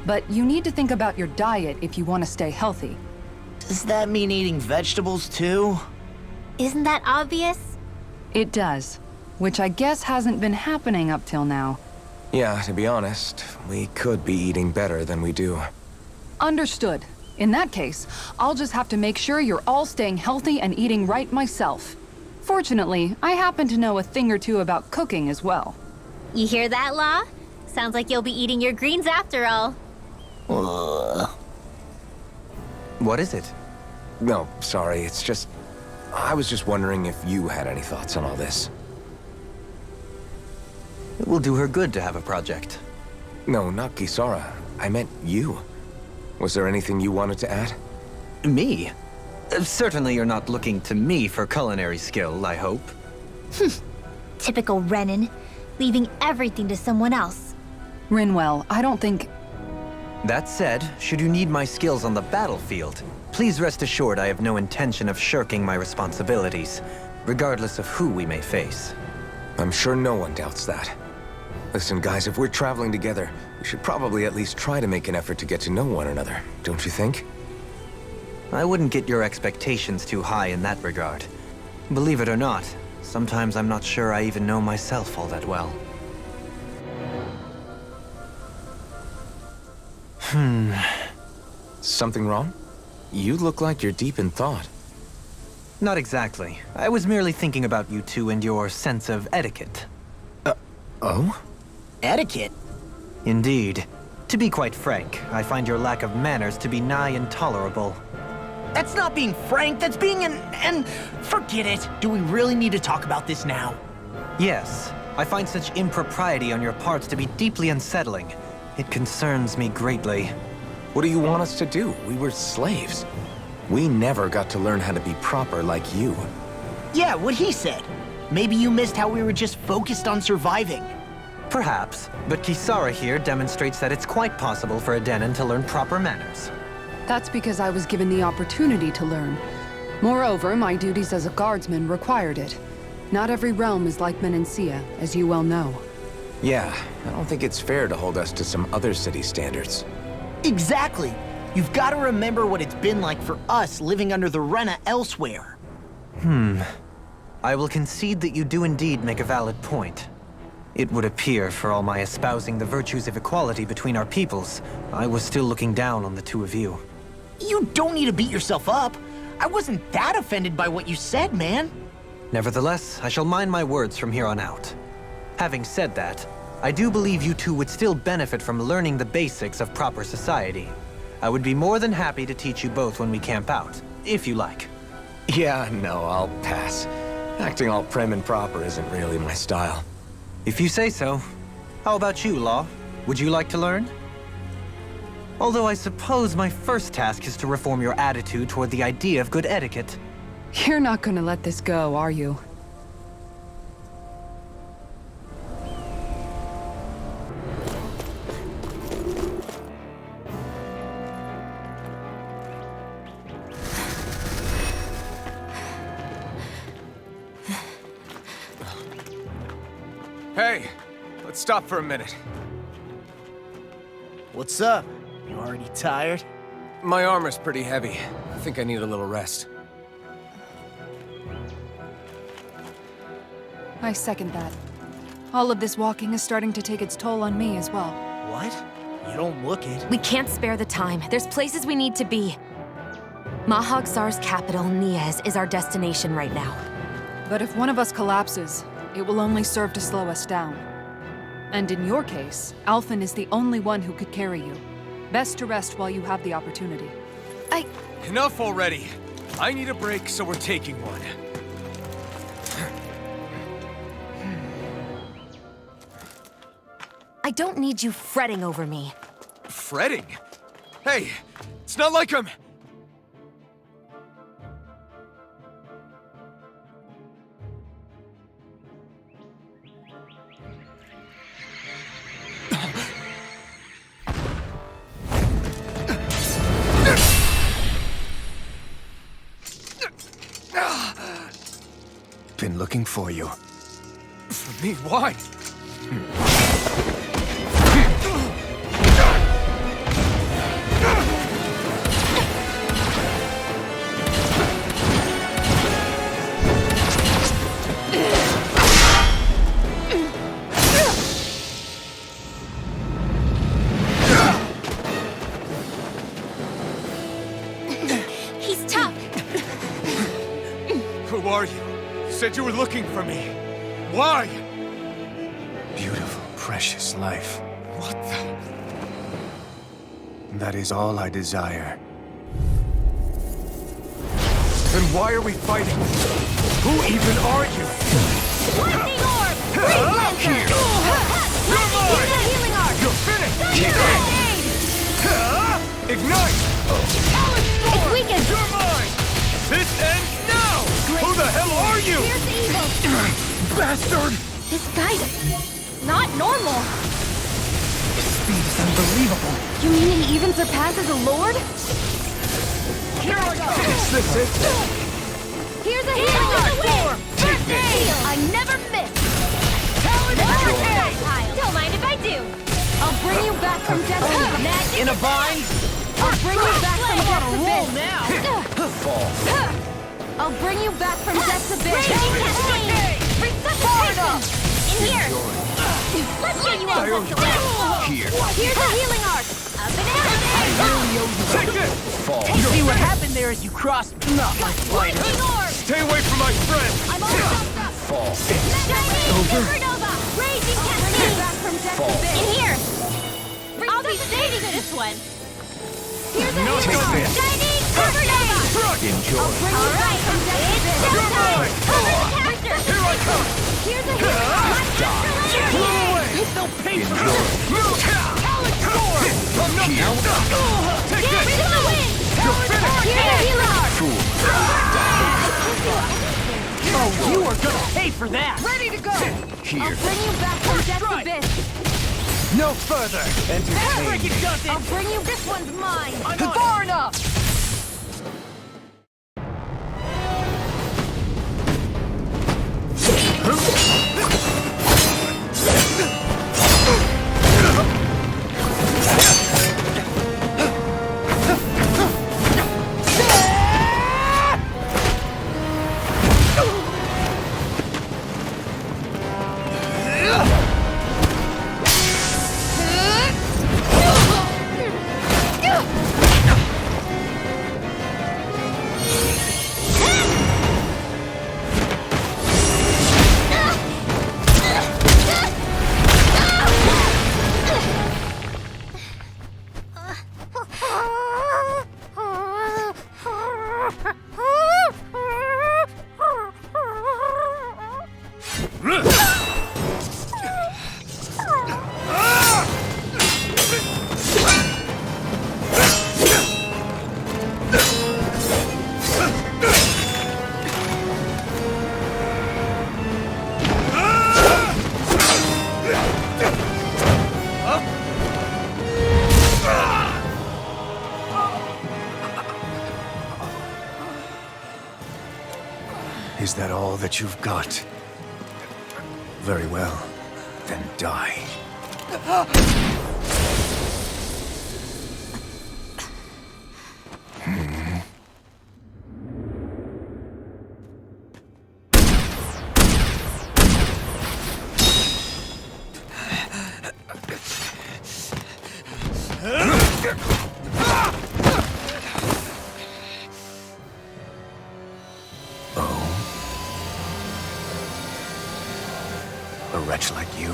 but you need to think about your diet if you want to stay healthy. Does that mean eating vegetables too? Isn't that obvious? It does, which I guess hasn't been happening up till now. Yeah, to be honest, we could be eating better than we do. Understood. In that case, I'll just have to make sure you're all staying healthy and eating right myself. Fortunately, I happen to know a thing or two about cooking as well. You hear that, Law? Sounds like you'll be eating your greens after all. What is it? No, sorry, it's just... I was just wondering if you had any thoughts on all this. It will do her good to have a project. No, not Kisara. I meant you. Was there anything you wanted to add? Me? Certainly you're not looking to me for culinary skill, I hope. Typical Renan, leaving everything to someone else. Rinwell, I don't think... That said, should you need my skills on the battlefield, please rest assured I have no intention of shirking my responsibilities, regardless of who we may face. I'm sure no one doubts that. Listen, guys, if we're traveling together, we should probably at least try to make an effort to get to know one another, don't you think? I wouldn't get your expectations too high in that regard. Believe it or not, sometimes I'm not sure I even know myself all that well. Something wrong? You look like you're deep in thought. Not exactly. I was merely thinking about you two and your sense of etiquette. Oh? Etiquette? Indeed. To be quite frank, I find your lack of manners to be nigh intolerable. That's not being frank, that's being and forget it. Do we really need to talk about this now? Yes. I find such impropriety on your parts to be deeply unsettling. It concerns me greatly. What do you want us to do? We were slaves. We never got to learn how to be proper like you. Yeah, what he said. Maybe you missed how we were just focused on surviving. Perhaps, but Kisara here demonstrates that it's quite possible for a Denon to learn proper manners. That's because I was given the opportunity to learn. Moreover, my duties as a guardsman required it. Not every realm is like Menancia, as you well know. Yeah, I don't think it's fair to hold us to some other city standards. Exactly. You've got to remember what it's been like for us living under the Rena elsewhere. I will concede that you do indeed make a valid point. It would appear, for all my espousing the virtues of equality between our peoples, I was still looking down on the two of you. You don't need to beat yourself up. I wasn't that offended by what you said, man. Nevertheless, I shall mind my words from here on out. Having said that, I do believe you two would still benefit from learning the basics of proper society. I would be more than happy to teach you both when we camp out, if you like. Yeah, no, I'll pass. Acting all prim and proper isn't really my style. If you say so. How about you, Law? Would you like to learn? Although I suppose my first task is to reform your attitude toward the idea of good etiquette. You're not gonna let this go, are you? Hey, let's stop for a minute. What's up? You already tired? My armor's pretty heavy. I think I need a little rest. I second that. All of this walking is starting to take its toll on me as well. What? You don't look it. We can't spare the time. There's places we need to be. Mahagsar's capital, Niez, is our destination right now. But if one of us collapses, it will only serve to slow us down. And in your case, Alphen is the only one who could carry you. Best to rest while you have the opportunity. Enough already. I need a break, so we're taking one. I don't need you fretting over me. Fretting? Hey, it's not like I'm... Been looking for you. For me, why? He's tough. Who are you? You said you were looking for me. Why? Beautiful, precious life. What the... That is all I desire. Then why are we fighting? Who even are you? Lightning orb! Breathe Lancer! You're mine! Use a healing arc! You're finished! Ignite! It's weakened! You're mine! This ends now! Who the hell are you? Here's the evil! Bastard! This guy's not normal. Speed is unbelievable. You mean he even surpasses a lord? Here I go! Is this it? Here's a healing arc! Take this. I never miss! Don't mind if I do. I'll bring you back from death. In a bind? I'll bring you back from death to Roll this. now! I'll bring you back from death to this. Resuscitation! In here! Let's get you all tucked away! Here's a healing arc! Up and out! Take this! See what happened there as you crossed... Not my fighter. Lightning orb! Stay away from my friend! I'm almost up! Shining Supernova! Raging Cascade! Back from death to this. In here! I'll be saving this one! Here's a healing arc! Shining Supernova! Enjoy. All right, it's showtime! Cover the caster! Here I come! Here's a healing arc! Blow away! No paper! Move! Take this! To the wind! Oh, you are gonna pay for that! Ready to go! I'll bring you back from Death's Abyss! No further! Entertain. I'll bring you. This one's mine! Far enough! Is that all that you've got? Very well. Then die. A wretch like you?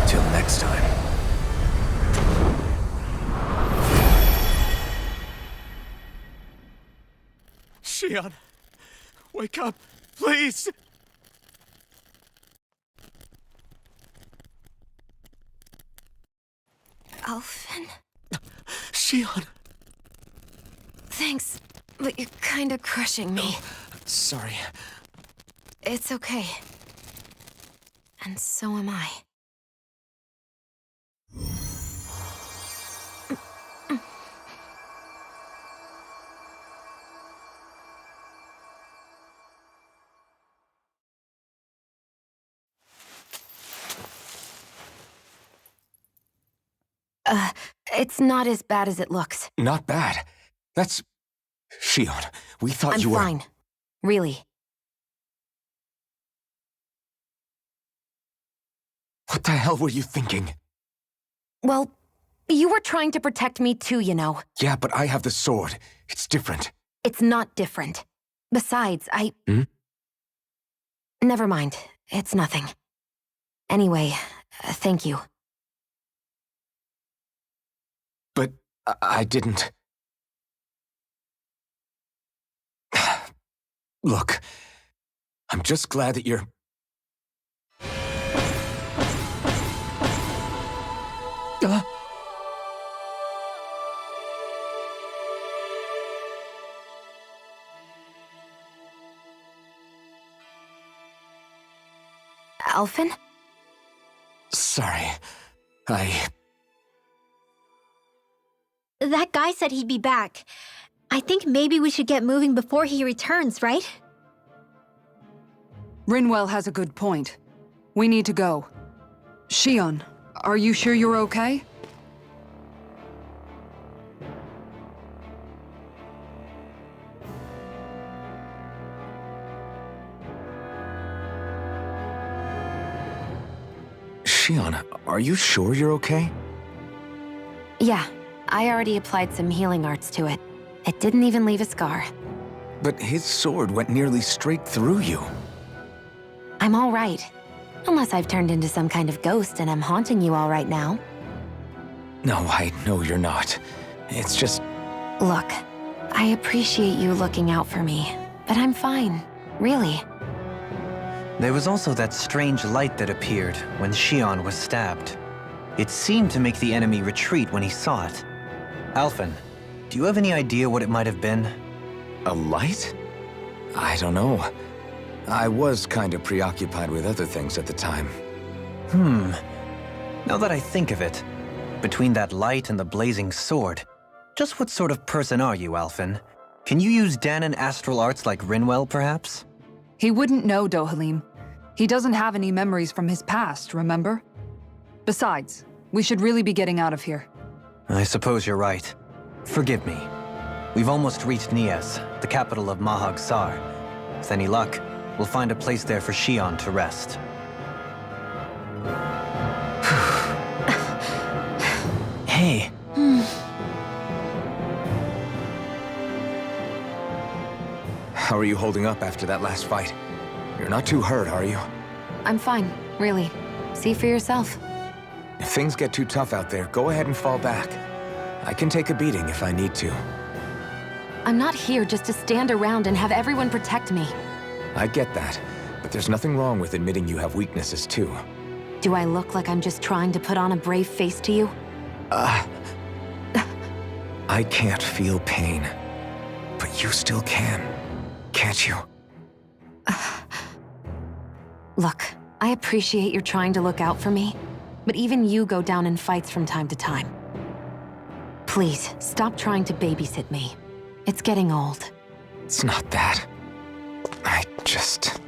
Till next time. Shion, wake up, please! Alphen? Shion! Thanks, but you're kinda crushing me. Sorry. It's okay. And so am I. It's not as bad as it looks. Not bad. That's... Shion, we thought I'm you were... fine. Really. What the hell were you thinking? Well, you were trying to protect me too, you know. Yeah, but I have the sword. It's different. It's not different. Besides, Never mind. It's nothing. Anyway, thank you. But I didn't... Look, I'm just glad that you're... Alphen? Sorry. That guy said he'd be back. I think maybe we should get moving before he returns, right? Rinwell has a good point. We need to go. Shion, are you sure you're okay? Shion, are you sure you're okay? Yeah, I already applied some healing arts to it. It didn't even leave a scar. But his sword went nearly straight through you. I'm all right. Unless I've turned into some kind of ghost and I'm haunting you all right now. No, I know you're not. It's just... Look, I appreciate you looking out for me, but I'm fine, really. There was also that strange light that appeared when Shion was stabbed. It seemed to make the enemy retreat when he saw it. Alphen, do you have any idea what it might have been? A light? I don't know. I was kind of preoccupied with other things at the time. Now that I think of it, between that light and the blazing sword, just what sort of person are you, Alphen? Can you use Danon astral arts like Rinwell, perhaps? He wouldn't know, Dohalim. He doesn't have any memories from his past, remember? Besides, we should really be getting out of here. I suppose you're right. Forgive me. We've almost reached Nias, the capital of Mahag Sar. With any luck, we'll find a place there for Shion to rest. Hey. How are you holding up after that last fight? You're not too hurt, are you? I'm fine, really. See for yourself. If things get too tough out there, go ahead and fall back. I can take a beating if I need to. I'm not here just to stand around and have everyone protect me. I get that, but there's nothing wrong with admitting you have weaknesses too. Do I look like I'm just trying to put on a brave face to you? I can't feel pain, but you still can, can't you? Look, I appreciate you're trying to look out for me, but even you go down in fights from time to time. Please, stop trying to babysit me. It's getting old. It's not that. I just...